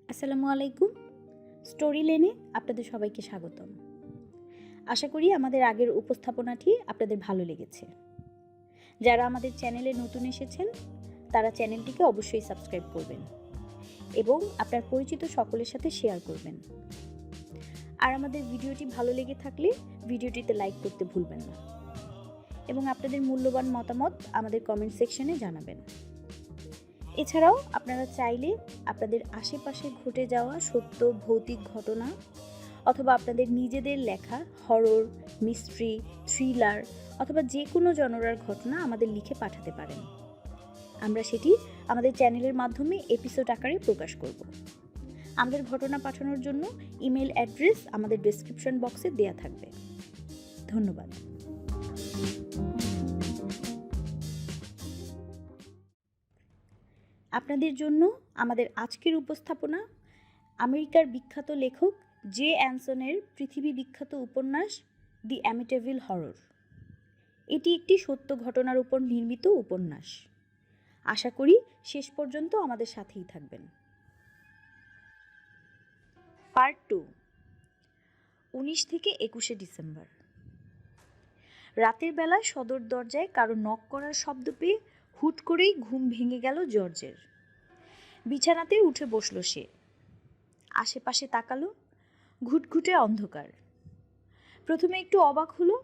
আসসালামু আলাইকুম। স্টোরি লেনে আপনাদের সবাইকে স্বাগতম। আশা করি আমাদের আগের উপস্থাপনাটি আপনাদের ভালো লেগেছে। যারা আমাদের চ্যানেলে নতুন এসেছেন তারা চ্যানেলটিকে অবশ্যই সাবস্ক্রাইব করবেন এবং আপনার পরিচিত সকলের সাথে শেয়ার করবেন। আর আমাদের ভিডিওটি ভালো লেগে থাকলে ভিডিওটিতে লাইক করতে ভুলবেন না এবং আপনাদের মূল্যবান মতামত আমাদের কমেন্ট সেকশনে জানাবেন। এছাড়াও আপনারা চাইলে আপনাদের আশেপাশে ঘটে যাওয়া সত্য ভৌতিক ঘটনা অথবা আপনাদের নিজেদের লেখা হরর, মিস্ট্রি, থ্রিলার অথবা যে কোনো জনরার ঘটনা আমাদের লিখে পাঠাতে পারেন। আমরা সেটি আমাদের চ্যানেলের মাধ্যমে এপিসোড আকারে প্রকাশ করব। আমাদের ঘটনা পাঠানোর জন্য ইমেল অ্যাড্রেস আমাদের ডেসক্রিপশন বক্সে দেয়া থাকবে। ধন্যবাদ। আপনাদের জন্য আমাদের আজকের উপস্থাপনা আমেরিকার বিখ্যাত লেখক জে অ্যানসনের পৃথিবী বিখ্যাত উপন্যাস দি অ্যামিটাভিল হরর। এটি একটি সত্য ঘটনার উপর নির্মিত উপন্যাস। আশা করি শেষ পর্যন্ত আমাদের সাথেই থাকবেন। পার্ট 2, 19 থেকে 21 ডিসেম্বর। রাতের বেলা সদর দরজায় কারো নক করার শব্দ পেয়ে হুট করেই ঘুম ভেঙে গেল জর্জের। বিছানাতে উঠে বসল সে। আশেপাশে তাকালো, ঘুটঘুটে অন্ধকার। প্রথমে একটু অবাক হলো,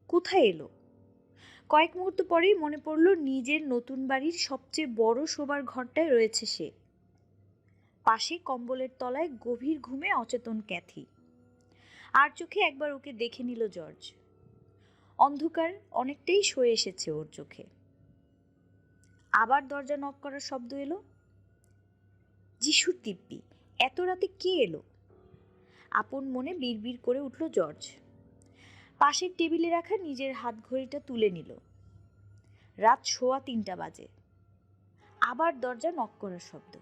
কোথায় এলো? কয়েক মুহূর্ত পরেই মনে পড়ল নিজের নতুন বাড়ির সবচেয়ে বড় শোবার ঘরটায় রয়েছে সে। পাশে কম্বলের তলায় গভীর ঘুমে অচেতন ক্যাথি। আর চোখে একবার ওকে দেখে নিল জর্জ। অন্ধকার অনেকটাই সয়ে এসেছে ওর চোখে। আবার দরজা নক করার শব্দ এলো। যিশুর দিব্যি, এত রাতে কে এলো? আপন মনে বিড়বিড় করে উঠল জর্জ। পাশের টেবিলে রাখা নিজের হাত ঘড়িটা তুলে নিল। রাত 3:15 বাজে। আবার দরজা নক করার শব্দ,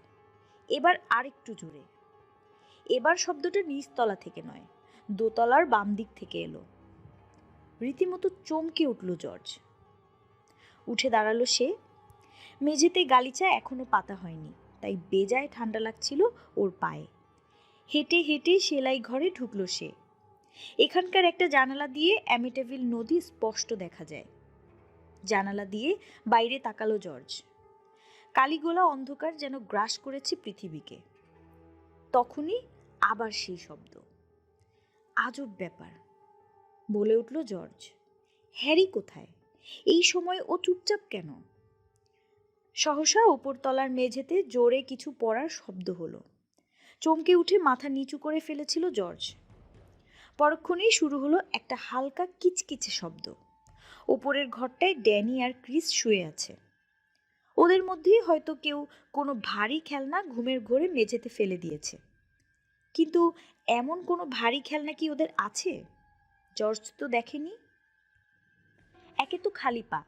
এবার আরেকটু জোরে। এবার শব্দটা নিচতলা থেকে নয়, দোতলার বাম দিক থেকে এলো। রীতিমতো চমকে উঠল জর্জ। উঠে দাঁড়ালো সে। মেঝেতে গালিচা এখনো পাতা হয়নি, তাই বেজায় ঠান্ডা লাগছিল ওর পায়ে। হেঁটে হেঁটে সেলাই ঘরে ঢুকল সে। এখানকার একটা জানালা দিয়ে অ্যামিটাভিল নদী স্পষ্ট দেখা যায়। জানালা দিয়ে বাইরে তাকালো জর্জ। কালিগোলা অন্ধকার যেন গ্রাস করেছে পৃথিবীকে। তখনই আবার সেই শব্দ। আজব ব্যাপার, বলে উঠল জর্জ। হ্যারি কোথায়? এই সময় ও চুপচাপ কেন? সহসা উপরতলার মেঝেতে জোরে কিছু পড়ার শব্দ হলো। চমকে উঠে মাথা নিচু করে ফেলেছিল জর্জ। পরক্ষণেই শুরু হলো একটা হালকা কিচকিচে শব্দ। ওপরের ঘরটায় ড্যানি আর ক্রিস শুয়ে আছে। ওদের মধ্যেই হয়তো কেউ কোনো ভারী খেলনা ঘুমের ঘোরে মেঝেতে ফেলে দিয়েছে। কিন্তু এমন কোনো ভারী খেলনা কি ওদের আছে? জর্জ তো দেখেনি। একে তো খালি পা,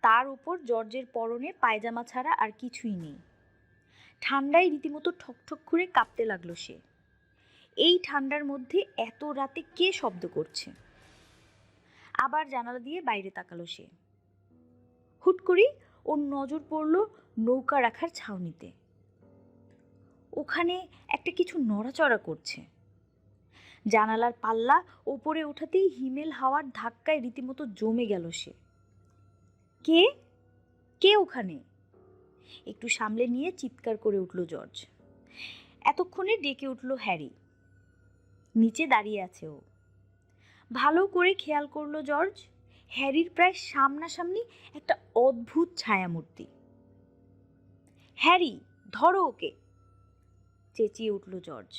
তার উপর জর্জের পরনে পায়জামা ছাড়া আর কিছুই নেই। ঠান্ডায় রীতিমতো ঠকঠক করে কাঁপতে লাগলো সে। এই ঠান্ডার মধ্যে এত রাতে কে শব্দ করছে? আবার জানালা দিয়ে বাইরে তাকালো সে। হুট করেই ওর নজর পড়ল নৌকা রাখার ছাউনিতে। ওখানে একটা কিছু নড়াচড়া করছে। জানালার পাল্লা ওপরে ওঠাতেই হিমেল হাওয়ার ধাক্কায় রীতিমতো জমে গেল সে। কে কে ওখানে? একটু সামলে নিয়ে চিৎকার করে উঠল জর্জ। এতক্ষণে ডেকে উঠল হ্যারি। নিচে দাঁড়িয়ে আছে ও। ভালো করে খেয়াল করলো জর্জ, হ্যারির প্রায় সামনাসামনি একটা অদ্ভুত ছায়ামূর্তি। হ্যারি, ধরো ওকে, চেঁচিয়ে উঠল জর্জ।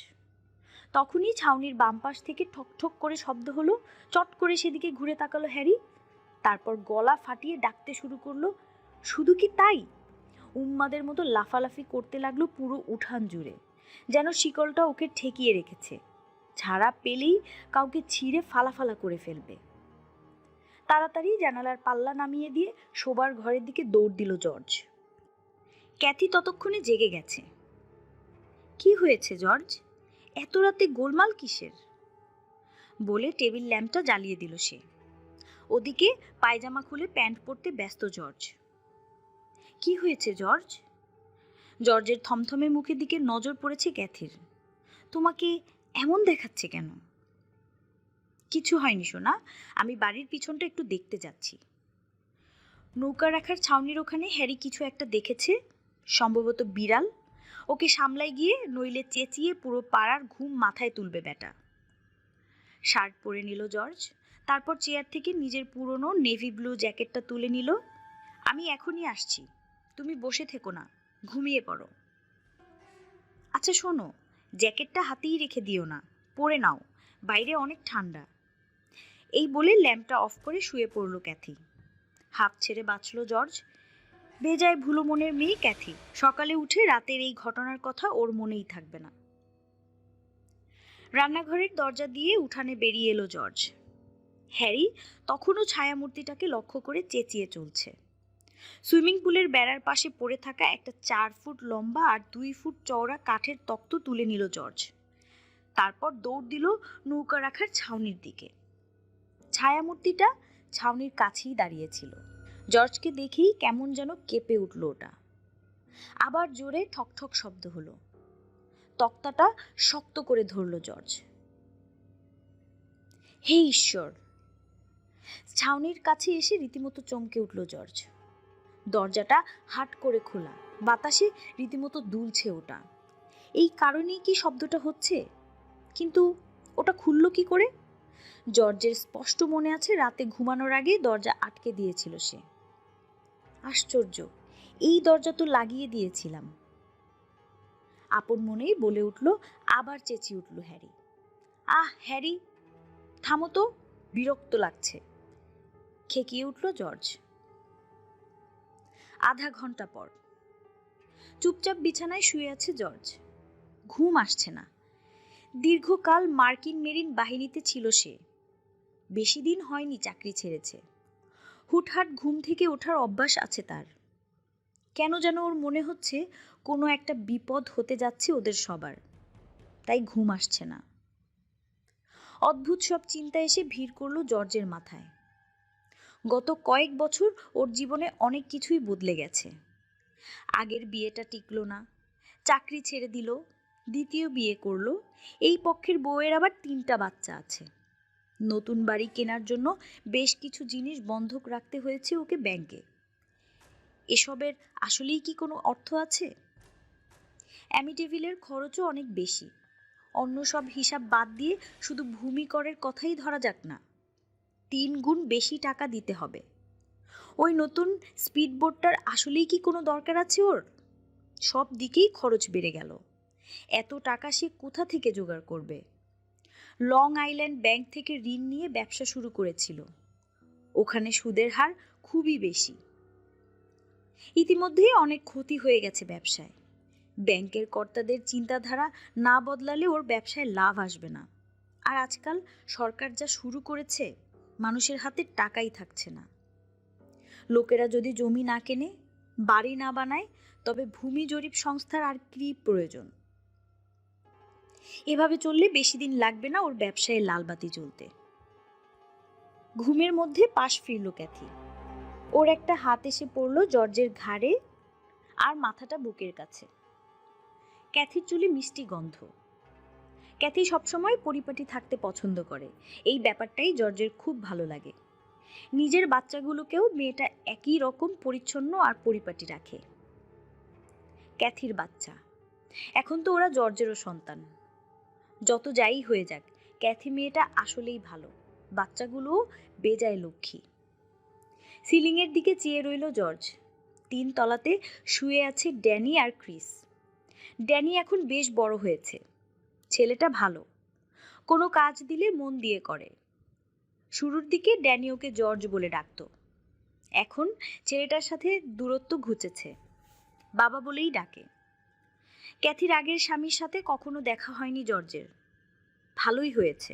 তখনই ছাউনির বাম পাশ থেকে ঠকঠক করে শব্দ হলো। চট করে সেদিকে ঘুরে তাকালো হ্যারি। তারপর গলা ফাটিয়ে ডাকতে শুরু করলো। শুধু কি তাই, উন্মাদের মতো লাফালাফি করতে লাগলো পুরো উঠান জুড়ে, যেন শিকলটা ওকে ঠেকিয়ে রেখেছে। ছাড়া পেলেই কাউকে ছিঁড়ে ফালাফালা করে ফেলবে। তাড়াতাড়ি জানালার পাল্লা নামিয়ে দিয়ে শোবার ঘরের দিকে দৌড় দিল জর্জ। ক্যাথি ততক্ষণে জেগে গেছে। কি হয়েছে জর্জ, এত রাতে গোলমাল কিসের? বলে টেবিল ল্যাম্পটা জ্বালিয়ে দিল সে। ওদিকে পায়জামা খুলে প্যান্ট পরতে ব্যস্ত জর্জ। কি হয়েছে জর্জ? জর্জের থমথমে মুখের দিকে নজর পড়েছে ক্যাথির। তোমাকে এমন দেখাচ্ছে কেন? কিছু হয়নি সোনা, আমি বাড়ির পিছনটা একটু দেখতে যাচ্ছি। নৌকা রাখার ছাউনির ওখানে হ্যারি কিছু একটা দেখেছে, সম্ভবত বিড়াল। ওকে সামলাই গিয়ে, নইলে চেঁচিয়ে পুরো পাড়ার ঘুম মাথায় তুলবে বেটা। শার্ট পরে নিল জর্জ, তারপর চেয়ার থেকে নিজের পুরনো নেভি ব্লু জ্যাকেটটা তুলে নিল। আমি এখনই আসছি, তুমি বসে থেকো না, ঘুমিয়ে পড়ো। আচ্ছা শোনো, জ্যাকেটটা হাতেই রেখে দিও না, পরে নাও, বাইরে অনেক ঠান্ডা। এই বলে ল্যাম্পটা অফ করে শুয়ে পড়ল ক্যাথি। হাফ ছেড়ে বাঁচল জর্জ। বেজায় ভুলো মনের মেয়ে ক্যাথি। সকালে উঠে রাতের এই ঘটনার কথা ওর মনেই থাকবে না। রান্নাঘরের দরজা দিয়ে উঠানে বেরিয়ে এলো জর্জ। হ্যারি তখনও ছায়ামূর্তিটাকে লক্ষ্য করে চেঁচিয়ে চলছে। সুইমিং পুলের বেড়ার পাশে পড়ে থাকা একটা 4 ফুট লম্বা আর 2 ফুট চওড়া কাঠের তক্ত তুলে নিল জর্জ। তারপর দৌড় দিল নৌকা রাখার ছাউনির দিকে। ছায়ামূর্তিটা ছাউনির কাছেই দাঁড়িয়েছিল। জর্জকে দেখেই কেমন যেন কেঁপে উঠল ওটা। আবার জোরে ঠকঠক শব্দ হলো। তক্তাটা শক্ত করে ধরল জর্জ। হে ঈশ্বর! ছাউনির কাছে এসে রীতিমতো চমকে উঠল জর্জ। দরজাটা হাট করে খোলা, বাতাসে রীতিমতো দুলছে ওটা। এই কারণেই কি শব্দটা হচ্ছে? কিন্তু ওটা খুলল কি করে? জর্জের স্পষ্ট মনে আছে রাতে ঘুমানোর আগে দরজা আটকে দিয়েছিল সে। আশ্চর্য, এই দরজা তো লাগিয়ে দিয়েছিলাম। আপন মনেই বলে উঠল, আবার চেঁচিয়ে উঠল হ্যারি। আহ হ্যারি, থামো তো, বিরক্ত লাগছে। খেকিয়ে উঠল জর্জ। আধা ঘন্টা পর চুপচাপ বিছানায় শুয়ে আছে জর্জ। ঘুম আসছে না। দীর্ঘকাল মার্কিন মেরিন বাহিনীতে ছিল সে। বেশি দিন হয়নি চাকরি ছেড়েছে। হুটহাট ঘুম থেকে ওঠার অভ্যাস আছে তার। কেন যেন ওর মনে হচ্ছে কোনো একটা বিপদ হতে যাচ্ছে ওদের সবার, তাই ঘুম আসছে না। অদ্ভুত সব চিন্তা এসে ভিড় করলো জর্জের মাথায়। গত কয়েক বছর ওর জীবনে অনেক কিছুই বদলে গেছে। আগের বিয়েটা টিকলো না, চাকরি ছেড়ে দিল, দ্বিতীয় বিয়ে করলো। এই পক্ষের বউয়ের আবার 3টা বাচ্চা আছে। নতুন বাড়ি কেনার জন্য বেশ কিছু জিনিস বন্ধক রাখতে হয়েছে ওকে ব্যাংকে। এসবের আসলেই কি কোনো অর্থ আছে? অ্যামিটেভিলের খরচও অনেক বেশি। অন্য সব হিসাব বাদ দিয়ে শুধু ভূমি করের কথাই ধরা যাক না, 3 গুণ বেশি টাকা দিতে হবে। ওই নতুন স্পিডবোটটার আসলেই কি কোনো দরকার আছে ওর? সব দিকেই খরচ বেড়ে গেল। এত টাকা সে কোথা থেকে জোগাড় করবে? লং আইল্যান্ড ব্যাংক থেকে ঋণ নিয়ে ব্যবসা শুরু করেছিল। ওখানে সুদের হার খুবই বেশি। ইতিমধ্যেই অনেক ক্ষতি হয়ে গেছে ব্যবসায়। ব্যাংকের কর্তাদের চিন্তাধারা না বদলালে ওর ব্যবসায় লাভ আসবে না। আর আজকাল সরকার যা শুরু করেছে, মানুষের হাতে টাকাই থাকছে না। লোকেরা যদি জমি না কেনে, বাড়ি না বানায়, তবে ভূমি জরিপ সংস্থার আর কি প্রয়োজন? এভাবে চললে বেশি দিন লাগবে না ওর ব্যবসায় লালবাতি জ্বলতে। ঘুমের মধ্যে পাশ ফিরল ক্যাথি। ওর একটা হাত এসে পড়ল জর্জের ঘাড়ে আর মাথাটা বুকের কাছে। ক্যাথির চুলে মিষ্টি গন্ধ। ক্যাথি সবসময় পরিপাটি থাকতে পছন্দ করে। এই ব্যাপারটাই জর্জের খুব ভালো লাগে। নিজের বাচ্চাগুলোকেও মেয়েটা একই রকম পরিচ্ছন্ন আর পরিপাটি রাখে। ক্যাথির বাচ্চা, এখন তো ওরা জর্জেরও সন্তান। যত যাই হয়ে যাক, ক্যাথি মেয়েটা আসলেই ভালো, বাচ্চাগুলোও বেজায় লক্ষ্মী। সিলিংয়ের দিকে চেয়ে রইল জর্জ। 3 তলাতে শুয়ে আছে ড্যানি আর ক্রিস। ড্যানি এখন বেশ বড় হয়েছে। ছেলেটা ভালো, কোনো কাজ দিলে মন দিয়ে করে। শুরুর দিকে ড্যানি ওকে জর্জ বলে ডাকতো। এখন ছেলেটার সাথে দূরত্ব ঘুচেছে, বাবা বলেই ডাকে। ক্যাথির আগের স্বামীর সাথে কখনো দেখা হয়নি জর্জের। ভালোই হয়েছে।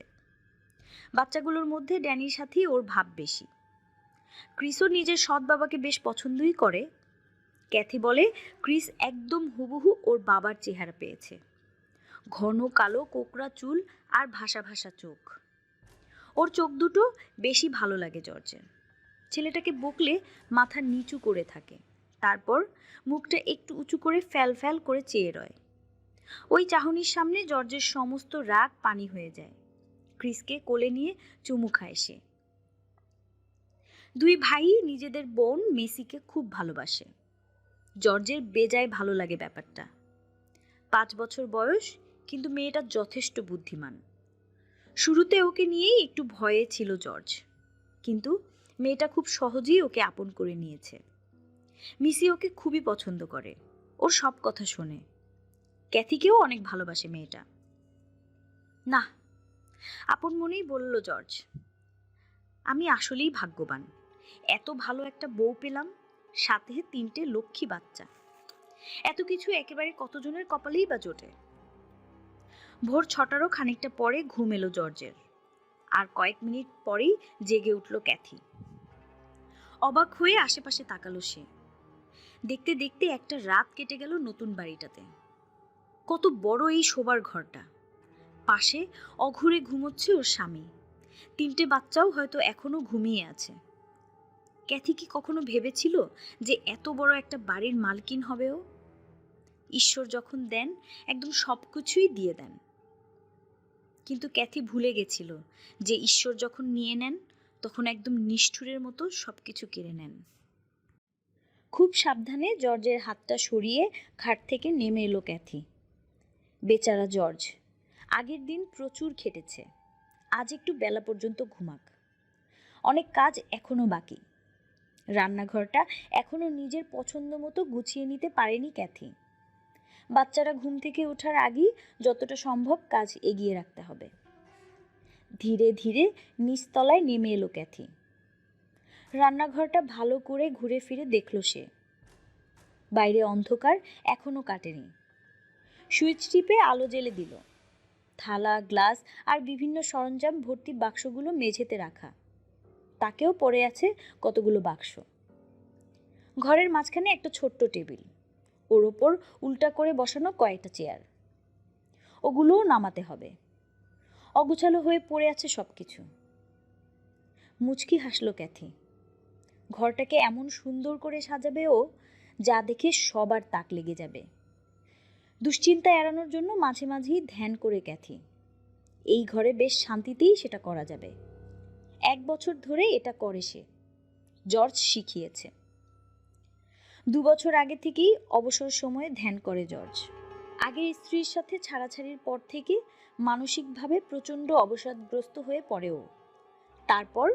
বাচ্চাগুলোর মধ্যে ড্যানির সাথেই ওর ভাব বেশি। ক্রিসও নিজের সৎ বাবাকে বেশ পছন্দই করে। ক্যাথি বলে ক্রিস একদম হুবহু ওর বাবার চেহারা পেয়েছে। ঘন কালো কোকড়া চুল আর ভাসা ভাসা চোখ। ওর চোখ দুটো বেশি ভালো লাগে জর্জের। ছেলেটাকে বকলে মাথা নিচু করে থাকে, তারপর মুখটা একটু উঁচু করে ফ্যাল ফ্যাল করে চেয়ে রয়। ওই চাহনির সামনে জর্জের সমস্ত রাগ পানি হয়ে যায়। ক্রিসকে কোলে নিয়ে চুমু খায় সে। দুই ভাই নিজেদের বোন মেসিকে খুব ভালোবাসে। জর্জের বেজায় ভালো লাগে ব্যাপারটা। 5 বছর বয়স, কিন্তু মেয়েটা যথেষ্ট বুদ্ধিমান। শুরুতে ওকে নিয়েই একটু ভয়ে ছিল জর্জ, কিন্তু মেয়েটা খুব সহজেই ওকে আপন করে নিয়েছে। মিসি ওকে খুবই পছন্দ করে, ওর সব কথা শোনে। ক্যাথিকেও অনেক ভালোবাসে মেয়েটা। না, আপন মনেই বলল জর্জ, আমি আসলেই ভাগ্যবান, এত ভালো একটা বউ পেলাম, সাথে 3টে লক্ষ্মী বাচ্চা। এত কিছু একেবারে কতজনের কপালেই বা জোটে। ভোর 6টারও খানিকটা পরে ঘুম এলো জর্জের, আর কয়েক মিনিট পরেই জেগে উঠল ক্যাথি। অবাক হয়ে আশেপাশে তাকালো সে। দেখতে দেখতে একটা রাত কেটে গেল নতুন বাড়িটাতে। কত বড় এই শোবার ঘরটা! পাশে অঘুরে ঘুমোচ্ছে ওর স্বামী। 3টে বাচ্চাও হয়তো এখনো ঘুমিয়ে আছে। ক্যাথি কি কখনো ভেবেছিল যে এত বড় একটা বাড়ির মালকিন হবে ও? ঈশ্বর যখন দেন, একদম সবকিছুই দিয়ে দেন। কিন্তু ক্যাথি ভুলে গেছিল যে ঈশ্বর যখন নিয়ে নেন, তখন একদম নিষ্ঠুরের মতো সবকিছু কেড়ে নেন। খুব সাবধানে জর্জের হাতটা সরিয়ে খাট থেকে নেমে এলো ক্যাথি। বেচারা জর্জ, আগের দিন প্রচুর খেটেছে, আজ একটু বেলা পর্যন্ত ঘুমাক। অনেক কাজ এখনো বাকি। রান্নাঘরটা এখনো নিজের পছন্দ মতো গুছিয়ে নিতে পারেনি ক্যাথি। বাচ্চারা ঘুম থেকে ওঠার আগেই যতটা সম্ভব কাজ এগিয়ে রাখতে হবে। ধীরে ধীরে নিচতলায় নেমে এলো ক্যাথি। রান্নাঘরটা ভালো করে ঘুরে ফিরে দেখল সে। বাইরে অন্ধকার এখনো কাটেনি। সুইচ টিপে আলো জ্বেলে দিল। থালা, গ্লাস আর বিভিন্ন সরঞ্জাম ভর্তি বাক্সগুলো মেঝেতে রাখা। তাকেও পড়ে আছে কতগুলো বাক্স। ঘরের মাঝখানে একটা ছোট্ট টেবিল, ওর ওপর উল্টা করে বসানো কয়েকটা চেয়ার। ওগুলোও নামাতে হবে। অগুছালো হয়ে পড়ে আছে সবকিছু। মুচকি হাসল ক্যাথি। ঘরটাকে এমন সুন্দর করে সাজাবে ও, যা দেখে সবার তাক লেগে যাবে। দুশ্চিন্তা এড়ানোর জন্য মাঝে মাঝেই ধ্যান করে ক্যাথি। এই ঘরে বেশ শান্তিতেই সেটা করা যাবে। 1 বছর ধরে এটা করে সে। জর্জ শিখিয়েছে। 2 বছর আগে থেকেই অবসর সময়ে ধ্যান করে জর্জ। আগের স্ত্রীর সাথে ছাড়াছাড়ির পর থেকে মানসিকভাবে প্রচণ্ড অবসাদগ্রস্ত হয়ে পড়ে ও। তারপর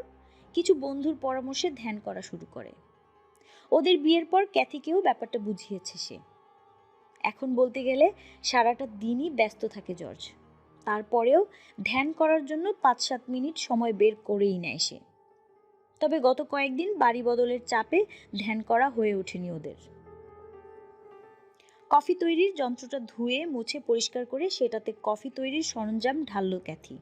কিছু বন্ধুর পরামর্শে ধ্যান করা শুরু করে। ওদের বিয়ের পর ক্যাথিকেও ব্যাপারটা বুঝিয়েছে সে। এখন বলতে গেলে সারাটা দিনই ব্যস্ত থাকে জর্জ। তারপরেও ধ্যান করার জন্য 5-7 মিনিট সময় বের করেই নেয় সে। তবে গত কয়েকদিন বাড়ি বদলের চাপে ধ্যান করা হয়ে ওঠেনি ওদের। কফি তৈরির যন্ত্রটা ধুয়ে মুছে পরিষ্কার করে সেটাতে কফি তৈরির সরঞ্জাম ঢাললো ক্যাথি।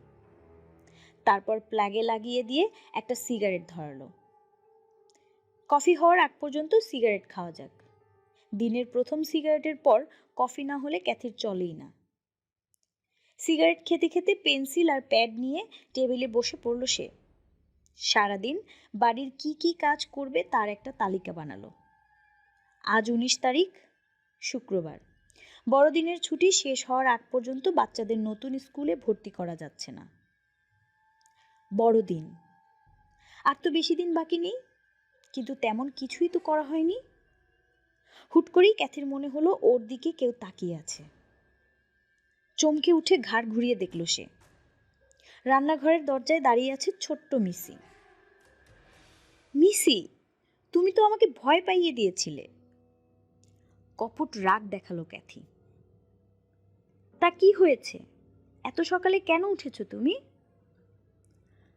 তারপর প্লাগে লাগিয়ে দিয়ে একটা সিগারেট ধরালো। কফি হওয়ার আগ পর্যন্ত সিগারেট খাওয়া যাক। দিনের প্রথম সিগারেটের পর কফি না হলে ক্যাথির চলেই না। সিগারেট খেতে খেতে পেন্সিল আর প্যাড নিয়ে টেবিলে বসে পড়ল সে। সারাদিন বাড়ির কি কি কাজ করবে তার একটা তালিকা বানালো। আজ 19 তারিখ, শুক্রবার। বড়দিনের ছুটি শেষ হওয়ার আগ পর্যন্ত বাচ্চাদের নতুন স্কুলে ভর্তি করা যাচ্ছে না। বড়দিন আর তো বেশি দিন বাকি নেই, কিন্তু তেমন কিছুই তো করা হয়নি। হুট করেই ক্যাথির মনে হলো ওর দিকে কেউ তাকিয়ে আছে। চমকে উঠে ঘাড় ঘুরিয়ে দেখল সে। রান্নাঘরের দরজায় দাঁড়িয়ে আছে ছোট্ট মিসি। মিসি, তুমি তো আমাকে ভয় পাইয়ে দিয়েছিলে। কপট রাগ দেখালো ক্যাথি। তা কি হয়েছে? এত সকালে কেন উঠেছো তুমি?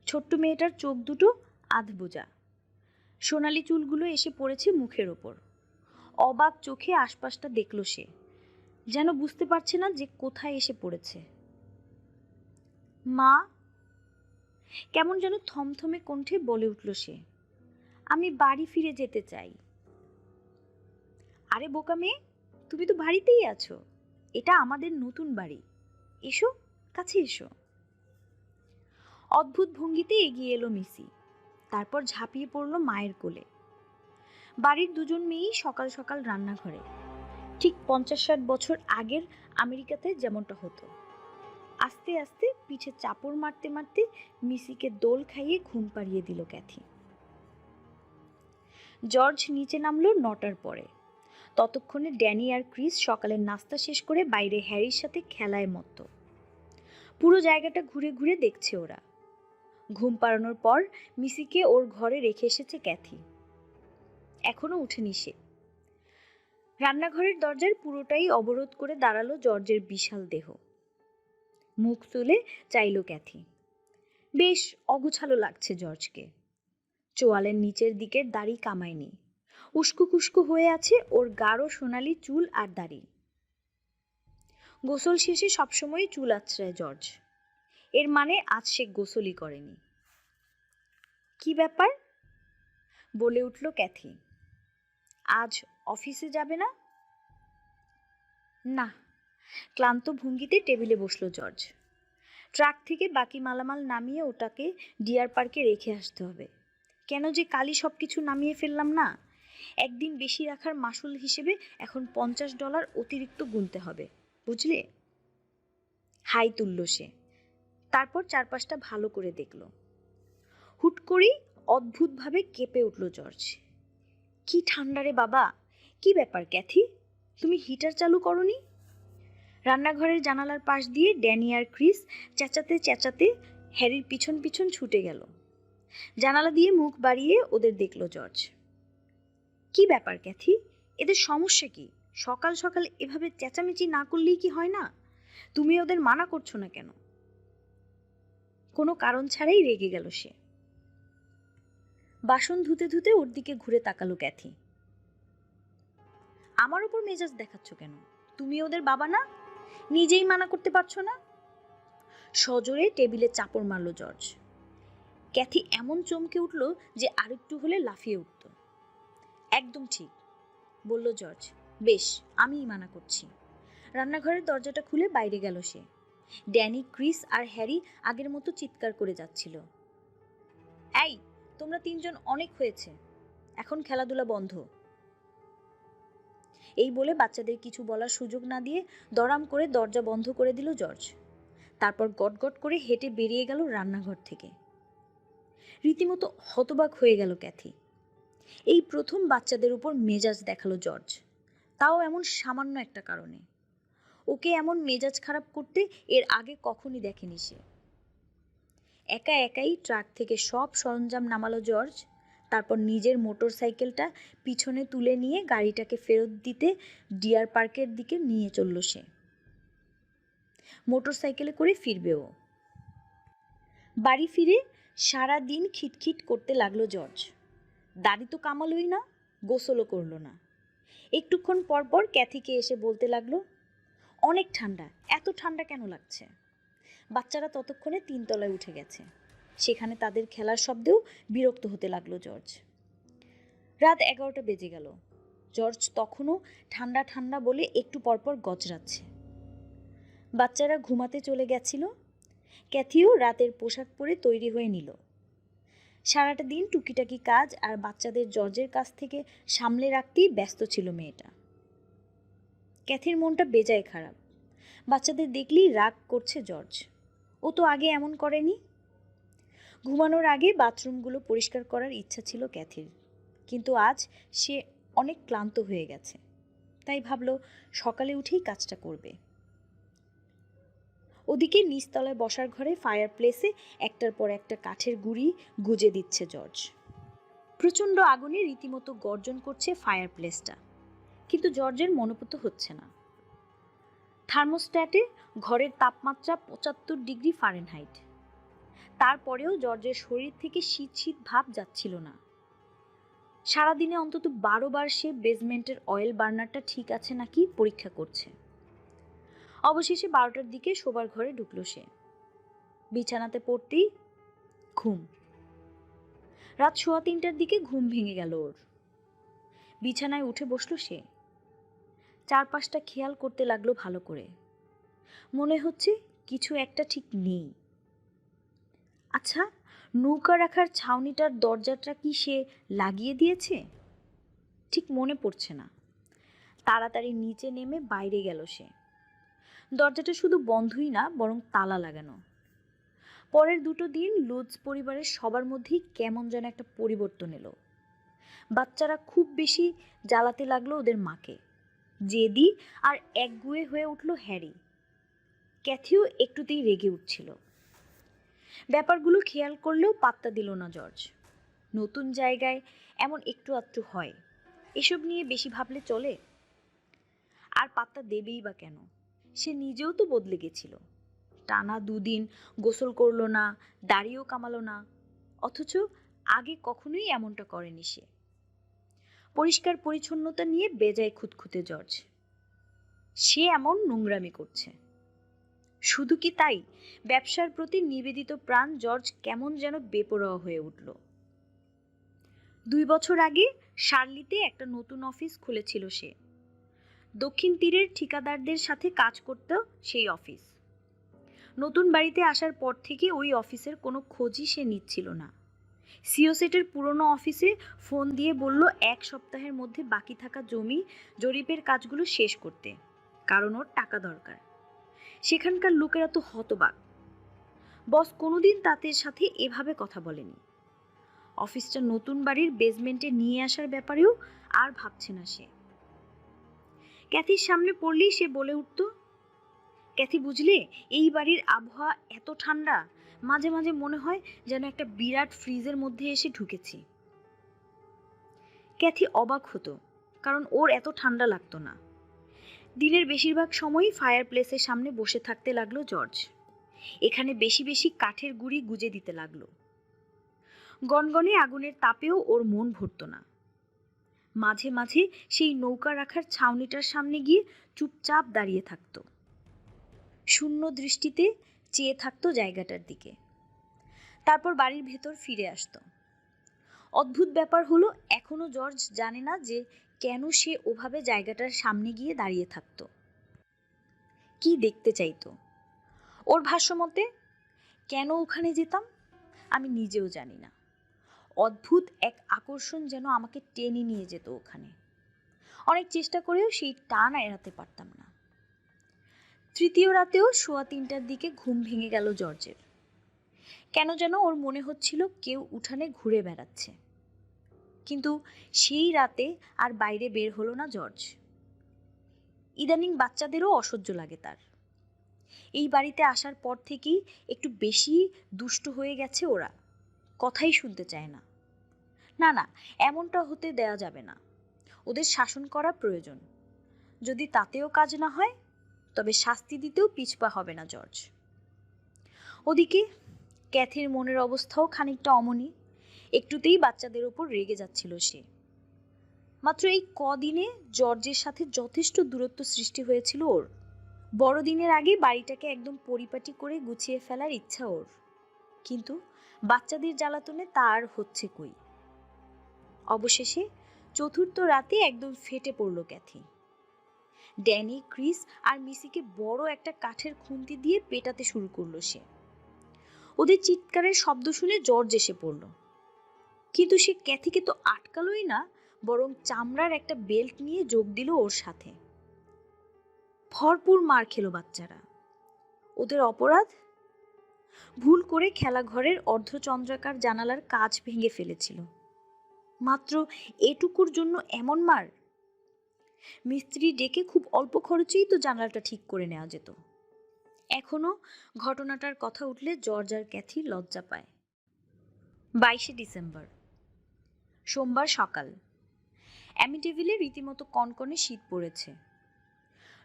ছোট্ট মেয়েটার চোখ দুটো আধবোজা। সোনালি চুলগুলো এসে পড়েছে মুখের ওপর। অবাক চোখে আশপাশটা দেখল সে, যেন বুঝতে পারছে না যে কোথায় এসে পড়েছে। মা, কেমন যেন থমথমে কণ্ঠে বলে উঠল সে, আমি বাড়ি ফিরে যেতে চাই। আরে বোকা মেয়ে, তুমি তো বাড়িতেই আছো। এটা আমাদের নতুন বাড়ি। এসো, কাছে এসো। অদ্ভুত ভঙ্গিতে এগিয়ে এলো মিসি। তারপর ঝাঁপিয়ে পড়ল মায়ের কোলে। বাড়ির দুজন মেয়েই সকাল সকাল রান্নাঘরে, ঠিক 50-60 বছর আগের আমেরিকাতে যেমনটা হতো। আস্তে আস্তে পিঠে চাপড় মারতে মারতে মিসিকে দোল খাইয়ে ঘুম পাড়িয়ে দিল ক্যাথি। জর্জ নিচে নামলো 9টার পরে। ততক্ষণে ড্যানি আর ক্রিস সকালের নাস্তা শেষ করে বাইরে হ্যারির সাথে খেলায় মত্ত। পুরো জায়গাটা ঘুরে ঘুরে দেখছে ওরা। ঘুম পাড়ানোর পর মিসিকে ওর ঘরে রেখে এসেছে ক্যাথি। এখনো উঠেনি সে। রান্নাঘরের দরজার পুরোটাই অবরোধ করে দাঁড়ালো জর্জের বিশাল দেহ। মুখ তুলে চাইল ক্যাথি। বেশ অগুছালো লাগছে জর্জকে। চোয়ালের নিচের দিকের দাড়ি কামায়নি, উস্কো খুস্কো হয়ে আছে ওর গাঢ় সোনালি চুল আর দাড়ি। গোসল শেষে সবসময় চুল আঁচড়ায় জর্জ, এর মানে আজ সে গোসলই করেনি। কি ব্যাপার? বলে উঠল ক্যাথি। আজ অফিসে যাবে না? না। ক্লান্ত ভঙ্গিতে টেবিলে বসলো জর্জ। ট্রাক থেকে বাকি মালামাল নামিয়ে ওটাকে ডিয়ার পার্কে রেখে আসতে হবে। কেন যে কালই সব কিছু নামিয়ে ফেললাম না। একদিন বেশি রাখার মাসুল হিসেবে এখন $50 অতিরিক্ত গুনতে হবে, বুঝলে? হাই তুলল সে। তারপর চারপাশটা ভালো করে দেখল। হুট করেই অদ্ভুতভাবে কেঁপে উঠল জর্জ। কি ঠান্ডা রে বাবা! কি ব্যাপার ক্যাথি, তুমি হিটার চালু করনি? রান্নাঘরের জানালার পাশ দিয়ে ড্যানি আর ক্রিস চেঁচাতে চেঁচাতে হ্যারির পিছন পিছন ছুটে গেল। জানালা দিয়ে মুখ বাড়িয়ে ওদের দেখল জর্জ। কি ব্যাপার ক্যাথি, এদের সমস্যা কি? সকাল সকাল এভাবে চেঁচামেচি না করলেই কি হয় না? তুমি ওদের মানা করছো না কেন? কোনো কারণ ছাড়াই রেগে গেল সে। বাসন ধুতে ধুতে ওর দিকে ঘুরে তাকালো ক্যাথি। আমার উপর মেজাজ দেখাচ্ছ কেন? তুমি ওদের বাবা না? নিজেই মানা করতে পারছো না? সজোরে টেবিলে চাপড় মারল জর্জ। ক্যাথি এমন চমকে উঠল যে আরেকটু হলে লাফিয়ে উঠত। একদম ঠিক, বলল জর্জ। বেশ, আমিই মানা করছি। রান্নাঘরের দরজাটা খুলে বাইরে গেল সে। ড্যানি, ক্রিস আর হ্যারি আগের মতো চিৎকার করে যাচ্ছিল। এই, তোমরা তিনজন অনেক হয়েছে, এখন খেলাধুলা বন্ধ। এই বলে বাচ্চাদের কিছু বলার সুযোগ না দিয়ে দড়াম করে দরজা বন্ধ করে দিল জর্জ। তারপর গটগট করে হেঁটে বেরিয়ে গেল রান্নাঘর থেকে। রীতিমতো হতবাক হয়ে গেল ক্যাথি। এই প্রথম বাচ্চাদের উপর মেজাজ দেখালো জর্জ, তাও এমন সামান্য একটা কারণে। ওকে এমন মেজাজ খারাপ করতে এর আগে কখনই দেখেনি সে। একা একাই ট্রাক থেকে সব সরঞ্জাম নামালো জর্জ। তারপর নিজের মোটর সাইকেলটা পিছনে তুলে নিয়ে গাড়িটাকে ফেরত দিতে ডিয়ার পার্কের দিকে নিয়ে চলল সে। মোটর সাইকেলে করে ফিরবে ও। বাড়ি ফিরে সারা দিন খিটখিট করতে লাগলো জর্জ। দাড়ি তো কামালোই না, গোসলও করলো না। একটুক্ষণ পর পর ক্যাথিকে এসে বলতে লাগলো, অনেক ঠান্ডা, এত ঠান্ডা কেন লাগছে? বাচ্চারা ততক্ষণে 3 তলায় উঠে গেছে। সেখানে তাদের খেলার শব্দেও বিরক্ত হতে লাগলো জর্জ। রাত 11টা বেজে গেল। জর্জ তখনও ঠান্ডা ঠান্ডা বলে একটু পরপর গজরাচ্ছে। বাচ্চারা ঘুমাতে চলে গেছিল। ক্যাথিও রাতের পোশাক পরে তৈরি হয়ে নিল। সারাটা দিন টুকিটাকি কাজ আর বাচ্চাদের জর্জের কাছ থেকে সামলে রাখতেই ব্যস্ত ছিল মেয়েটা। ক্যাথির মনটা বেজায় খারাপ। বাচ্চাদের দেখলেই রাগ করছে জর্জ। ও তো আগে এমন করেনি। ঘুমানোর আগে বাথরুমগুলো পরিষ্কার করার ইচ্ছা ছিল ক্যাথির, কিন্তু আজ সে অনেক ক্লান্ত হয়ে গেছে। তাই ভাবলো সকালে উঠেই কাজটা করবে। ওদিকে নিচতলায় বসার ঘরে ফায়ার প্লেসে একটার পর একটা কাঠের গুঁড়ি গুজে দিচ্ছে জর্জ। প্রচণ্ড আগুনে রীতিমতো গর্জন করছে ফায়ার প্লেসটা, কিন্তু জর্জের মনোপুত হচ্ছে না। থার্মোস্ট্যাটে ঘরের তাপমাত্রা 75 ডিগ্রি ফারেনহাইট। তারপরেও জর্জের শরীর থেকে শীত শীত ভাব যাচ্ছিল না। সারাদিনে অন্তত 12 বার সে বেসমেন্টের অয়েল বার্নারটা ঠিক আছে নাকি পরীক্ষা করছে। অবশেষে 12টার দিকে শোবার ঘরে ঢুকলো সে। বিছানাতে পড়তেই ঘুম। রাত 3:15টার দিকে ঘুম ভেঙে গেল ওর। বিছানায় উঠে বসলো সে। চারপাশটা খেয়াল করতে লাগলো ভালো করে। মনে হচ্ছে কিছু একটা ঠিক নেই। আচ্ছা, নৌকা রাখার ছাউনিটার দরজাটা কি সে লাগিয়ে দিয়েছে? ঠিক মনে পড়ছে না। তাড়াতাড়ি নিচে নেমে বাইরে গেল সে। দরজাটা শুধু বন্ধই না, বরং তালা লাগানো। পরের 2 দিন লুৎজ পরিবারের সবার মধ্যেই কেমন যেন একটা পরিবর্তন এলো। বাচ্চারা খুব বেশি জ্বালাতে লাগলো ওদের মাকে। জেদি আর একগুঁয়ে হয়ে উঠল হ্যারি। ক্যাথিও একটুতেই রেগে উঠছিল। ব্যাপারগুলো খেয়াল করলেও পাত্তা দিল না জর্জ। নতুন জায়গায় এমন একটু আধটু হয়, এসব নিয়ে বেশি ভাবলে চলে? আর পাত্তা দেবেই বা কেন? সে নিজেও তো বদলে গেছিল। টানা 2 দিন গোসল করলো না, দাড়িও কামালো না, অথচ আগে কখনোই এমনটা করেনি সে। পরিষ্কার পরিচ্ছন্নতা নিয়ে বেজায় খুঁতখুঁতে জর্জ। সে এমন নোংরামি করছে। শুধু কি তাই, ব্যবসার প্রতি নিবেদিত প্রাণ জর্জ কেমন যেন বেপরোয়া হয়ে উঠল। 2 বছর আগে শার্লিতে একটা নতুন অফিস খুলেছিল সে। দক্ষিণ তীরের ঠিকাদারদের সাথে কাজ করত সেই অফিস। নতুন বাড়িতে আসার পর থেকে ওই অফিসের কোনো খোঁজই সে নিচ্ছিল না। সিওসেটের পুরনো অফিসে ফোন দিয়ে বলল 1 সপ্তাহের মধ্যে বাকি থাকা জমি জরিপের কাজগুলো শেষ করতে, কারণ ওর টাকা দরকার। সেখানকার লোকেরা তো হতবাক। বস কোনোদিন তাদের সাথে এভাবে কথা বলেনি। অফিসটা নতুন বাড়ির বেসমেন্টে নিয়ে আসার ব্যাপারেও আর ভাবছে না সে। ক্যাথির সামনে পড়লেই সে বলে উঠত, ক্যাথি বুঝলে, এই বাড়ির আবহাওয়া এত ঠান্ডা, মাঝে মাঝে মনে হয় যেন একটা বিরাট ফ্রিজের মধ্যে এসে ঢুকেছি। ক্যাথি অবাক হতো, কারণ ওর এত ঠান্ডা লাগতো না। দিনের বেশিরভাগ সময়ই ফায়ার প্লেসের সামনে বসে থাকতে লাগলো জর্জ। এখানে বেশি বেশি কাঠের গুঁড়ি গুজে দিতে লাগলো। গনগনে আগুনের তাপেও ওর মন ভরত না। মাঝে মাঝে সেই নৌকা রাখার ছাউনিটার সামনে গিয়ে চুপচাপ দাঁড়িয়ে থাকতো, শূন্য দৃষ্টিতে চেয়ে থাকতো জায়গাটার দিকে। তারপর বাড়ির ভেতর ফিরে আসতো। অদ্ভুত ব্যাপার হলো, এখনো জর্জ জানে না যে কেন সে ওভাবে জায়গাটার সামনে গিয়ে দাঁড়িয়ে থাকতো, কি দেখতে চাইতো। ওর ভাষ্যমতে, কেন ওখানে যেতাম আমি নিজেও জানি না। অদ্ভুত এক আকর্ষণ যেন আমাকে টেনে নিয়ে যেত ওখানে। অনেক চেষ্টা করেও সেই টান এড়াতে পারতাম না। তৃতীয় রাতেও 3:15টার দিকে ঘুম ভেঙে গেল জর্জের। কেন যেন ওর মনে হচ্ছিল কেউ উঠানে ঘুরে বেড়াচ্ছে। কিন্তু সেই রাতে আর বাইরে বের হলো না জর্জ। ইদানিং বাচ্চাদেরও অসহ্য লাগে তার। এই বাড়িতে আসার পর থেকেই একটু বেশি দুষ্ট হয়ে গেছে ওরা, কথাই শুনতে চায় না। না না, এমনটা হতে দেয়া যাবে না। ওদের শাসন করা প্রয়োজন। যদি তাতেও কাজ না হয়, তবে শাস্তি দিতেও পিছপা হবে না জর্জ। ওদিকে ক্যাথির মনের অবস্থাও খানিকটা অমনি। একটুতেই বাচ্চাদের ওপর রেগে যাচ্ছিল সে। মাত্র এই কদিনে জর্জের সাথে যথেষ্ট দূরত্ব সৃষ্টি হয়েছিল ওর। বড়দিনের আগে বাড়িটাকে একদম পরিপাটি করে গুছিয়ে ফেলার ইচ্ছা ওর, কিন্তু বাচ্চাদের জ্বালাতনে তা আর হচ্ছে কই। অবশেষে 4র্থ রাতে একদম ফেটে পড়ল ক্যাথি। ড্যানি, ক্রিস আর মিসিকে বড় একটা কাঠের খুন্তি দিয়ে পেটাতে শুরু করলো সে। ওদের চিৎকারের শব্দ শুনে জর্জ এসে পড়ল, কিন্তু সে ক্যাথিকে তো আটকালোই না, বরং চামড়ার একটা বেল্ট নিয়ে যোগ দিল ওর সাথে। ভরপুর মার খেলো বাচ্চারা। ওদের অপরাধ? ভুল করে খেলাঘরের অর্ধচন্দ্রাকার জানালার কাঁচ ভেঙে ফেলেছিল। মাত্র এটুকুর জন্য এমন মার? মিস্ত্রি ডেকে খুব অল্প খরচেই তো জানালাটা ঠিক করে নেওয়া যেত। এখনো ঘটনাটার কথা উঠলে জর্জ আর ক্যাথি লজ্জা পায়। 22শে ডিসেম্বর, সোমবার সকাল। অ্যামিটিভিলে রীতিমতো কনকনে শীত পড়েছে।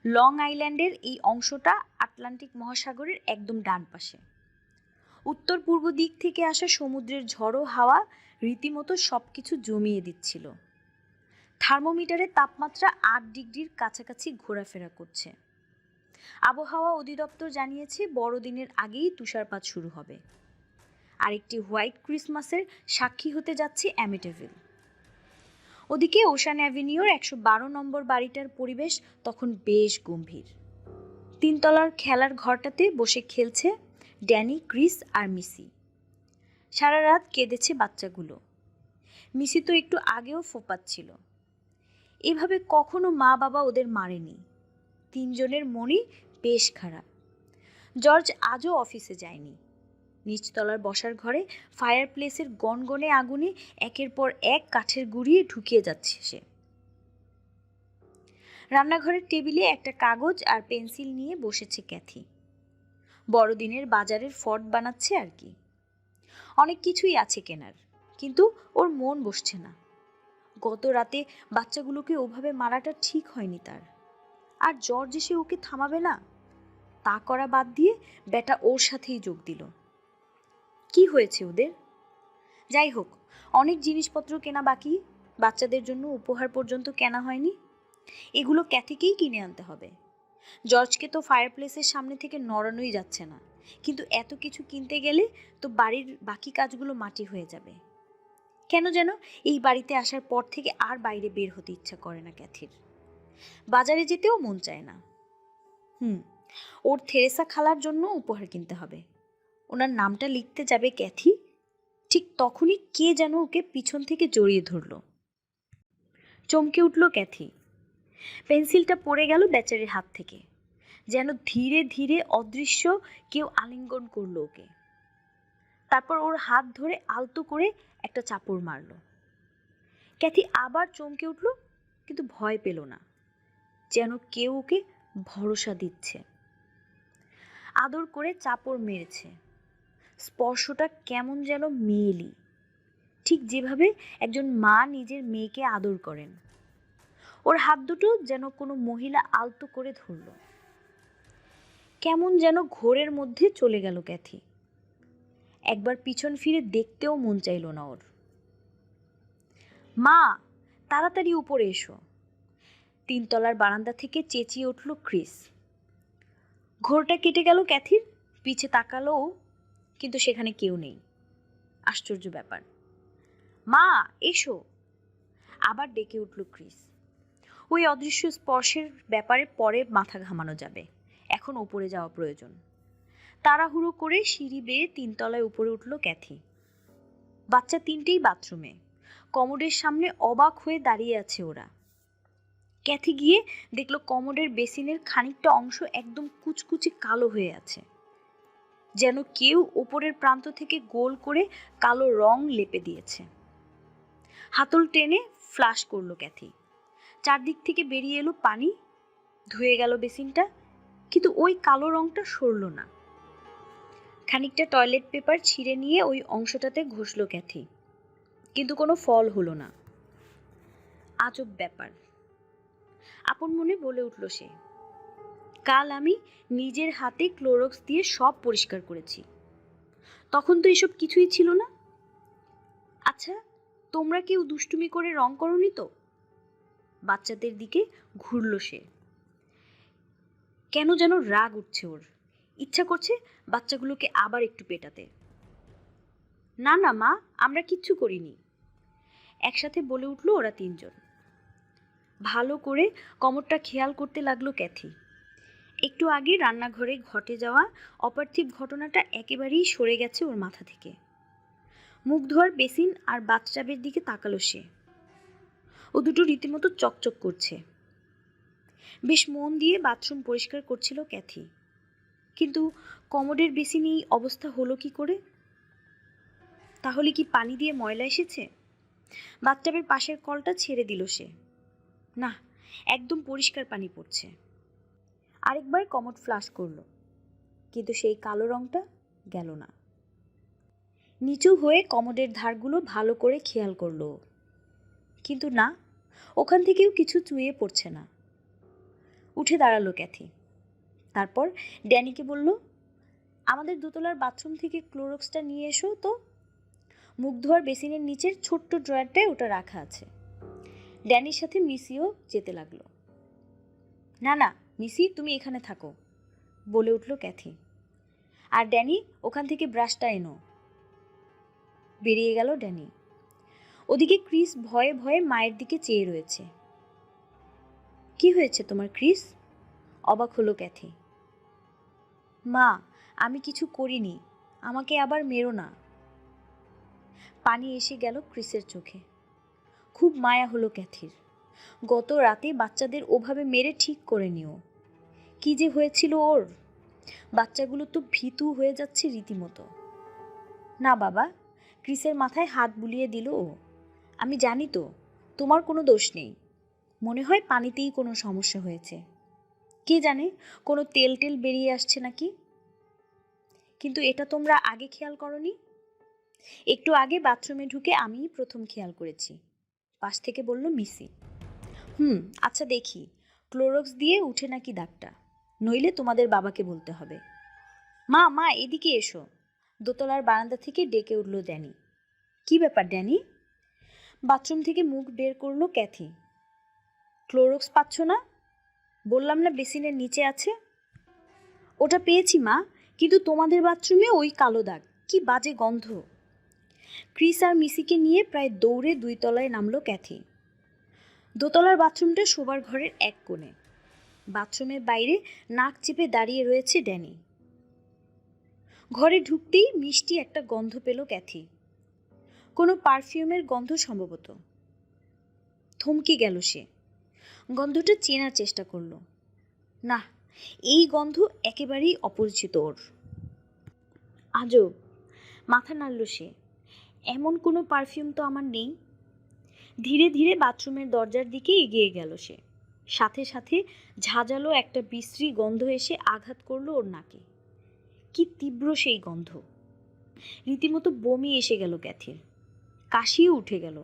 লং আইল্যান্ডের এই অংশটা আটলান্টিক মহাসাগরের একদম ডান পাশে। উত্তর পূর্ব দিক থেকে আসা সমুদ্রের ঝড়ো হাওয়া রীতিমতো সবকিছু জমিয়ে দিচ্ছিল। থার্মোমিটারে তাপমাত্রা 8 ডিগ্রির কাছাকাছি ঘোরাফেরা করছে। আবহাওয়া অধিদপ্তর জানিয়েছে বড়দিনের আগেই তুষারপাত শুরু হবে। আরেকটি হোয়াইট ক্রিসমাসের সাক্ষী হতে যাচ্ছে অ্যামিটিভিল। ওদিকে ওশান অ্যাভিনিউর 112 নম্বর বাড়িটার পরিবেশ তখন বেশ গম্ভীর। 3 তলার খেলার ঘরটাতে বসে খেলছে ড্যানি, ক্রিস আর মিসি। সারা রাত কেঁদেছে বাচ্চাগুলো। মিসি তো একটু আগেও ফোঁপাচ্ছিল। এভাবে কখনো মা বাবা ওদের মারেনি। তিনজনের মনই বেশ খারাপ। জর্জ আজও অফিসে যায়নি। নিচতলার বসার ঘরে ফায়ার প্লেসের গনগনে আগুনে একের পর এক কাঠের গুঁড়িয়ে ঢুকিয়ে যাচ্ছে সে। রান্নাঘরের টেবিলে একটা কাগজ আর পেন্সিল নিয়ে বসেছে ক্যাথি। বড়দিনের বাজারের ফর্দ বানাচ্ছে আর কি। অনেক কিছুই আছে কেনার, কিন্তু ওর মন বসছে না। গত রাতে বাচ্চাগুলোকে ওভাবে মারাটা ঠিক হয়নি তার। আর জর্জ এসে ওকে থামাবে না। তা করা বাদ দিয়ে বেটা ওর সাথেই যোগ দিল। কি হয়েছে ওদের? যাই হোক, অনেক জিনিসপত্র কেনা বাকি, বাচ্চাদের জন্য উপহার পর্যন্ত কেনা হয়নি। এগুলো ক্যাথিকেই কিনে আনতে হবে। জর্জকে তো ফায়ার প্লেসের সামনে থেকে নড়ানোই যাচ্ছে না, কিন্তু এত কিছু কিনতে গেলে তো বাড়ির বাকি কাজগুলো মাটি হয়ে যাবে। কেন যেন এই বাড়িতে আসার পর থেকে আর বাইরে বের হতে ইচ্ছা করে না ক্যাথির। বাজারে যেতেও মন চায় না। ওর থেরেসা খালার জন্য উপহার কিনতে হবে। ওনার নামটা লিখতে যাবে ক্যাথি, ঠিক তখনই কে যেন ওকে পিছন থেকে জড়িয়ে ধরল। চমকে উঠল ক্যাথি। পেন্সিলটা পড়ে গেল বেচারির হাত থেকে। যেন ধীরে ধীরে অদৃশ্য কেউ আলিঙ্গন করলো ওকে। তারপর ওর হাত ধরে আলতো করে একটা চাপড় মারল। ক্যাথি আবার চমকে উঠল, কিন্তু ভয় পেল না। যেন কেউ ওকে ভরসা দিচ্ছে। আদর করে চাপড় মেরেছে। স্পর্শটা কেমন যেন মেয়েলি, ঠিক যেভাবে একজন মা নিজের মেয়েকে আদর করেন। ওর হাত দুটো যেন কোনো মহিলা আলতো করে ধরল। কেমন যেন ঘোরের মধ্যে চলে গেল ক্যাথি। একবার পিছন ফিরে দেখতেও মন চাইল না ওর। মা, তাড়াতাড়ি উপরে এসো, তিনতলার বারান্দা থেকে চেঁচিয়ে উঠল ক্রিস। ঘোরটা কেটে গেল ক্যাথির। পিছে তাকালো, কিন্তু সেখানে কেউ নেই। আশ্চর্য ব্যাপার। মা, এসো, আবার ডেকে উঠল ক্রিস। ওই অদৃশ্য স্পর্শের ব্যাপারে পরে মাথা ঘামানো যাবে, এখন ওপরে যাওয়া প্রয়োজন। তাড়াহুড়ো করে সিঁড়ি বেয়ে তিনতলায় উপরে উঠল ক্যাথি। বাচ্চা তিনটেই বাথরুমে, কমোডের সামনে অবাক হয়ে দাঁড়িয়ে আছে ওরা। ক্যাথি গিয়ে দেখল কমোডের বেসিনের খানিকটা অংশ একদম কুচকুচে কালো হয়ে আছে, যেন কেউ ওপরের প্রান্ত থেকে গোল করে কালো রং লেপে দিয়েছে। হাতল টেনে ফ্লাশ করলো ক্যাথি। চারদিক থেকে বেরিয়ে এলো পানি, ধুয়ে গেল বেসিনটা, কিন্তু ওই কালো রংটা সরল না। খানিকটা টয়লেট পেপার ছিঁড়ে নিয়ে ওই অংশটাতে ঘষল ক্যাথি, কিন্তু কোনো ফল হলো না। আজব ব্যাপার, আপন মনে বলে উঠল সে। কাল আমি নিজের হাতে ক্লোরক্স দিয়ে সব পরিষ্কার করেছি, তখন তো এসব কিছুই ছিল না। আচ্ছা, তোমরা কেউ দুষ্টুমি করে রং করনি তো? বাচ্চাদের দিকে ঘুরল সে। কেন যেন রাগ উঠছে ওর, ইচ্ছা করছে বাচ্চাগুলোকে আবার একটু পেটাতে। না না মা, আমরা কিচ্ছু করিনি, একসাথে বলে উঠল ওরা তিনজন। ভালো করে কমরটা খেয়াল করতে লাগলো ক্যাথি। একটু আগে রান্নাঘরে ঘটে যাওয়া অপার্থিব ঘটনাটা একেবারেই সরে গেছে ওর মাথা থেকে। মুখ ধোয়ার বেসিন আর বাথটাবের দিকে তাকালো সে। ও দুটো রীতিমতো চকচক করছে। বেশ মন দিয়ে বাথরুম পরিষ্কার করছিল ক্যাথি, কিন্তু কমোডের বেসিনে এই অবস্থা হলো কি করে? তাহলে কি পানি দিয়ে ময়লা এসেছে? বাথটাবের পাশের কলটা ছেড়ে দিল সে। না, একদম পরিষ্কার পানি পড়ছে। আরেকবার কমোড ফ্লাশ করলো, কিন্তু সেই কালো রংটা গেল না। নিচু হয়ে কমোডের ধারগুলো ভালো করে খেয়াল করলো, কিন্তু না, ওখান থেকেও কিছু চুইয়ে পড়ছে না। উঠে দাঁড়ালো ক্যাথি। তারপর ড্যানিকে বলল, আমাদের দোতলার বাথরুম থেকে ক্লোরক্সটা নিয়ে এসো তো। মুখ ধোয়ার বেসিনের নিচের ছোট্ট ড্রয়ারটায় ওটা রাখা আছে। ড্যানির সাথে মিসিও যেতে লাগলো। না না মিসি, তুমি এখানে থাকো, বলে উঠল ক্যাথি। আর ড্যানি, ওখান থেকে ব্রাশটা এনো। বেরিয়ে গেল ড্যানি। ওদিকে ক্রিস ভয়ে ভয়ে মায়ের দিকে চেয়ে রয়েছে। কি হয়েছে তোমার ক্রিস? অবাক হলো ক্যাথি। মা, আমি কিছু করিনি, আমাকে আবার মেরো না। পানি এসে গেল ক্রিসের চোখে। খুব মায়া হলো ক্যাথির। গত রাতে বাচ্চাদের ওভাবে মেরে ঠিক করে নিও। কি যে হয়েছিল ওর! বাচ্চাগুলো তো ভীতু হয়ে যাচ্ছে রীতিমতো। না বাবা, ক্রিসের মাথায় হাত বুলিয়ে দিল ও। আমি জানি তো তোমার কোনো দোষ নেই। মনে হয় পানিতেই কোনো সমস্যা হয়েছে। কে জানে, কোনো তেল টেল বেরিয়ে আসছে নাকি। কিন্তু এটা তোমরা আগে খেয়াল করনি? একটু আগে বাথরুমে ঢুকে আমিই প্রথম খেয়াল করেছি, পাশ থেকে বলল মিসি। আচ্ছা দেখি, ক্লোরক্স দিয়ে উঠে নাকি দাগটা, নইলে তোমাদের বাবাকে বলতে হবে। মা মা এদিকে এসো, দোতলার বারান্দা থেকে ডেকে উঠল ড্যানি। কি ব্যাপার ড্যানি? বাথরুম থেকে মুখ বের করলো ক্যাথি। ক্লোরক্স পাচ্ছ না? বললাম না বেসিনের নিচে আছে। ওটা পেয়েছি মা, কিন্তু তোমাদের বাথরুমে ওই কালো দাগ, কি বাজে গন্ধ। ক্রিস আর মিসিকে নিয়ে প্রায় দৌড়ে 2 তলায় নামলো ক্যাথি। দোতলার বাথরুমটা শোবার ঘরের এক কোণে। বাথরুমের বাইরে নাক চেপে দাঁড়িয়ে রয়েছে ড্যানি। ঘরে ঢুকতেই মিষ্টি একটা গন্ধ পেল ক্যাথি, কোনো পারফিউমের গন্ধ সম্ভবত। থমকে গেল সে, গন্ধটা চেনার চেষ্টা করল। না, এই গন্ধ একেবারেই অপরিচিত ওর। আজব, মাথা নাড়ল সে। এমন কোনো পারফিউম তো আমার নেই। ধীরে ধীরে বাথরুমের দরজার দিকে এগিয়ে গেল সে। সাথে সাথে ঝাঁঝালো একটা বিশ্রী গন্ধ এসে আঘাত করলো ওর নাকে। কি তীব্র সেই গন্ধ! রীতিমতো বমি এসে গেল ক্যাথির, কাশিও উঠে গেল।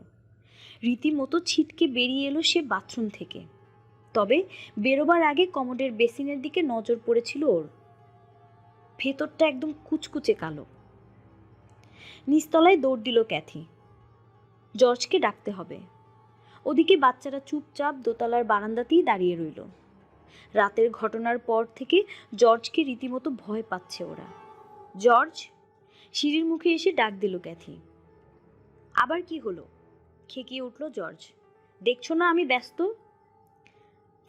রীতিমতো ছিটকে বেরিয়ে এলো সে বাথরুম থেকে। তবে বেরোবার আগে কমোডের বেসিনের দিকে নজর পড়েছিল ওর। ভেতরটা একদম কুচকুচে কালো। নিচতলায় দৌড় দিল ক্যাথি। জর্জকে ডাকতে হবে। ওদিকে বাচ্চারা চুপচাপ দোতলার বারান্দাতেই দাঁড়িয়ে রইল। রাতের ঘটনার পর থেকে জর্জকে রীতিমতো ভয় পাচ্ছে ওরা। জর্জ! সিঁড়ির মুখে এসে ডাক দিল ক্যাথি। আবার কি হলো? খেকিয়ে উঠল জর্জ। দেখছো না আমি ব্যস্ত?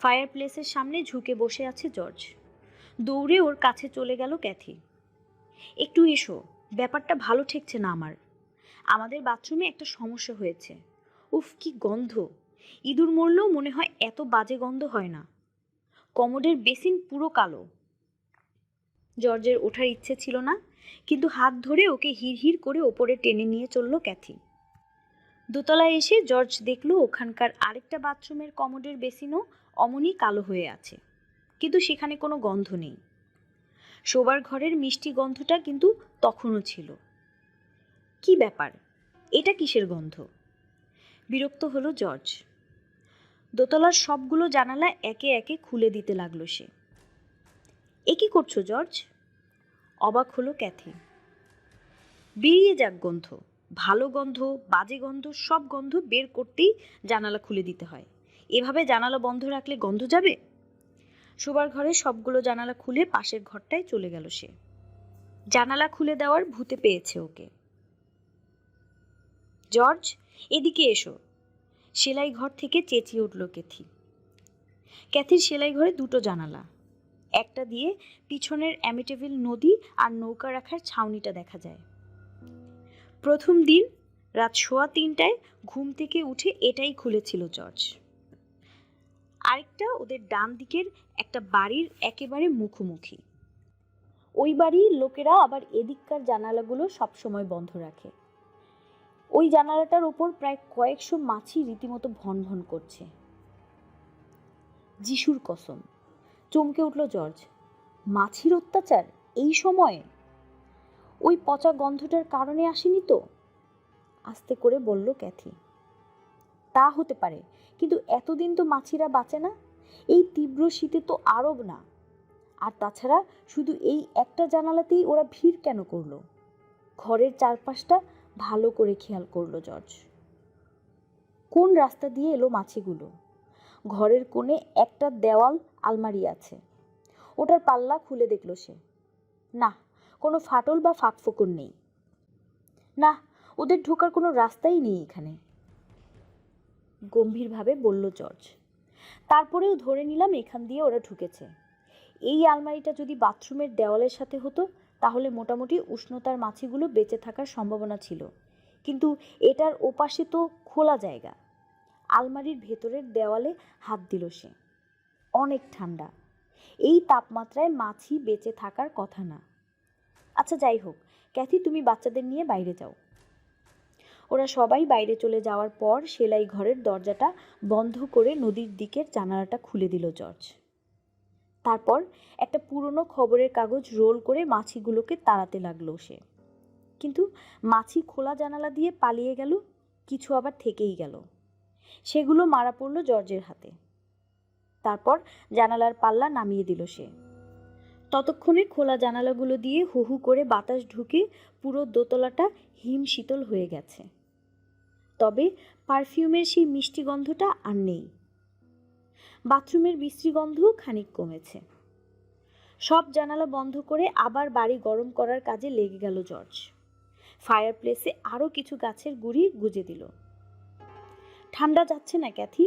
ফায়ার প্লেসের সামনে ঝুঁকে বসে আছে জর্জ। দৌড়ে ওর কাছে চলে গেল ক্যাথি। একটু এসো, ব্যাপারটা ভালো ঠেকছে না আমার। আমাদের বাথরুমে একটা সমস্যা হয়েছে। উফ, কি গন্ধ! ইঁদুর মরলেও মনে হয় এত বাজে গন্ধ হয় না। কমোডের বেসিন পুরো কালো। জর্জের ওঠার ইচ্ছে ছিল না, কিন্তু হাত ধরে ওকে হিড়হিড় করে ওপরে টেনে নিয়ে চলল ক্যাথি। দোতলায় এসে জর্জ দেখল ওখানকার আরেকটা বাথরুমের কমোডের বেসিনও অমনই কালো হয়ে আছে, কিন্তু সেখানে কোনো গন্ধ নেই। শোবার ঘরের মিষ্টি গন্ধটা কিন্তু তখনও ছিল। কি ব্যাপার, এটা কিসের গন্ধ? বিরক্ত হলো জর্জ। দোতলার সবগুলো জানালা একে একে খুলে দিতে লাগলো সে। এ কি করছো জর্জ? অবাক হলো ক্যাথি। বেরিয়ে যাক গন্ধ, ভালো গন্ধ, বাজে গন্ধ, সব গন্ধ বের করতেই জানালা খুলে দিতে হয়। এভাবে জানালা বন্ধ রাখলে গন্ধ যাবে? শোবার ঘরে সবগুলো জানালা খুলে পাশের ঘরটায় চলে গেল সে। জানালা খুলে দেওয়ার ভূতে পেয়েছে ওকে। জর্জ, এদিকে এসো, সেলাই ঘর থেকে চেঁচিয়ে উঠল ক্যাথি। ক্যাথির সেলাই ঘরে 2টো জানালা। একটা দিয়ে পিছনের অ্যামিটেভিল নদী আর নৌকা রাখার ছাউনিটা দেখা যায়। প্রথম দিন রাত 3:15টায় ঘুম থেকে উঠে এটাই খুলেছিল জর্জ। আরেকটা ওদের ডান দিকের একটা বাড়ির একেবারে মুখোমুখি। ওই বাড়ির লোকেরা আবার এদিককার জানালাগুলো সবসময় বন্ধ রাখে। ওই জানালাটার ওপর প্রায় কয়েকশো মাছি রীতিমতো ভন ভন করছে। যিশুর কসম, চমকে উঠল জর্জ। মাছির অত্যাচার এই সময়ে? ওই পচা গন্ধটার কারণে আসেনি তো? আস্তে করে বলল ক্যাথি। তা হতে পারে, কিন্তু এতদিন তো মাছিরা বাঁচে না। এই তীব্র শীতে তো আরও না। আর তাছাড়া শুধু এই একটা জানালাতেই ওরা ভিড় কেন করলো? ঘরের চারপাশটা ভালো করে খেয়াল করলো জর্জ। কোন রাস্তা দিয়ে এলো মাছিগুলো? ঘরের কোণে একটা দেওয়াল আলমারি আছে, ওটার পাল্লা খুলে দেখল সে। না, কোনো ফাটল বা ফাঁকফোকর নেই। না, ওদের ঢোকার কোনো রাস্তাই নেই এখানে, গম্ভীরভাবে বলল জর্জ। তারপরেও ধরে নিলাম এখান দিয়ে ওরা ঢুকেছে। এই আলমারিটা যদি বাথরুমের দেওয়ালের সাথে হতো তাহলে মোটামুটি উষ্ণতার মাছিগুলো বেঁচে থাকার সম্ভাবনা ছিল, কিন্তু এটার ওপাশে তো খোলা জায়গা। আলমারির ভেতরের দেওয়ালে হাত দিল সে। অনেক ঠান্ডা, এই তাপমাত্রায় মাছি বেঁচে থাকার কথা না। আচ্ছা যাই হোক, ক্যাথি তুমি বাচ্চাদের নিয়ে বাইরে যাও। ওরা সবাই বাইরে চলে যাওয়ার পর সেলাই ঘরের দরজাটা বন্ধ করে নদীর দিকের জানালাটা খুলে দিল জর্জ। তারপর একটা পুরনো খবরের কাগজ রোল করে মাছিগুলোকে তাড়াতে লাগলো সে। কিন্তু মাছি খোলা জানালা দিয়ে পালিয়ে গেল, কিছু আবার থেকেই গেল। সেগুলো মারা পড়ল জর্জের হাতে। তারপর জানালার পাল্লা নামিয়ে দিল সে। ততক্ষণে খোলা জানালাগুলো দিয়ে হু হু করে বাতাস ঢুকে পুরো দোতলাটা হিম শীতল হয়ে গেছে। তবে পারফিউমের সেই মিষ্টি গন্ধটা আর নেই। বাথরুমের বিশ্রী গন্ধও খানিক কমেছে। সব জানালা বন্ধ করে আবার বাড়ি গরম করার কাজে লেগে গেল জর্জ। ফায়ার প্লেসে আরও কিছু গাছের গুঁড়ি গুজে দিল। ঠান্ডা যাচ্ছে না ক্যাথি,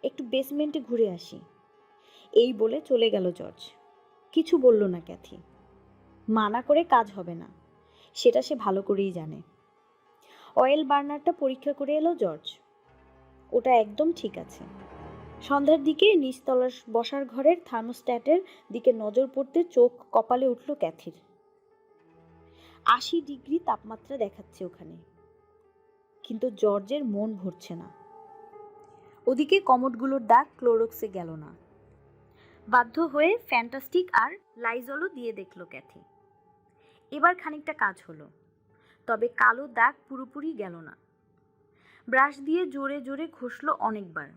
একটু বেসমেন্টে ঘুরে আসি, এই বলে চলে গেল জর্জ। কিছু বলল না ক্যাথি। মানা করে কাজ হবে না, সেটা সে ভালো করেই জানে। অয়েল বার্নারটা পরীক্ষা করে এলো জর্জ। ওটা একদম ঠিক আছে। সন্ধ্যার দিকে নিচতলার বসার ঘরের থার্মোস্ট্যাটের দিকে নজর পড়তে চোখ কপালে উঠল ক্যাথির। 80 ডিগ্রি তাপমাত্রা দেখাচ্ছে ওখানে। কিন্তু জর্জের মন ভরছে না। ওদিকে কমোডগুলোর দাগ ক্লোরক্সে গেল না। বাধ্য হয়ে ফ্যান্টাস্টিক আর লাইজলও দিয়ে দেখল ক্যাথি। এবার খানিকটা কাজ হলো, তবে কালো দাগ পুরোপুরি গেল না। ব্রাশ দিয়ে জোরে জোরে ঘষল অনেকবার,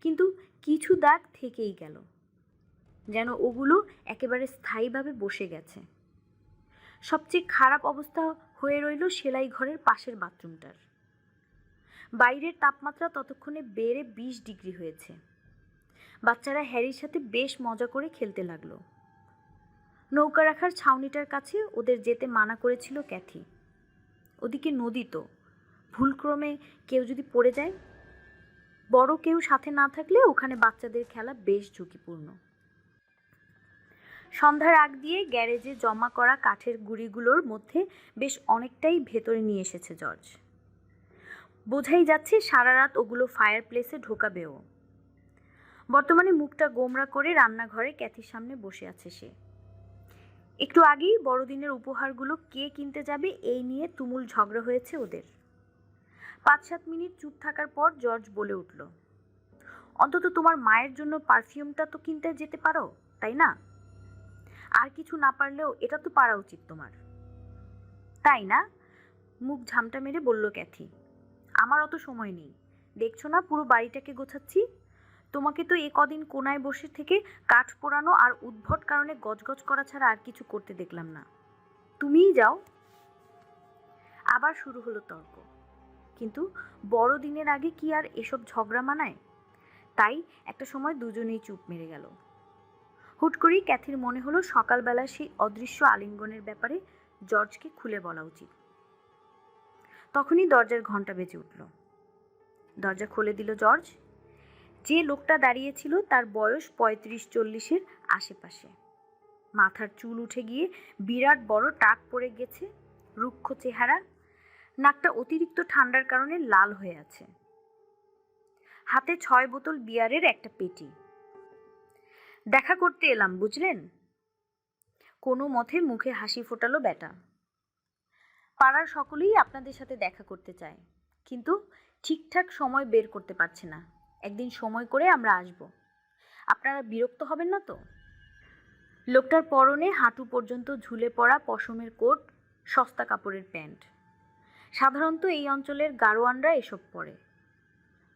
কিন্তু কিছু দাগ থেকেই গেল, যেন ওগুলো একেবারে স্থায়ীভাবে বসে গেছে। সবচেয়ে খারাপ অবস্থা হয়ে রইল সেলাই ঘরের পাশের বাথরুমটার। বাইরের তাপমাত্রা ততক্ষণে বেড়ে 20 ডিগ্রি হয়েছে। বাচ্চারা হ্যারির সাথে বেশ মজা করে খেলতে লাগলো। নৌকা রাখার ছাউনিটার কাছে ওদের যেতে মানা করেছিল ক্যাথি। ওদিকে নদী তো, ভুলক্রমে কেউ যদি পড়ে যায়, বড় কেউ সাথে না থাকলে ওখানে বাচ্চাদের খেলা বেশ ঝুঁকিপূর্ণ। সন্ধ্যার আগ দিয়ে গ্যারেজে জমা করা কাঠের গুঁড়িগুলোর মধ্যে বেশ অনেকটাই ভেতরে নিয়ে এসেছে জর্জ। বোঝাই যাচ্ছে সারা রাত ওগুলো ফায়ার প্লেসে ঢোকাবেও। বর্তমানে মুখটা গোমরা করে রান্নাঘরে ক্যাথির সামনে বসে আছে সে। একটু আগেই বড়দিনের উপহারগুলো কে কিনতে যাবে এই নিয়ে তুমুল ঝগড়া হয়েছে ওদের। 5-7 মিনিট চুপ থাকার পর জর্জ বলে উঠল, অন্তত তোমার মায়ের জন্য পারফিউমটা তো কিনতে যেতে পারো, তাই না? আর কিছু না পারলেও এটা তো পারা উচিত তোমার, তাই না? মুখ ঝামটা মেরে বলল ক্যাথি। আমার অত সময় নেই, দেখছো না পুরো বাড়িটাকে গোছাচ্ছি। তোমাকে তো এ কদিন কোনায় বসে থেকে কাঠ পোড়ানো আর উদ্ভট কারণে গজগজ করা ছাড়া আর কিছু করতে দেখলাম না। তুমিই যাও। আবার শুরু হলো তর্ক, কিন্তু বড়দিনের আগে কি আর এসব ঝগড়া মানায়? তাই একটা সময় দুজনেই চুপ মেরে গেল। হুট করেই ক্যাথির মনে হলো সকালবেলা সেই অদৃশ্য আলিঙ্গনের ব্যাপারে জর্জকে খুলে বলা উচিত। তখনই দরজার ঘন্টা বেজে উঠল। দরজা খুলে দিল জর্জ। যে লোকটা দাঁড়িয়েছিল তার বয়স 35-40-এর আশেপাশে। মাথার চুল উঠে গিয়ে বিরাট বড় টাক পড়ে গেছে, রুক্ষ চেহারা, নাকটা অতিরিক্ত ঠান্ডার কারণে লাল হয়ে আছে। হাতে 6 বোতল বিয়ারের একটা পেটি। দেখা করতে এলাম, বুঝলেন? কোনো মতে মুখে হাসি ফোটালো ব্যাটা। পাড়ার সকলেই আপনাদের সাথে দেখা করতে চায়, কিন্তু ঠিকঠাক সময় বের করতে পারছে না। একদিন সময় করে আমরা আসব, আপনারা বিরক্ত হবেন না তো? লোকটার পরনে হাঁটু পর্যন্ত ঝুলে পড়া পশমের কোট, সস্তা কাপড়ের প্যান্ট। সাধারণত এই অঞ্চলের গাড়োয়ানরা এসব পরে।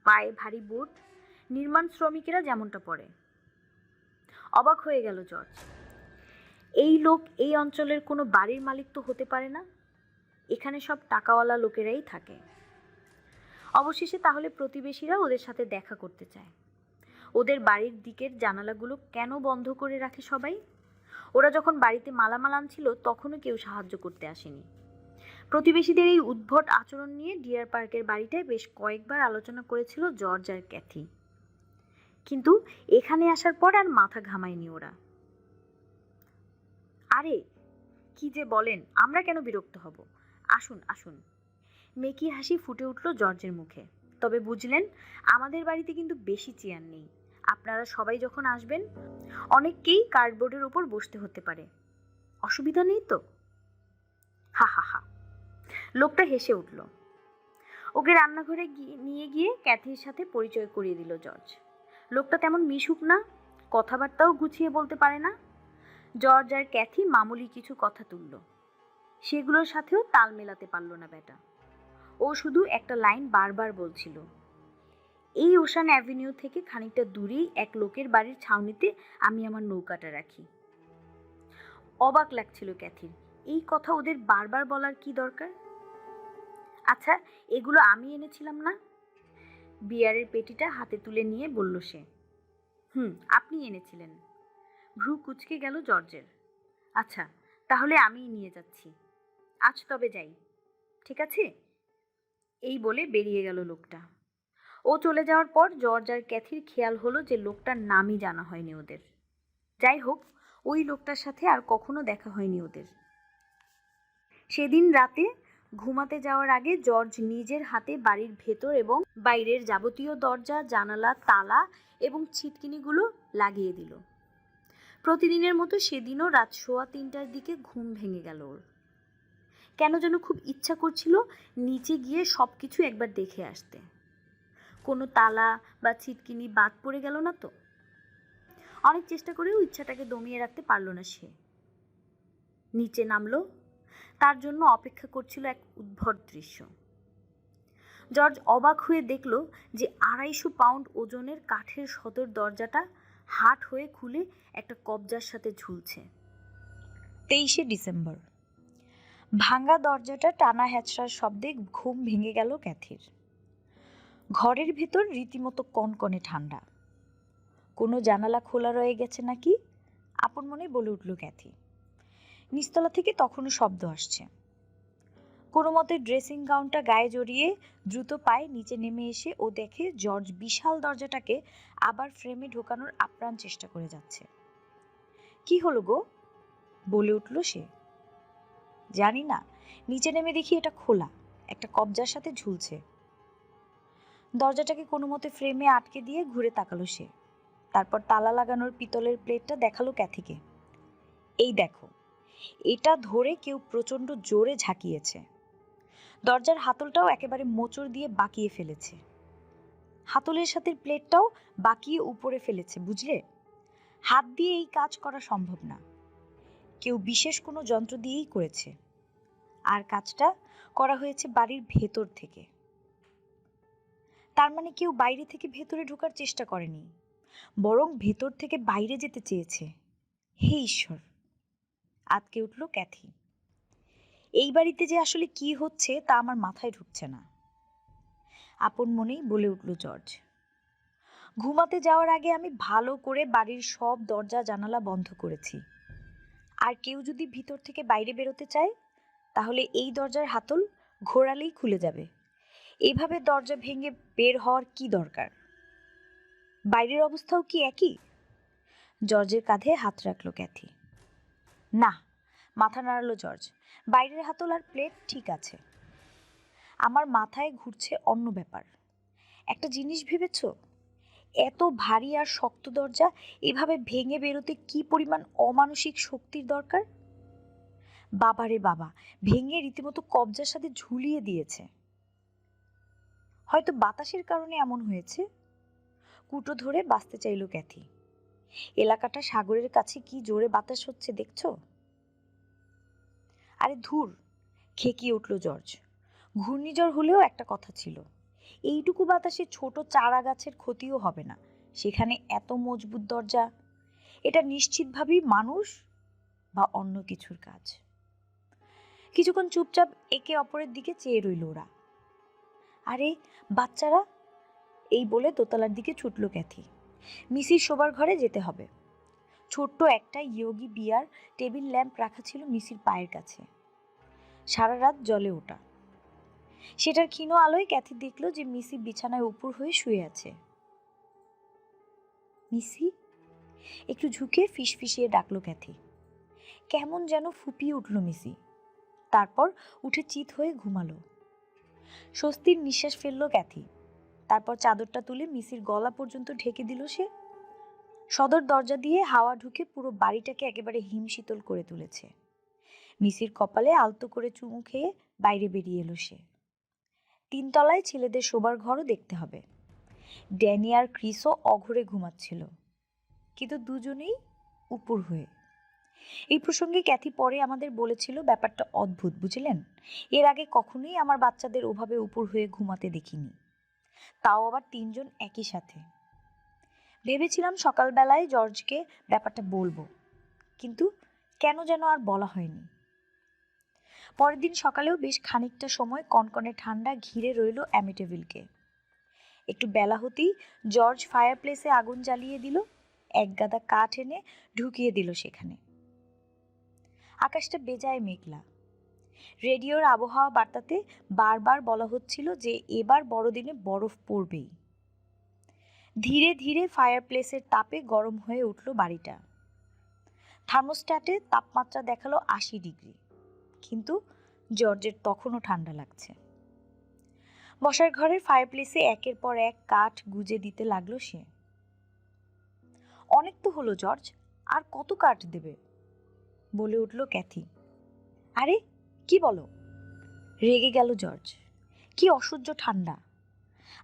পায়ে ভারী বুট, নির্মাণ শ্রমিকেরা যেমনটা পরে। অবাক হয়ে গেল জর্জ। এই লোক এই অঞ্চলের কোনো বাড়ির মালিক তো হতে পারে না। এখানে সব টাকাওয়ালা লোকেরাই থাকে। অবশেষে তাহলে প্রতিবেশীরা ওদের সাথে দেখা করতে চায়। ওদের বাড়ির দিকের জানালাগুলো কেন বন্ধ করে রাখে সবাই? ওরা যখন বাড়িতে মালামাল আনছিল তখনও কেউ সাহায্য করতে আসেনি। প্রতিবেশীদের এই উদ্ভট আচরণ নিয়ে ডিয়ার পার্কের বাড়িটায় বেশ কয়েকবার আলোচনা করেছিল জর্জ আর ক্যাথি, কিন্তু এখানে আসার পর আর মাথা ঘামায়নি ওরা। আরে কি যে বলেন, আমরা কেন বিরক্ত হব? আসুন আসুন। মেকি হাসি ফুটে উঠল জর্জের মুখে। তবে বুঝলেন, আমাদের বাড়িতে কিন্তু বেশি চেয়ার নেই। আপনারা সবাই যখন আসবেন, অনেককেই কার্ডবোর্ডের উপর বসতে হতে পারে। অসুবিধা নেই তো? হা হা হা। লোকটা হেসে উঠল। ওকে রান্নাঘরে নিয়ে গিয়ে ক্যাথির সাথে পরিচয় করিয়ে দিল জর্জ। লোকটা তেমন মিশুক না, কথাবার্তাও গুছিয়ে বলতে পারে না। জর্জ আর ক্যাথি মামুলি কিছু কথা তুলল, সেগুলোর সাথেও তাল মেলাতে পারল না বেটা। ও শুধু একটা লাইন বারবার বলছিল, এই ওশান অ্যাভিনিউ থেকে খানিকটা দূরেই এক লোকের বাড়ির ছাউনিতে আমি আমার নৌকাটা রাখি। অবাক লাগছিল ক্যাথির, এই কথা ওদের বারবার বলার কি দরকার? আচ্ছা, এগুলো আমি এনেছিলাম না? বিয়ারের পেটিটা হাতে তুলে নিয়ে বলল সে। আপনি এনেছিলেন। ভ্রু কুঁচকে গেল জর্জের। আচ্ছা, তাহলে আমিই নিয়ে যাচ্ছি। আজ তবে যাই, ঠিক আছে? এই বলে বেরিয়ে গেল লোকটা। ও চলে যাওয়ার পর জর্জ আর ক্যাথির খেয়াল হলো যে লোকটার নামই জানা হয়নি ওদের। যাই হোক, ওই লোকটার সাথে আর কখনো দেখা হয়নি ওদের। সেদিন রাতে ঘুমাতে যাওয়ার আগে জর্জ নিজের হাতে বাড়ির ভেতর এবং বাইরের যাবতীয় দরজা, জানালা, তালা এবং ছিটকিনিগুলো লাগিয়ে দিল। প্রতিদিনের মতো সেদিনও রাত 3:15টার দিকে ঘুম ভেঙে গেল ওর। কেন যেন খুব ইচ্ছা করছিল নিচে গিয়ে সব কিছু একবার দেখে আসতে। কোনো তালা বা ছিটকিনি বাদ পড়ে গেল না তো? অনেক চেষ্টা করেও ইচ্ছাটাকে দমিয়ে রাখতে পারল না সে। নিচে নামলো। তার জন্য অপেক্ষা করছিল এক উদ্ভট দৃশ্য। জর্জ অবাক হয়ে দেখল যে 250 পাউন্ড ওজনের কাঠের সদর দরজাটা হাট হয়ে খুলে একটা কবজার সাথে ঝুলছে। 23শে ডিসেম্বর। ভাঙা দরজাটা টানা হ্যাচড়ার শব্দে ঘুম ভেঙে গেল ক্যাথির। ঘরের ভেতর রীতিমতো কনকনে ঠান্ডা। কোনো জানালা খোলা রয়ে গেছে নাকি, আপন মনে বলে উঠল ক্যাথি। নিচতলা থেকে তখনও শব্দ আসছে। কোনো মতে ড্রেসিং গাউনটা গায়ে জড়িয়ে দ্রুত পায়ে নিচে নেমে এসে ও দেখে জর্জ বিশাল দরজাটাকে আবার ফ্রেমে ঢোকানোর আপ্রাণ চেষ্টা করে যাচ্ছে। কি হলো গো, বলে উঠল সে। জানি না, নিচে নেমে দেখি এটা খোলা, একটা কবজার সাথে ঝুলছে। দরজাটাকে কোনো মতে ফ্রেমে আটকে দিয়ে ঘুরে তাকালো সে। তারপর তালা লাগানোর পিতলের প্লেটটা দেখালো ক্যাথিকে। এই দেখো, এটা ধরে কেউ প্রচণ্ড জোরে ঝাঁকিয়েছে। দরজার হাতলটাও একেবারে মোচড় দিয়ে বাঁকিয়ে ফেলেছে। হাতলের সাথে প্লেটটাও বাঁকিয়ে উপরে ফেলেছে, বুঝলে? হাত দিয়ে এই কাজ করা সম্ভব না। কেউ বিশেষ কোনো যন্ত্র দিয়েই করেছে। আর কাজটা করা হয়েছে বাড়ির ভেতর থেকে। তার মানে কেউ বাইরে থেকে ভেতরে ঢোকার চেষ্টা করেনি, বরং ভেতর থেকে বাইরে যেতে চেয়েছে। হে ঈশ্বর, আঁতকে উঠল ক্যাথি। এই বাড়িতে যে আসলে কি হচ্ছে তা আমার মাথায় ঢুকছে না, আপন মনেই বলে উঠল জর্জ। ঘুমাতে যাওয়ার আগে আমি ভালো করে বাড়ির সব দরজা জানালা বন্ধ করেছি। আর কেউ যদি ভিতর থেকে বাইরে বেরোতে চায়, তাহলে এই দরজার হাতল ঘোরালেই খুলে যাবে। এভাবে দরজা ভেঙে বের হওয়ার কি দরকার? বাইরের অবস্থাও কি একই? জর্জের কাঁধে হাত রাখলো ক্যাথি। না, মাথা নাড়ালো জর্জ। বাইরের হাতল আর প্লেট ঠিক আছে। আমার মাথায় ঘুরছে অন্য ব্যাপার। একটা জিনিস ভেবেছ? এত ভারী আর শক্ত দরজা এভাবে ভেঙে বেরোতে কি পরিমাণ অমানসিক শক্তির দরকার? বাবারে বাবা, ভেঙে রীতিমতো কবজার সাথে ঝুলিয়ে দিয়েছে। হয়তো বাতাসের কারণে এমন হয়েছে। কুটো ধরে বাঁচতে চাইল ক্যাথি। এলাকাটা সাগরের কাছে, কি জোরে বাতাস হচ্ছে দেখছো? আরে ধুর, খেকিয়ে উঠল জর্জ। ঘূর্ণিঝড় হলেও একটা কথা ছিল, এইটুকু বাতাসে ছোট চারা গাছের ক্ষতিও হবে না, সেখানে এত মজবুত দরজা। এটা নিশ্চিতভাবেই মানুষ বা অন্য কিছুর কাজ। কিছুক্ষণ চুপচাপ একে অপরের দিকে চেয়ে রইল ওরা। আরে বাচ্চারা, এই বলে দোতলার দিকে ছুটল ক্যাথি। মিসির শোবার ঘরে যেতে হবে। ছোট্ট একটা ইয়োগি বিয়ার টেবিল ল্যাম্প রাখা ছিল মিসির পায়ের কাছে। সারা রাত জলে ওটা। সেটার ক্ষীণ আলোয় ক্যাথি দেখল যে মিসি বিছানায় উপর হয়ে শুয়ে আছে। মিসি, একটু ঝুঁকে ফিসফিসিয়ে ডাকলো ক্যাথি। কেমন যেন ফুপিয়ে উঠল মিসি। তারপর উঠে চিত হয়ে ঘুমালো। স্বস্তির নিঃশ্বাস ফেলল ক্যাথি। তারপর চাদরটা তুলে মিসির গলা পর্যন্ত ঢেকে দিল সে। সদর দরজা দিয়ে হাওয়া ঢুকে পুরো বাড়িটাকে একেবারে হিমশীতল করে তুলেছে। মিসির কপালে আলতো করে চুমু খেয়ে বাইরে বেরিয়ে এলো সে। 3 তলায় ছেলেদের শোবার ঘরও দেখতে হবে। ড্যানি আর ক্রিসও অঘরে ঘুমাচ্ছিল, কিন্তু দুজনেই উপর হয়ে। এই প্রসঙ্গে ক্যাথি পরে আমাদের বলেছিল, ব্যাপারটা অদ্ভুত বুঝলেন, এর আগে কখনোই আমার বাচ্চাদের ওভাবে উপর হয়ে ঘুমাতে দেখিনি, তাও আবার 3 জন একই সাথে। ভেবেছিলাম সকালবেলায় জর্জকে ব্যাপারটা বলবো, কিন্তু কেন যেন আর বলা হয়নি। পরের দিন সকালেও বেশ খানিকটা সময় কনকনে ঠান্ডা ঘিরে রইল অ্যামিটেভিলকে। একটু বেলা হতেই জর্জ ফায়ার প্লেসে আগুন জ্বালিয়ে দিল, এক গাদা কাঠ এনে ঢুকিয়ে দিল সেখানে। আকাশটা বেজায় মেঘলা। রেডিওর আবহাওয়া বার্তাতে বারবার বলা হচ্ছিল যে এবার বড়দিনে বরফ পড়বেই। ধীরে ধীরে ফায়ার প্লেসের তাপে গরম হয়ে উঠল বাড়িটা। থার্মোস্ট্যাটে তাপমাত্রা দেখালো 80 ডিগ্রি, কিন্তু জর্জের তখনও ঠান্ডা লাগছে। বসার ঘরের ফায়ার প্লেসে একের পর এক কাঠ গুজে দিতে লাগলো সে। অনেক তো হলো জর্জ, আর কত কাঠ দেবে, বলে উঠল ক্যাথি। আরে কি বলো? রেগে গেল জর্জ। কি অসহ্য ঠান্ডা!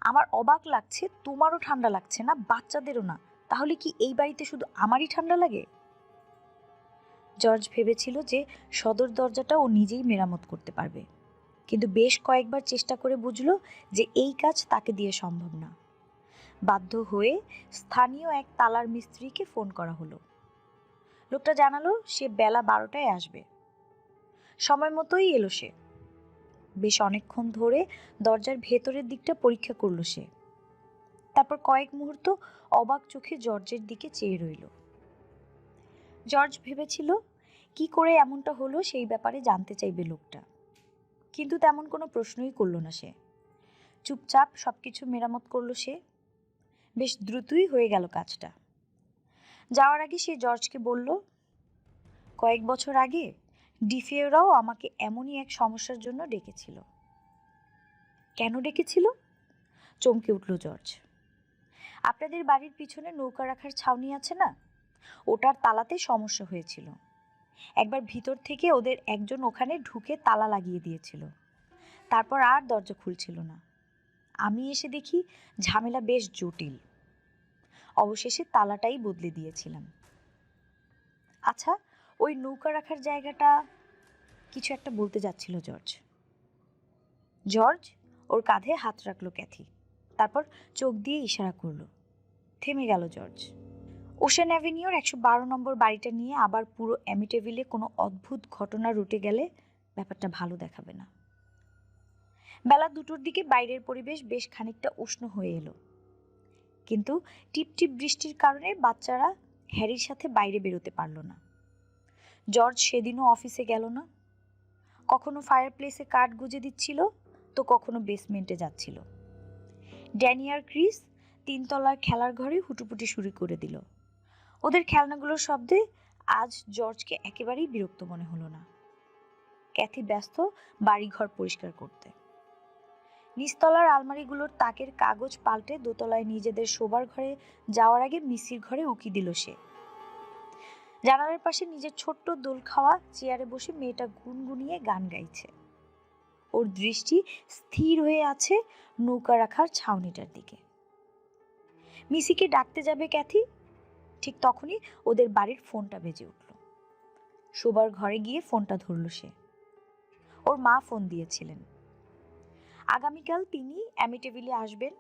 আমার অবাক লাগছে তোমারও ঠান্ডা লাগছে না, বাচ্চাদেরও না। তাহলে কি এই বাড়িতে শুধু আমারই ঠান্ডা লাগে? জর্জ ভেবেছিল যে সদর দরজাটা ও নিজেই মেরামত করতে পারবে, কিন্তু বেশ কয়েকবার চেষ্টা করে বুঝলো যে এই কাজ তাকে দিয়ে সম্ভব না। বাধ্য হয়ে স্থানীয় এক তালার মিস্ত্রিকে ফোন করা হলো। লোকটা জানালো সে বেলা 12টায় আসবে। সময় মতোই এলো সে। বেশ অনেকক্ষণ ধরে দরজার ভেতরের দিকটা পরীক্ষা করলো সে। তারপর কয়েক মুহূর্ত অবাক চোখে জর্জের দিকে চেয়ে রইল। জর্জ ভেবেছিল কি করে এমনটা হলো সেই ব্যাপারে জানতে চাইবে লোকটা, কিন্তু তেমন কোনো প্রশ্নই করল না সে। চুপচাপ সবকিছু মেরামত করলো সে। বেশ দ্রুতই হয়ে গেল কাজটা। যাওয়ার আগে সে জর্জকে বলল, কয়েক বছর আগে ডিফিওরাও আমাকে এমনই এক সমস্যার জন্য ডেকেছিল। কেন ডেকেছিল? চমকে উঠল জর্জ। আপনাদের বাড়ির পিছনে নৌকা রাখার ছাউনি আছে না, ওটার তালাতে সমস্যা হয়েছিল। একবার ভিতর থেকে ওদের একজন ওখানে ঢুকে তালা লাগিয়ে দিয়েছিল, তারপর আর দরজা খুলছিল না। আমি এসে দেখি ঝামেলা বেশ জটিল। অবশেষে তালাটাই বদলে দিয়েছিলাম। আচ্ছা, ওই নৌকা রাখার জায়গাটা, কিছু একটা বলতে যাচ্ছিল জর্জ। জর্জ ওর কাঁধে হাত রাখলো ক্যাথি, তারপর চোখ দিয়ে ইশারা করলো। থেমে গেল জর্জ। ওশেন অ্যাভিনিউর 112 নম্বর বাড়িটা নিয়ে আবার পুরো অ্যামিটেভিলে কোনো অদ্ভুত ঘটনা রটে গেলে ব্যাপারটা ভালো দেখাবে না। বেলা 2টোর দিকে বাইরের পরিবেশ বেশ খানিকটা উষ্ণ হয়ে এলো, কিন্তু টিপটিপ বৃষ্টির কারণে বাচ্চারা হ্যারির সাথে বাইরে বেরোতে পারল না। জর্জ সেদিনও অফিসে গেল না। কখনো ফায়ার প্লেসে কাঠ গুজে দিচ্ছিল, তো কখনো বেসমেন্টে যাচ্ছিল। ড্যানি আর ক্রিস 3 তলার খেলার ঘরে হুটুপুটি শুরু করে দিল। ওদের খেলনাগুলোর শব্দে আজ জর্জকে একেবারেই বিরক্ত মনে হলো না। ক্যাথি ব্যস্ত বাড়িঘর পরিষ্কার করতে। নিচতলার আলমারিগুলোর তাকের কাগজ পাল্টে দোতলায় নিজেদের শোবার ঘরে যাওয়ার আগে মিসির ঘরে উকি দিল সে। জানালার পাশে নিজের ছোট্ট দোল খাওয়া চেয়ারে বসে মেয়েটা গুনগুনিয়ে গান গাইছে। ওর দৃষ্টি স্থির হয়ে আছে নৌকা রাখার ছাউনিটার দিকে। মিসিকে ডাকতে যাবে ক্যাথি, ঠিক তখনই ওদের বাড়ির ফোনটা বেজে উঠল। শোবার ঘরে গিয়ে ফোনটা ধরল সে। ওর মা ফোন দিয়েছিলেন। আগামীকাল তিনি অ্যামিটেভিলে আসবেন।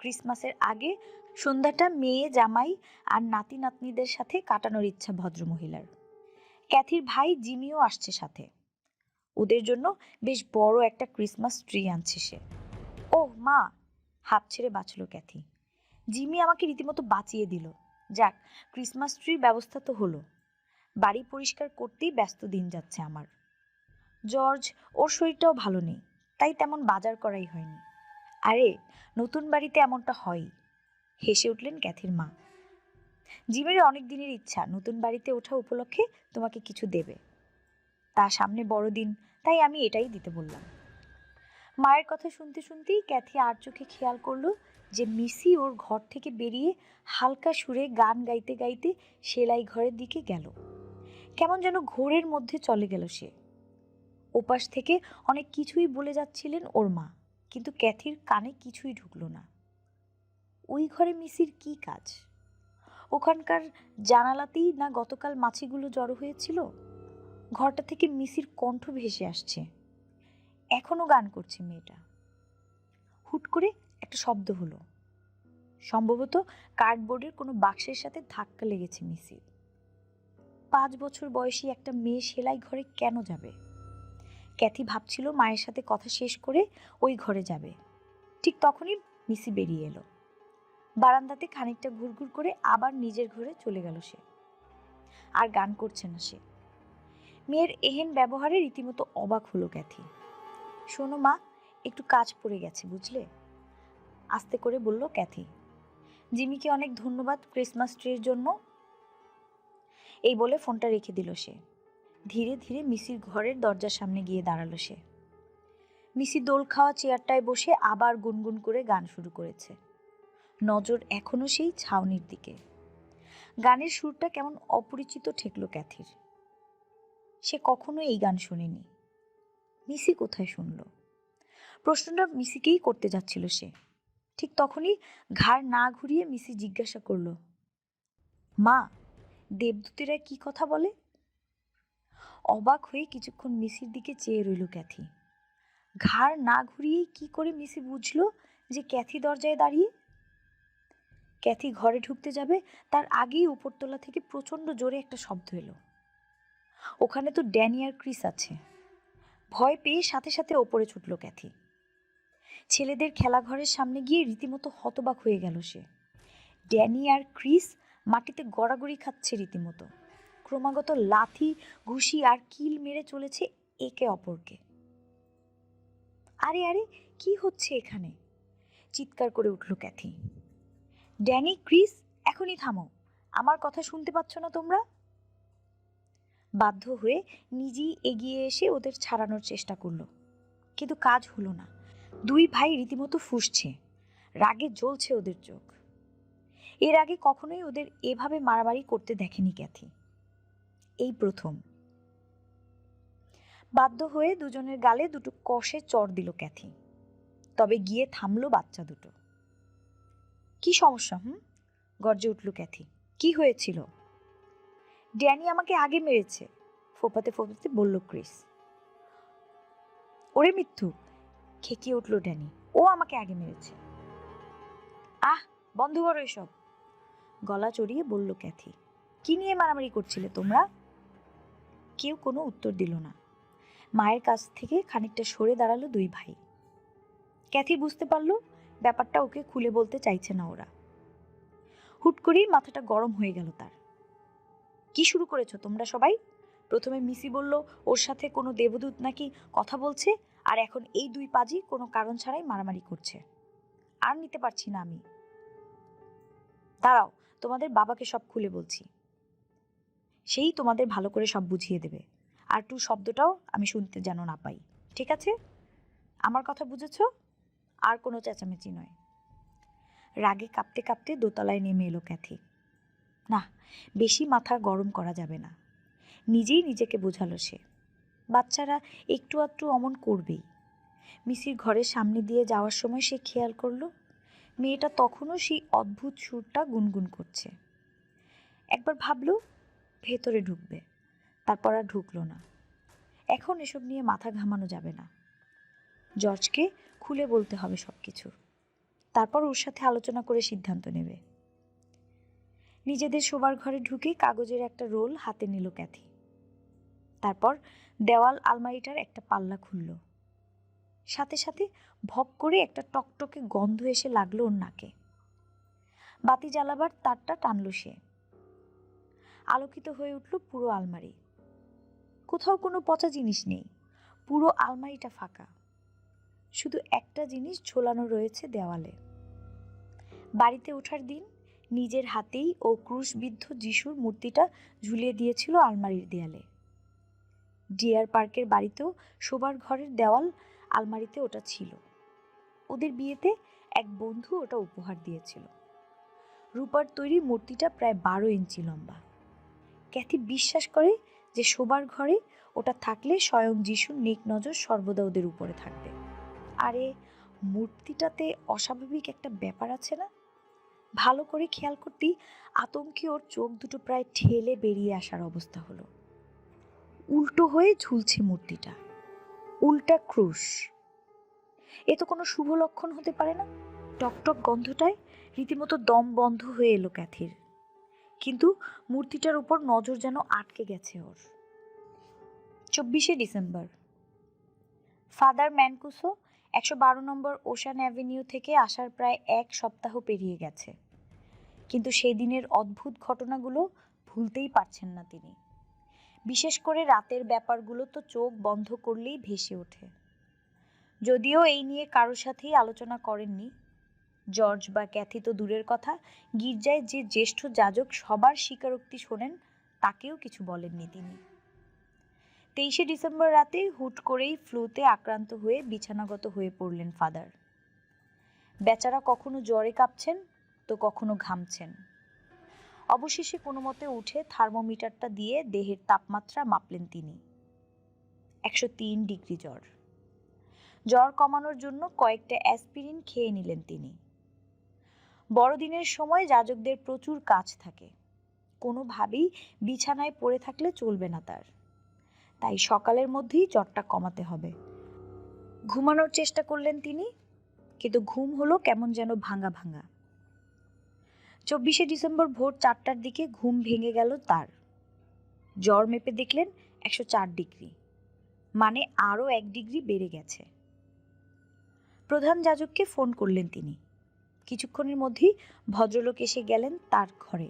ক্রিসমাসের আগে সন্ধ্যাটা মেয়ে জামাই আর নাতি নাতনিদের সাথে কাটানোর ইচ্ছা ভদ্রমহিলার। ক্যাথির ভাই জিমিও আসছে সাথে। ওদের জন্য বেশ বড় একটা ক্রিসমাস ট্রি আনছে সে। ওহ মা, হাঁপ ছেড়ে বাঁচল ক্যাথি। জিমি আমাকে রীতিমতো বাঁচিয়ে দিল। যাক, ক্রিসমাস ট্রির ব্যবস্থা তো হলো। বাড়ি পরিষ্কার করতেই ব্যস্ত দিন যাচ্ছে আমার। জর্জ, ওর শরীরটাও ভালো নেই, তাই তেমন বাজার করাই হয়নি। আরে, নতুন বাড়িতে এমনটা হয়ই, হেসে উঠলেন ক্যাথির মা। জিমের অনেক দিনের ইচ্ছা নতুন বাড়িতে ওঠা উপলক্ষে তোমাকে কিছু দেবে। তার সামনে বড়দিন, তাই আমি এটাই দিতে বললাম। মায়ের কথা শুনতে শুনতেই ক্যাথি আর চোখে খেয়াল করলো যে মিসি ওর ঘর থেকে বেরিয়ে হালকা সুরে গান গাইতে গাইতে সেলাই ঘরের দিকে গেল। কেমন যেন ঘোরের মধ্যে চলে গেল সে। ওপাশ থেকে অনেক কিছুই বলে যাচ্ছিলেন ওর মা, কিন্তু ক্যাথির কানে কিছুই ঢুকলো না। ওই ঘরে মিসির কি কাজ? ওখানকার জানালাতেই না গতকাল মাছিগুলো জড়ো হয়েছিল। ঘরটা থেকে মিসির কণ্ঠ ভেসে আসছে, এখনো গান করছে মেয়েটা। হুট করে একটা শব্দ হলো, সম্ভবত কার্ডবোর্ডের কোনো বাক্সের সাথে ধাক্কা লেগেছে মিসির। 5 বছর বয়সী একটা মেয়ে সেলাই ঘরে কেন যাবে? ক্যাথি ভাবছিল মায়ের সাথে কথা শেষ করে ওই ঘরে যাবে। ঠিক তখনই মিসি বেরিয়ে এলো। বারান্দাতে খানিকটা ঘুরঘুর করে আবার নিজের ঘরে চলে গেল সে। আর গান করছে না সে। মেয়ের এহেন ব্যবহারে রীতিমতো অবাক হলো ক্যাথি। শোনো মা, একটু কাজ পড়ে গেছে বুঝলে, আস্তে করে বলল ক্যাথি। জিমিকে অনেক ধন্যবাদ ক্রিসমাস ট্রির জন্য। এই বলে ফোনটা রেখে দিল সে। ধীরে ধীরে মিসির ঘরের দরজার সামনে গিয়ে দাঁড়ালো সে। মিসি দোল খাওয়া চেয়ারটায় বসে আবার গুনগুন করে গান শুরু করেছে। নজর এখনো সেই ছাউনির দিকে। গানের সুরটা কেমন অপরিচিত ঠেকলো ক্যাথির। সে কখনো এই গান শোনেনি। মিসি কোথায় শুনল? প্রশ্নটা মিসিকেই করতে যাচ্ছিল সে। ঠিক তখনই ঘাড় না ঘুরিয়ে মিসি জিজ্ঞাসা করলো, মা, দেবদূতেরা কি কথা বলে? অবাক হয়ে কিছুক্ষণ মিসির দিকে চেয়ে রইল ক্যাথি। ঘাড় না ঘুরিয়েই কি করে মিসি বুঝলো যে ক্যাথি দরজায় দাঁড়িয়ে? ক্যাথি ঘরে ঢুকতে যাবে তার আগেই উপরতলা থেকে প্রচণ্ড জোরে একটা শব্দ এলো। ওখানে তো ড্যানি আর ক্রিস আছে। ভয় পেয়ে সাথে সাথে ওপরে ছুটল ক্যাথি। ছেলেদের খেলাঘরের সামনে গিয়ে রীতিমতো হতবাক হয়ে গেল সে। ড্যানি আর ক্রিস মাটিতে গড়াগড়ি খাচ্ছে রীতিমতো। ক্রমাগত লাথি, ঘুষি আর কিল মেরে চলেছে একে অপরকে। আরে আরে, কি হচ্ছে এখানে? চিৎকার করে উঠল ক্যাথি। ড্যানি, ক্রিস, এখনই থামো। আমার কথা শুনতে পাচ্ছ না তোমরা? বাধ্য হয়ে নিজেই এগিয়ে এসে ওদের ছাড়ানোর চেষ্টা করলো, কিন্তু কাজ হলো না। দুই ভাই রীতিমতো ফুঁসছে, রাগে জ্বলছে ওদের চোখ। এর আগে কখনোই ওদের এভাবে মারামারি করতে দেখেনি ক্যাথি, এই প্রথম। বাধ্য হয়ে দুজনের গালে দুটো কষে চড় দিল ক্যাথি। তবে গিয়ে থামলো বাচ্চা দুটো। কি সমস্যা? গর্জে উঠল ক্যাথি। কি হয়েছিল? ড্যানি আমাকে আগে মেরেছে, ফোপাতে ফোপাতে বলল ক্রিস। ওরে মিথ্যু, খেকিয়ে উঠল ড্যানি। ও আমাকে আগে মেরেছে। আহ, বন্ধ করো এসব, গলা চড়িয়ে বলল ক্যাথি। কি নিয়ে মারামারি করছিলে তোমরা? কেউ কোনো উত্তর দিল না। মায়ের কাছ থেকে খানিকটা সরে দাঁড়ালো দুই ভাই। ক্যাথি বুঝতে পারল ব্যাপারটা ওকে খুলে বলতে চাইছে না ওরা। হুট করেই মাথাটা গরম হয়ে গেল তার। কি শুরু করেছো তোমরা সবাই? প্রথমে মিসি বলল ওর সাথে কোনো দেবদূত নাকি কথা বলছে, আর এখন এই দুই পাজি কোনো কারণ ছাড়াই মারামারি করছে। আর নিতে পারছি না আমি। দাঁড়াও, তোমাদের বাবাকে সব খুলে বলছি, সেই তোমাদের ভালো করে সব বুঝিয়ে দেবে। আর টু শব্দটাও আমি শুনতে যেন না পাই, ঠিক আছে? আমার কথা বুঝেছ? আর কোনো চেঁচামেচি নয়। রাগে কাঁপতে কাঁপতে দোতলায় নেমে এলো ক্যাথি। না, বেশি মাথা গরম করা যাবে না। নিজেই নিজেকে বোঝালো সে, বাচ্চারা একটু আধটু অমন করবেই। মিসির ঘরের সামনে দিয়ে যাওয়ার সময় সে খেয়াল করলো মেয়েটা তখনও সেই অদ্ভুত সুরটা গুনগুন করছে। একবার ভাবলো ভেতরে ঢুকবে, তারপর আর ঢুকলো না। এখন এসব নিয়ে মাথা ঘামানো যাবে না। জর্জকে খুলে বলতে হবে সব কিছু, তারপর ওর সাথে আলোচনা করে সিদ্ধান্ত নেবে। নিজেদের শোবার ঘরে ঢুকে কাগজের একটা রোল হাতে নিল ক্যাথি। তারপর দেওয়াল আলমারিটার একটা পাল্লা খুলল। সাথে সাথে ভপ করে একটা টকটকে গন্ধ এসে লাগলো ওর নাকে। বাতি জ্বালাবার তারটা টানল সে। আলোকিত হয়ে উঠল পুরো আলমারি। কোথাও কোনো পচা জিনিস নেই, পুরো আলমারিটা ফাঁকা। শুধু একটা জিনিস ঝোলানো রয়েছে দেওয়ালে। বাড়িতে ওঠার দিন নিজের হাতেই ও ক্রুশবিদ্ধ যিশুর মূর্তিটা ঝুলিয়ে দিয়েছিল আলমারির দেয়ালে। ডিয়ার পার্কের বাড়িতেও শোবার ঘরের দেওয়াল আলমারিতে ওটা ছিল। ওদের বিয়েতে এক বন্ধু ওটা উপহার দিয়েছিল। রূপার তৈরি মূর্তিটা প্রায় 12 ইঞ্চি লম্বা। ক্যাথি বিশ্বাস করে যে শোবার ঘরে ওটা থাকলে স্বয়ং যিশুর নেক নজর সর্বদা ওদের উপরে থাকবে। আরে মূর্তিটাতে অস্বাভাবিক একটা ব্যাপার আছে না? ভালো করে খেয়াল করতেই আতঙ্কে ওর চোখ দুটো প্রায় ঠেলে বেরিয়ে আসার অবস্থা হলো। উল্টো হয়ে ঝুলছে মূর্তিটা, উল্টা ক্রুশ। এ তো কোনো শুভ লক্ষণ হতে পারে না। টকটক গন্ধটায় রীতিমতো দম বন্ধ হয়ে এলো ক্যাথির, কিন্তু মূর্তিটার উপর নজর যেন আটকে গেছে ওর। 24শে ডিসেম্বর। ফাদার ম্যানকুসো 112 নম্বর ওশান অ্যাভিনিউ থেকে আসার প্রায় 1 সপ্তাহ পেরিয়ে গেছে, কিন্তু সেই দিনের অদ্ভুত ঘটনাগুলো ভুলতেই পারছেন না তিনি। বিশেষ করে রাতের ব্যাপারগুলো তো চোখ বন্ধ করলেই ভেসে ওঠে। যদিও এই নিয়ে কারোর সাথেই আলোচনা করেননি। জর্জ বা ক্যাথি তো দূরের কথা, গির্জায় যে জ্যেষ্ঠ যাজক সবার স্বীকারোক্তি শোনেন তাকেও কিছু বলেননি তিনি। 23শে ডিসেম্বর রাতে হুট করেই ফ্লুতে আক্রান্ত হয়ে বিছানাগত হয়ে পড়লেন ফাদার। বেচারা কখনো জ্বরে কাঁপছেন তো কখনো ঘামছেন। অবশেষে কোনো মতে উঠে থার্মোমিটারটা দিয়ে দেহের তাপমাত্রা মাপলেন তিনি। 103 ডিগ্রি জ্বর। জ্বর কমানোর জন্য কয়েকটা অ্যাসপিরিন খেয়ে নিলেন তিনি। বড়দিনের সময় যাজকদের প্রচুর কাজ থাকে, কোনোভাবেই বিছানায় পড়ে থাকলে চলবে না তার। তাই সকালের মধ্যেই জ্বরটা কমাতে হবে। ঘুমানোর চেষ্টা করলেন তিনি, কিন্তু ঘুম হলো কেমন যেন ভাঙা ভাঙা। 24শে ডিসেম্বর ভোর 4টার দিকে ঘুম ভেঙে গেল তার। জ্বর মেপে দেখলেন 104 ডিগ্রি, মানে আরও 1 ডিগ্রি বেড়ে গেছে। প্রধান যাজককে ফোন করলেন তিনি। কিছুক্ষণের মধ্যেই ভদ্রলোক এসে গেলেন তার ঘরে।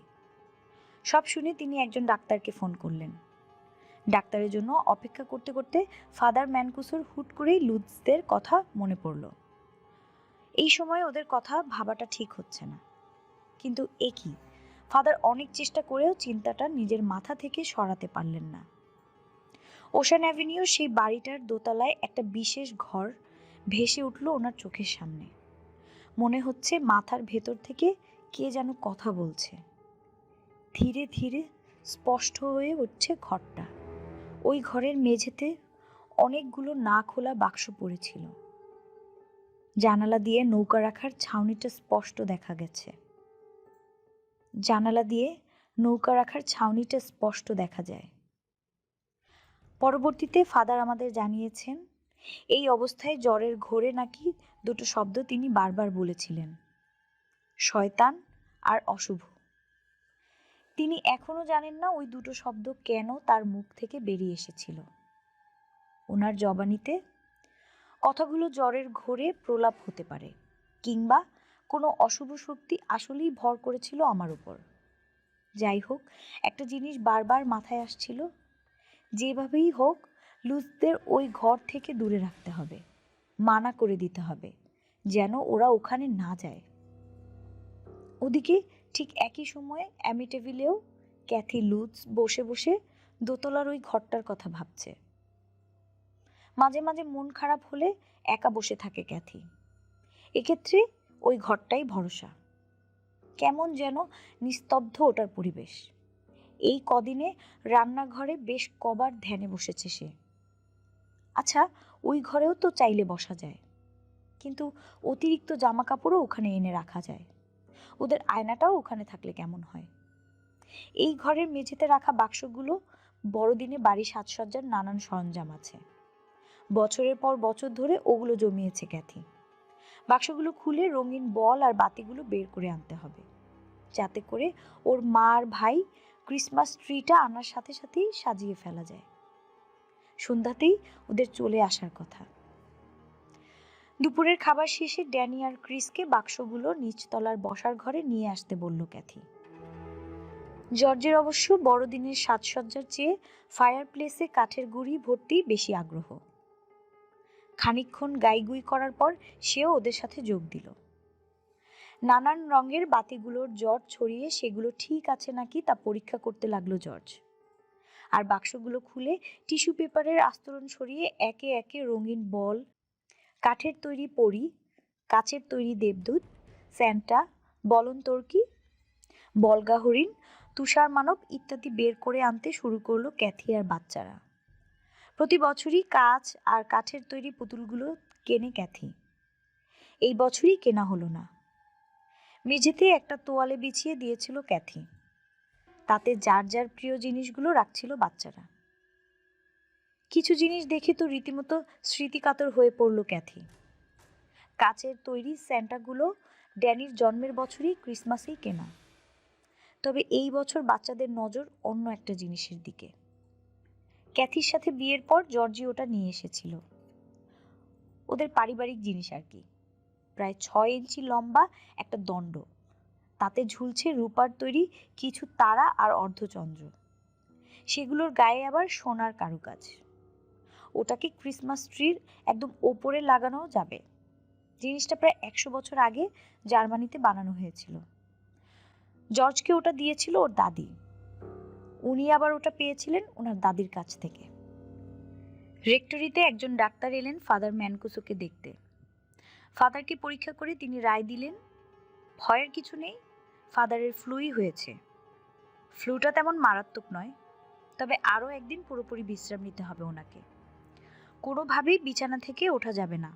সব শুনে তিনি একজন ডাক্তারকে ফোন করলেন। ডাক্তারের জন্য অপেক্ষা করতে করতে ফাদার ম্যানকুসোর হুট করেই লুৎসদের কথা মনে পড়ল। এই সময় ওদের কথা ভাবাটা ঠিক হচ্ছে না, কিন্তু এ কি, ফাদার অনেক চেষ্টা করেও চিন্তাটা নিজের মাথা থেকে সরাতে পারলেন না। ওশান অ্যাভিনিউর সেই বাড়িটার দোতলায় একটা বিশেষ ঘর ভেসে উঠল ওনার চোখের সামনে। মনে হচ্ছে মাথার ভেতর থেকে কে যেন কথা বলছে। ধীরে ধীরে স্পষ্ট হয়ে উঠছে ঘরটা। ওই ঘরের মেঝেতে অনেকগুলো না খোলা বাক্স পড়েছিল। জানালা দিয়ে নৌকা রাখার ছাউনিটা স্পষ্ট দেখা গেছে। জানালা দিয়ে নৌকা রাখার ছাউনিটা স্পষ্ট দেখা যায়। পরবর্তীতে ফাদার আমাদের জানিয়েছেন, এই অবস্থায় জ্বরের ঘোরে নাকি দুটো শব্দ তিনি বারবার বলেছিলেন, শয়তান আর অশুভ। তিনি এখনো জানেন না ওই দুটো শব্দ কেন তার মুখ থেকে বেরিয়ে এসেছিল। ওনার জবানিতে কথাগুলো জ্বরের ঘোরে প্রলাপ হতে পারে, কিংবা কোনো অশুভ শক্তি আসলেই ভর করেছিল আমার উপর। যাই হোক, একটা জিনিস বারবার মাথায় আসছিল, যেভাবেই হোক লুৎসদের ওই ঘর থেকে দূরে রাখতে হবে, মানা করে দিতে হবে যেন ওরা ওখানে না যায়। ওদিকে ঠিক একই সময়ে অ্যামিটেভিলেও ক্যাথি লুৎস বসে বসে দোতলার ওই ঘরটার কথা ভাবছে। মাঝে মাঝে মন খারাপ হলে একা বসে থাকে ক্যাথি। এক্ষেত্রে ওই ঘরটাই ভরসা। কেমন যেন নিস্তব্ধ ওটার পরিবেশ। এই কদিনে রান্নাঘরে বেশ কবার ধ্যানে বসেছে সে। আচ্ছা, ওই ঘরেও তো চাইলে বসা যায়, কিন্তু অতিরিক্ত জামা কাপড়ও ওখানে এনে রাখা যায়। ওদের আয়নাটাও ওখানে থাকলে কেমন হয়। এই ঘরের মেঝেতে রাখা বাক্সগুলো বড়দিনে বাড়ি সাজসজ্জার নানান সরঞ্জাম আছে। বছরের পর বছর ধরে ওগুলো জমিয়েছে ক্যাথি। বাক্সগুলো খুলে রঙিন বল আর বাতিগুলো বের করে আনতে হবে, যাতে করে ওর মা আর ভাই ক্রিসমাস ট্রিটা আনার সাথে সাথেই সাজিয়ে ফেলা যায়। সন্ধ্যাতেই ওদের চলে আসার কথা। দুপুরের খাবার শেষে ড্যানি আর ক্রিসকে বাক্সগুলো নিচতলার বসার ঘরে নিয়ে আসতে বলল ক্যাথি। জর্জের অবশ্য বড়দিনের সাজসজ্জার চেয়ে ফায়ার প্লেসে কাঠের গুঁড়ি ভর্তি বেশি আগ্রহ। খানিকক্ষণ গাইগুই করার পর সেও ওদের সাথে যোগ দিল। নানান রঙের বাতিগুলোর জট ছড়িয়ে সেগুলো ঠিক আছে নাকি তা পরীক্ষা করতে লাগলো জর্জ। আর বাক্সগুলো খুলে টিস্যু পেপারের আস্তরণ সরিয়ে একে একে রঙিন বল, কাঠের তৈরি পরী, কাচের তৈরি দেবদূত, স্যান্টা, বলন্তর্কি, বলগা হরিণ, তুষার মানব ইত্যাদি বের করে আনতে শুরু করলো ক্যাথি আর বাচ্চারা। প্রতি বছরই কাচ আর কাঠের তৈরি পুতুলগুলো কেনে ক্যাথি। এই বছরই কেনা হলো না। মেঝেতে একটা তোয়ালে বিছিয়ে দিয়েছিল ক্যাথি। তাতে যার যার প্রিয় জিনিসগুলো রাখছিল বাচ্চারা। কিছু জিনিস দেখে তো রীতিমতো স্মৃতিকাতর হয়ে পড়ল ক্যাথি। কাচের তৈরি স্যান্টাগুলো ড্যানির জন্মের বছরই ক্রিসমাসেই কেনা। তবে এই বছর বাচ্চাদের নজর অন্য একটা জিনিসের দিকে। ক্যাথির সাথে বিয়ের পর জর্জি ওটা নিয়ে এসেছিল। ওদের পারিবারিক জিনিস আর কি। প্রায় 6 ইঞ্চি লম্বা একটা দণ্ড, তাতে ঝুলছে রূপার তৈরি কিছু তারা আর অর্ধচন্দ্র। সেগুলোর গায়ে আবার সোনার কারুকাজ। ওটাকে ক্রিসমাস ট্রির একদম ওপরে লাগানো যাবে। জিনিসটা প্রায় 100 বছর আগে জার্মানিতে বানানো হয়েছিল। জর্জকে ওটা দিয়েছিল ওর দাদি। উনি আবার ওটা পেয়েছিলেন ওনার দাদির কাছ থেকে। রেক্টরিতে একজন ডাক্তার এলেন ফাদার ম্যানকুসোকে দেখতে। ফাদারকে পরীক্ষা করে তিনি রায় দিলেন, ভয়ের কিছু নেই, ফাদারের ফ্লুই হয়েছে। ফ্লুটা তেমন মারাত্মক নয়, তবে আরও একদিন পুরোপুরি বিশ্রাম নিতে হবে ওনাকে। কোনোভাবেই বিছানা থেকে ওঠা যাবে না।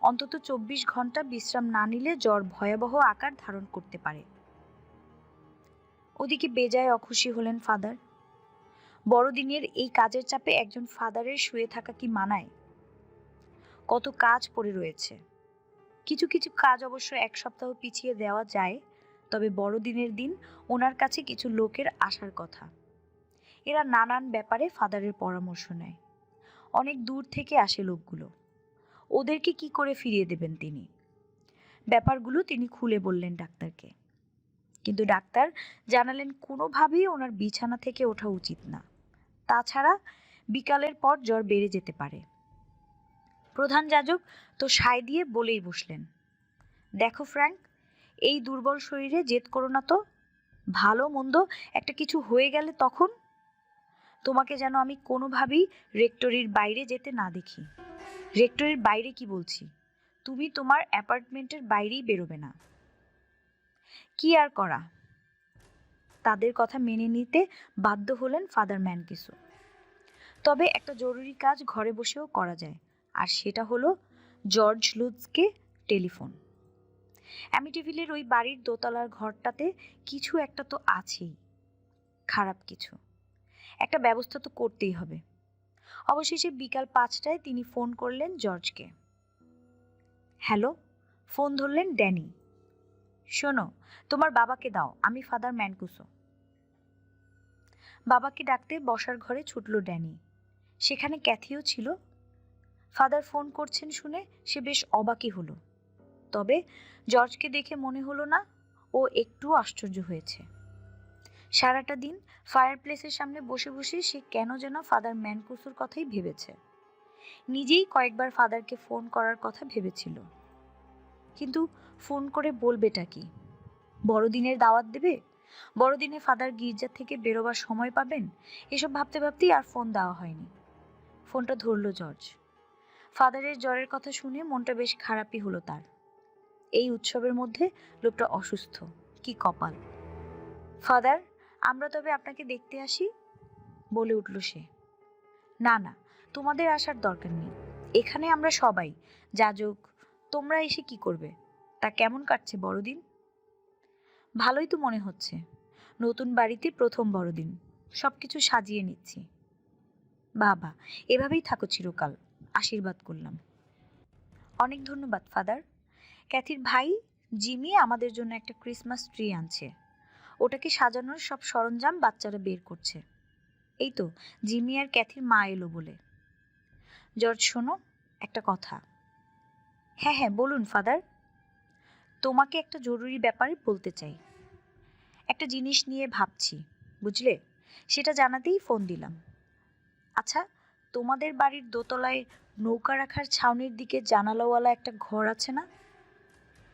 অন্তত 24 ঘন্টা বিশ্রাম না নিলে জ্বর ভয়াবহ আকার ধারণ করতে পারে। ওদিকে বেজায় অখুশি হলেন ফাদার। বড়দিনের এই কাজের চাপে একজন ফাদারের শুয়ে থাকা কি মানায়? কত কাজ পড়ে রয়েছে। কিছু কিছু কাজ অবশ্য 1 সপ্তাহ পিছিয়ে দেওয়া যায়, তবে বড়দিনের দিন ওনার কাছে কিছু লোকের আসার কথা। এরা নানান ব্যাপারে ফাদারের পরামর্শ নেয়। অনেক দূর থেকে আসে লোকগুলো। ওদেরকে কি করে ফিরিয়ে দেবেন তিনি? ব্যাপারগুলো তিনি খুলে বললেন ডাক্তারকে। কিন্তু ডাক্তার জানালেন কোনোভাবেই ওনার বিছানা থেকে ওঠা উচিত না। তাছাড়া বিকালের পর জ্বর বেড়ে যেতে পারে। প্রধান যাজক তো সায় দিয়ে বলেই বসলেন, দেখো ফ্র্যাঙ্ক, এই দুর্বল শরীরে জেদ করো না তো। ভালো মন্দ একটা কিছু হয়ে গেলে তখন? তোমাকে যেন আমি কোনোভাবেই রেক্টরির বাইরে যেতে না দেখি। রেক্টরির বাইরে কি বলছি, তুমি তোমার অ্যাপার্টমেন্টের বাইরেই বেরোবে না। কি আর করা, তাদের কথা মেনে নিতে বাধ্য হলেন ফাদার ম্যানকুসো। তবে একটা জরুরি কাজ ঘরে বসেও করা যায়, আর সেটা হলো জর্জ লুৎজকে টেলিফোন। অ্যামিটিভিলের ওই বাড়ির দোতলার ঘরটাতে কিছু একটা তো আছেই, খারাপ কিছু। একটা ব্যবস্থা তো করতেই হবে। অবশেষে বিকাল 5টায় তিনি ফোন করলেন জর্জকে। হ্যালো, ফোন ধরলেন ড্যানি। শোনো, তোমার বাবাকে দাও, আমি ফাদার ম্যানকুসো। বাবাকে ডাকতে বসার ঘরে ছুটল ড্যানি। সেখানে ক্যাথিও ছিল। ফাদার ফোন করছেন শুনে সে বেশ অবাকই হলো। তবে জর্জকে দেখে মনে হলো না ও একটু আশ্চর্য হয়েছে। সারাটা দিন ফায়ারপ্লেসের সামনে বসে বসে সে কেন যেন ফাদার ম্যানকুসোর কথাই ভেবেছে। নিজেই কয়েকবার ফাদারকে ফোন করার কথা ভেবেছিল, কিন্তু ফোন করে বলবেটা কি? বড়দিনের দাওয়াত দেবে? বড়দিনে ফাদার গির্জা থেকে বেরোবার সময় পাবেন? এসব ভাবতে ভাবতেই আর ফোন দেওয়া হয়নি। ফোনটা ধরল জর্জ। ফাদারের জ্বরের কথা শুনে মনটা বেশ খারাপই হলো তার। এই উৎসবের মধ্যে লোকটা অসুস্থ, কি কপাল। ফাদার, আমরা তবে আপনাকে দেখতে আসি, বলে উঠল সে। না না, তোমাদের আসার দরকার নেই। এখানে আমরা সবাই যাজক, তোমরা এসে কি করবে? তা কেমন কাটছে বড়দিন? ভালোই তো মনে হচ্ছে। নতুন বাড়িতে প্রথম বড়দিন, সবকিছু সাজিয়ে নিচ্ছি। বাবা, এভাবেই থাকো চিরকাল, আশীর্বাদ করলাম। অনেক ধন্যবাদ ফাদার। ক্যাথির ভাই জিমি আমাদের জন্য একটা ক্রিসমাস ট্রি আনছে। ওটাকে সাজানোর সব সরঞ্জাম বাচ্চারা বের করছে। এই তো জিমি আর ক্যাথির মা এলো বলে। জর্জ, শোনো, একটা কথা। হ্যাঁ হ্যাঁ, বলুন ফাদার। তোমাকে একটা জরুরি ব্যাপারে বলতে চাই। একটা জিনিস নিয়ে ভাবছি, বুঝলে, সেটা জানাতেই ফোন দিলাম। আচ্ছা, তোমাদের বাড়ির দোতলায় নৌকা রাখার ছাউনির দিকে জানালাওয়ালা একটা ঘর আছে না,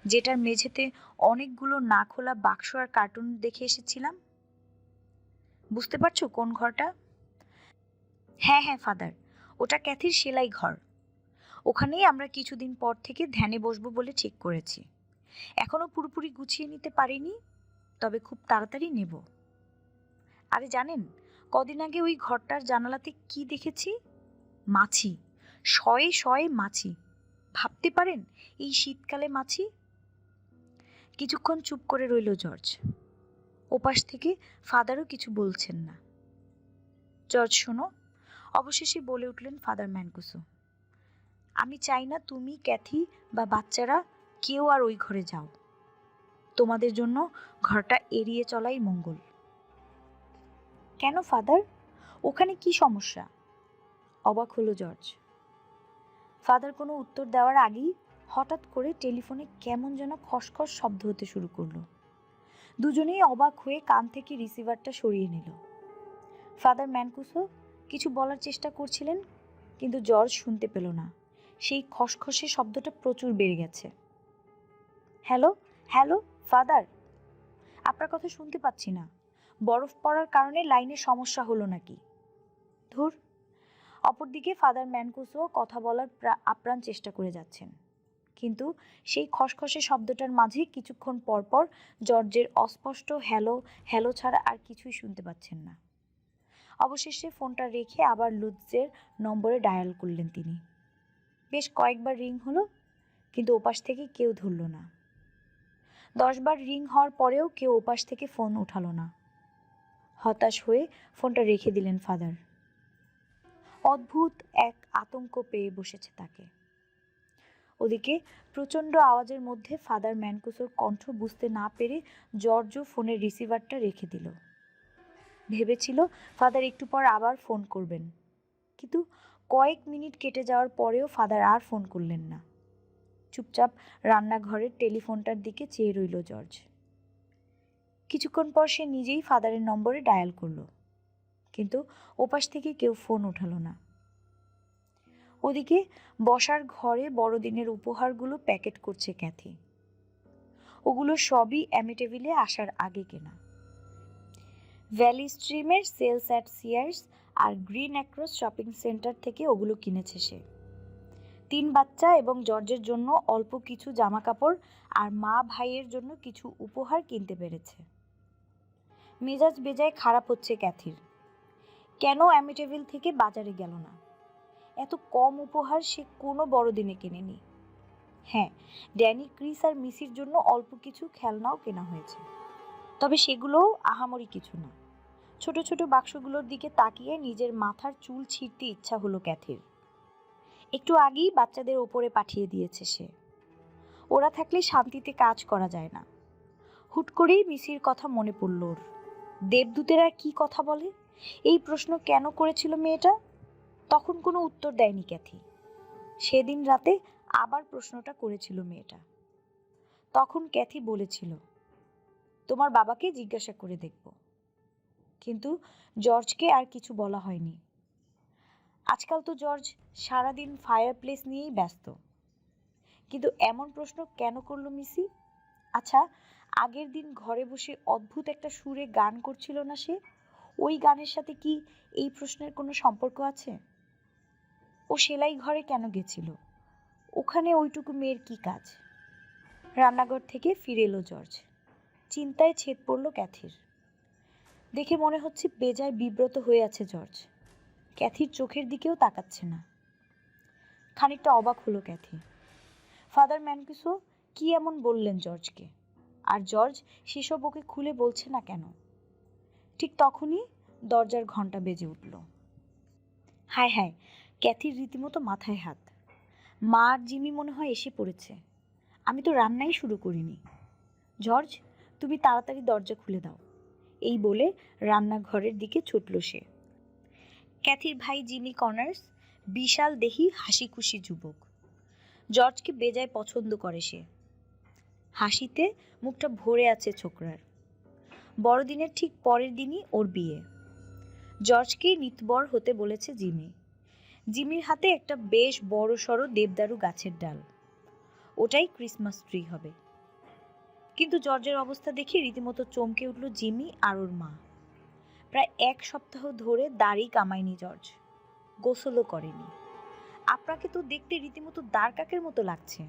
যেটার মেঝেতে অনেকগুলো না খোলা বাক্স আর কার্টুন দেখে এসেছিলাম? বুঝতে পারছো কোন ঘরটা? হ্যাঁ হ্যাঁ ফাদার, ওটা ক্যাথির সেলাই ঘর। ওখানেই আমরা কিছুদিন পর থেকে ধ্যানে বসবো বলে ঠিক করেছি। এখনো পুরোপুরি গুছিয়ে নিতে পারিনি, তবে খুব তাড়াতাড়ি নেব। আরে জানেন, কদিন আগে ওই ঘরটার জানালাতে কি দেখেছি? মাছি, শয়ে শয়ে মাছি। ভাবতে পারেন, এই শীতকালে মাছি? কিছুক্ষণ চুপ করে রইল জর্জ। ওপাশ থেকে ফাদারও কিছু বলছেন না। জর্জ শোনো, অবশেষে বলে উঠলেন ফাদার ম্যানকুসো, আমি চাই না তুমি, ক্যাথি বা বাচ্চারা কেউ আর ওই ঘরে যাও। তোমাদের জন্য ঘরটা এড়িয়ে চলাই মঙ্গল। কেন ফাদার, ওখানে কি সমস্যা? অবাক হলো জর্জ। ফাদার কোনো উত্তর দেওয়ার আগেই হঠাৎ করে টেলিফোনে কেমন যেন খসখস শব্দ হতে শুরু করলো। দুজনেই অবাক হয়ে কান থেকে রিসিভারটা সরিয়ে নিল। ফাদার ম্যানকুসো কিছু বলার চেষ্টা করছিলেন, কিন্তু জর্জ শুনতে পেল না। সেই খসখসে শব্দটা প্রচুর বেড়ে গেছে। হ্যালো হ্যালো ফাদার, আপনার কথা শুনতে পাচ্ছি না। বরফ পড়ার কারণে লাইনের সমস্যা হলো নাকি? ধুর। অপরদিকে ফাদার ম্যানকুসো কথা বলার আপ্রাণ চেষ্টা করে যাচ্ছেন, কিন্তু সেই খসখসে শব্দটার মাঝে কিছুক্ষণ পরপর জর্জের অস্পষ্ট হ্যালো হ্যালো ছাড়া আর কিছুই শুনতে পাচ্ছেন না। অবশেষে ফোনটা রেখে আবার লুৎজের নম্বরে ডায়াল করলেন তিনি। বেশ কয়েকবার রিং হলো, কিন্তু ওপাশ থেকে কেউ ধরল না। 10 বার রিং হওয়ার পরেও কেউ ওপাশ থেকে ফোন উঠালো না। হতাশ হয়ে ফোনটা রেখে দিলেন ফাদার। অদ্ভুত এক আতঙ্ক পেয়ে বসেছে তাকে। ওদিকে প্রচণ্ড আওয়াজের মধ্যে ফাদার ম্যানকুসোর কণ্ঠ বুঝতে না পেরে জর্জও ফোনের রিসিভারটা রেখে দিল। ভেবেছিল ফাদার একটু পর আবার ফোন করবেন, কিন্তু কয়েক মিনিট কেটে যাওয়ার পরেও ফাদার আর ফোন করলেন না। চুপচাপ রান্নাঘরের টেলিফোনটার দিকে চেয়ে রইল জর্জ। কিছুক্ষণ পর সে নিজেই ফাদারের নম্বরে ডায়াল করল, কিন্তু ওপাশ থেকে কেউ ফোন উঠালো না। ওদিকে বসার ঘরে বড়দিনের উপহারগুলো প্যাকেট করছে ক্যাথি। ওগুলো সবই অ্যামিটেভিলে আসার আগে কেনা। ভ্যালি স্ট্রিমের সেলস অ্যাট সিয়ার্স আর গ্রিন অ্যাক্রস শপিং সেন্টার থেকে ওগুলো কিনেছে সে। 3 বাচ্চা এবং জর্জের জন্য অল্প কিছু জামা কাপড় আর মা ভাইয়ের জন্য কিছু উপহার কিনতে পেরেছে। মেজাজ বেজায় খারাপ হচ্ছে ক্যাথির। কেন অ্যামিটেভিল থেকে বাজারে গেল না? এত কম উপহার সে কোনো বড়দিনে কেনেনি। হ্যাঁ, ড্যানি, ক্রিস আর মিসির জন্য অল্প কিছু খেলনাও কেনা হয়েছে, তবে সেগুলোও আহামরি কিছু না। ছোট ছোট বাক্সগুলোর দিকে তাকিয়ে নিজের মাথার চুল ছিঁড়তে ইচ্ছা হলো ক্যাথির। একটু আগেই বাচ্চাদের ওপরে পাঠিয়ে দিয়েছে সে। ওরা থাকলে শান্তিতে কাজ করা যায় না। হুট করেই মিসির কথা মনে পড়ল ওর। দেবদূতেরা কি কথা বলে, এই প্রশ্ন কেন করেছিল মেয়েটা? তখন কোনো উত্তর দেয়নি ক্যাথি। সেদিন রাতে আবার প্রশ্নটা করেছিল মেয়েটা। তখন ক্যাথি বলেছিল, তোমার বাবাকে জিজ্ঞাসা করে দেখব। কিন্তু জর্জকে আর কিছু বলা হয়নি। আজকাল তো জর্জ সারাদিন ফায়ারপ্লেস নিয়েই ব্যস্ত। কিন্তু এমন প্রশ্ন কেন করলো মিসি? আচ্ছা, আগের দিন ঘরে বসে অদ্ভুত একটা সুরে গান করছিল না সে? ওই গানের সাথে কি এই প্রশ্নের কোনো সম্পর্ক আছে? ও সেলাই ঘরে কেন গেছিল? ওখানে ওইটুকু মেয়ের কি কাজ? রান্নাঘর থেকে ফিরে এলো জর্জ। চিন্তায় ছেদ পড়ল ক্যাথির। দেখে মনে হচ্ছে বেজায় বিব্রত হয়ে আছে জর্জ। ক্যাথির চোখের দিকেও তাকাচ্ছে না। খানিকটা অবাক হলো ক্যাথি। ফাদার ম্যানকুসো কি এমন বললেন জর্জকে, আর জর্জ সেসব ওকে খুলে বলছে না কেন? ঠিক তখনই দরজার ঘন্টা বেজে উঠল। হায় হায়, ক্যাথির রীতিমতো মাথায় হাত। মা আর জিমি মনে হয় এসে পড়েছে। আমি তো রান্নাই শুরু করিনি। জর্জ, তুমি তাড়াতাড়ি দরজা খুলে দাও, এই বলে রান্নাঘরের দিকে ছুটল সে। ক্যাথির ভাই জিমি কনার্স বিশাল দেহি হাসি খুশি যুবক। জর্জকে বেজায় পছন্দ করে সে। হাসিতে মুখটা ভরে আছে ছোকরার। বড়দিনের ঠিক পরের দিনই ওর বিয়ে। জর্জকেই নিতবর হতে বলেছে জিমি। জিমির হাতে একটা বেশ বড় সড়ো দেবদারু গাছের ডাল। ওটাই ক্রিসমাস ট্রি হবে। কিন্তু জর্জের অবস্থা দেখে রীতিমতো চমকে উঠল জিমি আর ওর মা। প্রায় 1 সপ্তাহ ধরে দাড়ি কামায়নি জর্জ, গোসলও করেনি, আপনাকে তো দেখতে রীতিমতো দাঁড় কাকের মতো লাগছে,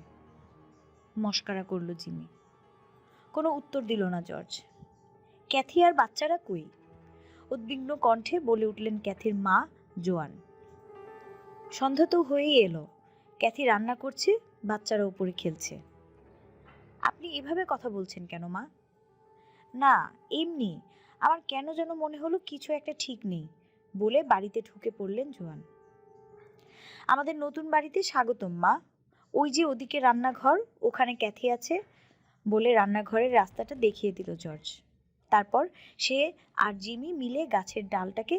মস্করা করলো জিমি। কোনো উত্তর দিল না জর্জ। ক্যাথি আর বাচ্চারা কই? উদ্বিগ্ন কণ্ঠে বলে উঠলেন ক্যাথির মা জোয়ান। সন্ধ্যা তো হয়েই এলো, ক্যাথি রান্না করছে, বাচ্চারা উপরে খেলছে। আপনি এভাবে কথা বলছেন কেন মা? না, এমনি, আমার কেন যেন মনে হলো কিছু একটা ঠিক নেই, বলে বাড়িতে ঢুকে পড়লেন জোয়ান। আমাদের নতুন বাড়িতে স্বাগতম মা। ওই যে ওদিকে রান্নাঘর, ওখানে ক্যাথি আছে, বলে রান্নাঘরের রাস্তাটা দেখিয়ে দিল জর্জ। তারপর সে আর জিমি মিলে গাছের ডালটাকে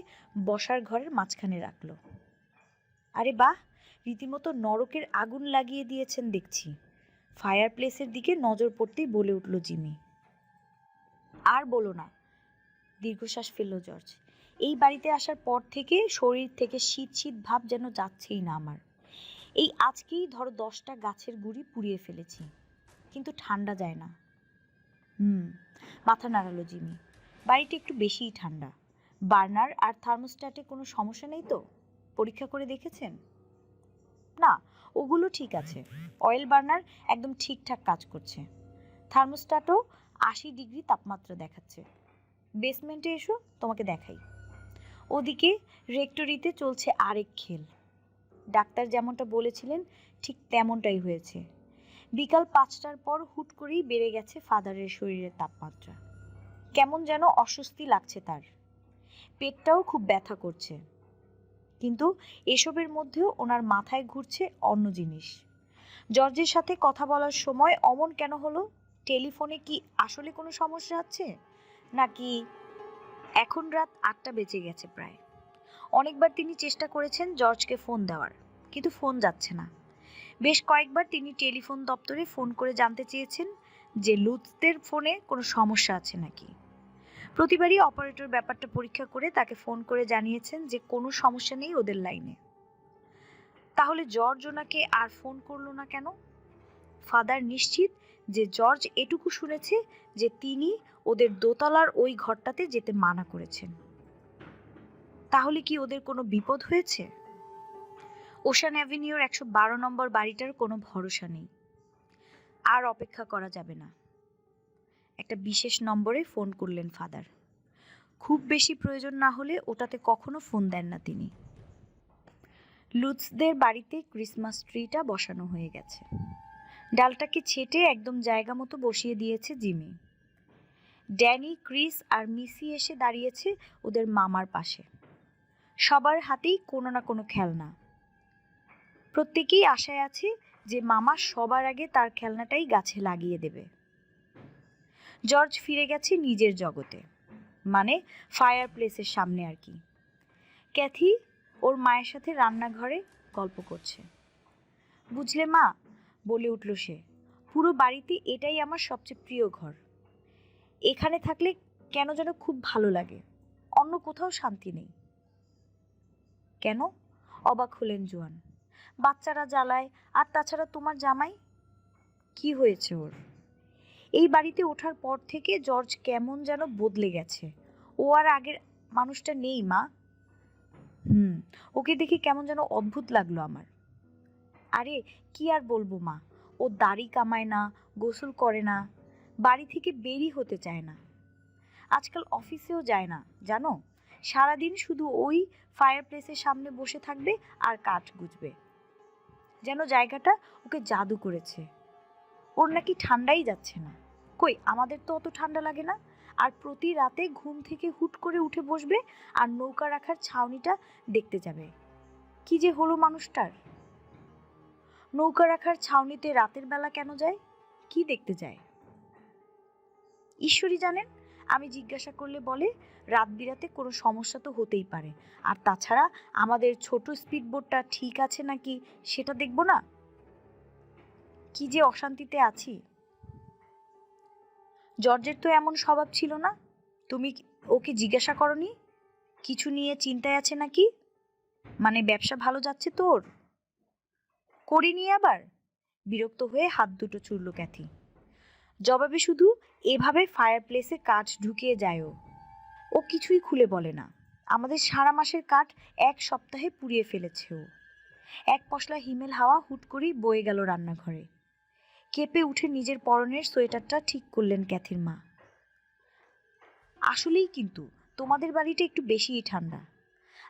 বসার ঘরের মাঝখানে রাখলো। আরে বাহ, রীতিমতো নরকের আগুন লাগিয়ে দিয়েছেন দেখছি। ফায়ার প্লেসের দিকে নজর পড়তেই বলে উঠল জিমি। আর বলো না, দীর্ঘশ্বাস ফেলল জর্জ। এই বাড়িতে আসার পর থেকে শরীর থেকে শীত শীত ভাব যেন যাচ্ছেই না আমার। এই আজকেই ধরো 10টা গাছের গুঁড়ি পুড়িয়ে ফেলেছি, কিন্তু ঠান্ডা যায় না। মাথা নাড়ালো জিমি। বাড়িটা একটু বেশিই ঠান্ডা। বার্নার আর থার্মোস্ট্যাটে কোনো সমস্যা নেই তো? পরীক্ষা করে দেখেছেন? না, ওগুলো ঠিক আছে। অয়েল বার্নার একদম ঠিকঠাক কাজ করছে। থার্মোস্ট্যাটও 80 ডিগ্রি তাপমাত্রা দেখাচ্ছে। বেসমেন্টে এসো, তোমাকে দেখাই। ওদিকে রেক্টরিতে চলছে আরেক খেল। ডাক্তার যেমনটা বলেছিলেন ঠিক তেমনটাই হয়েছে। বিকাল 5টার পর হুট করেই বেড়ে গেছে ফাদারের শরীরের তাপমাত্রা। কেমন যেন অস্বস্তি লাগছে তার, পেটটাও খুব ব্যথা করছে। কিন্তু এসবের মধ্যেও ওনার মাথায় ঘুরছে অন্য জিনিস। জর্জের সাথে কথা বলার সময় অমন কেন হলো? টেলিফোনে কি আসলে কোনো সমস্যা আছে নাকি? এখন রাত 8টা বেজে গেছে প্রায়। অনেকবার তিনি চেষ্টা করেছেন জর্জকে ফোন দেওয়ার, কিন্তু ফোন যাচ্ছে না। বেশ কয়েকবার তিনি টেলিফোন দপ্তরে ফোন করে জানতে চেয়েছেন যে লুৎসদের ফোনে কোনো সমস্যা আছে নাকি। প্রতিবারই অপারেটর ব্যাপারটা পরীক্ষা করে তাকে ফোন করে জানিয়েছেন যে কোনো সমস্যা নেই ওদের লাইনে। তাহলে জর্জ ওনাকে আর ফোন করলো না কেন? ফাদার নিশ্চিত যে জর্জ এটুকু শুনেছে যে তিনি ওদের দোতলার ওই ঘরটাতে যেতে মানা করেছেন। তাহলে কি ওদের কোনো বিপদ হয়েছে? ওশান অ্যাভিনিউর 112 নম্বর বাড়িটার কোনো ভরসা নেই। আর অপেক্ষা করা যাবে না। একটা বিশেষ নম্বরে ফোন করলেন ফাদার। খুব বেশি প্রয়োজন না হলে ওটাতে কখনো ফোন দেন না তিনি। লুৎসদের বাড়িতে ক্রিসমাস ট্রিটা বসানো হয়ে গেছে। ডালটাকে ছেটে একদম জায়গা মতো বসিয়ে দিয়েছে জিমি। ড্যানি, ক্রিস আর মিসি এসে দাঁড়িয়েছে ওদের মামার পাশে। সবার হাতেই কোনো না কোনো খেলনা। প্রত্যেকেই আশায় আছে যে মামা সবার আগে তার খেলনাটাই গাছে লাগিয়ে দেবে। জর্জ ফিরে গেছে নিজের জগতে, মানে ফায়ার প্লেসের সামনে আর কি। ক্যাথি ওর মায়ের সাথে রান্নাঘরে গল্প করছে। বুঝলে মা, বলে উঠল সে, পুরো বাড়িতে এটাই আমার সবচেয়ে প্রিয় ঘর। এখানে থাকলে কেন যেন খুব ভালো লাগে, অন্য কোথাও শান্তি নেই। কেন? অবাক হলেন জোয়ান। বাচ্চারা জ্বালায়, আর তাছাড়া তোমার জামাই। কি হয়েছে ওর? এই বাড়িতে ওঠার পর থেকে জর্জ কেমন যেন বদলে গেছে। ও আর আগের মানুষটা নেই মা। ওকে দেখে কেমন যেন অদ্ভুত লাগলো আমার। আরে কি আর বলবো মা, ও দাড়ি কামায় না, গোসল করে না, বাড়ি থেকে বেরই হতে চায় না। আজকাল অফিসেও যায় না জানো, সারাদিন শুধু ওই ফায়ার প্লেসের সামনে বসে থাকবে আর কাঠ গুজবে। যেন জায়গাটা ওকে জাদু করেছে। ওর নাকি ঠান্ডাই যাচ্ছে না। কই, আমাদের তো অত ঠান্ডা লাগে না। আর প্রতি রাতে ঘুম থেকে হুট করে উঠে বসবে আর নৌকা রাখার ছাউনিটা দেখতে যাবে। কি যে হলো মানুষটার! নৌকা রাখার ছাউনিতে রাতের বেলা কেন যায়? কি দেখতে যায়? ঈশ্বরই জানেন। আমি জিজ্ঞাসা করলে বলে রাত বিরাতে কোনো সমস্যা তো হতেই পারে, আর তাছাড়া আমাদের ছোট স্পিডবোটটা ঠিক আছে নাকি সেটা দেখব না? কি যে অশান্তিতে আছি। জর্জের তো এমন স্বভাব ছিল না। তুমি ওকে জিজ্ঞাসা করনি কিছু নিয়ে চিন্তায় আছে নাকি? মানে ব্যবসা ভালো যাচ্ছে তোর? করিনি আবার? বিরক্ত হয়ে হাত দুটো চুড়ল ক্যাথি। জবাবে শুধু এভাবে ফায়ার প্লেসে কাঠ ঢুকিয়ে যায় ও কিছুই খুলে বলে না। আমাদের সারা মাসের কাঠ 1 সপ্তাহে পুড়িয়ে ফেলেছে ও। এক পশলা হিমেল হাওয়া হুট করেই বয়ে গেল রান্নাঘরে। কেঁপে উঠে নিজের পরনের সোয়েটারটা ঠিক করলেন ক্যাথির মা। আসলেই কিন্তু তোমাদের বাড়িটা একটু বেশিই ঠান্ডা,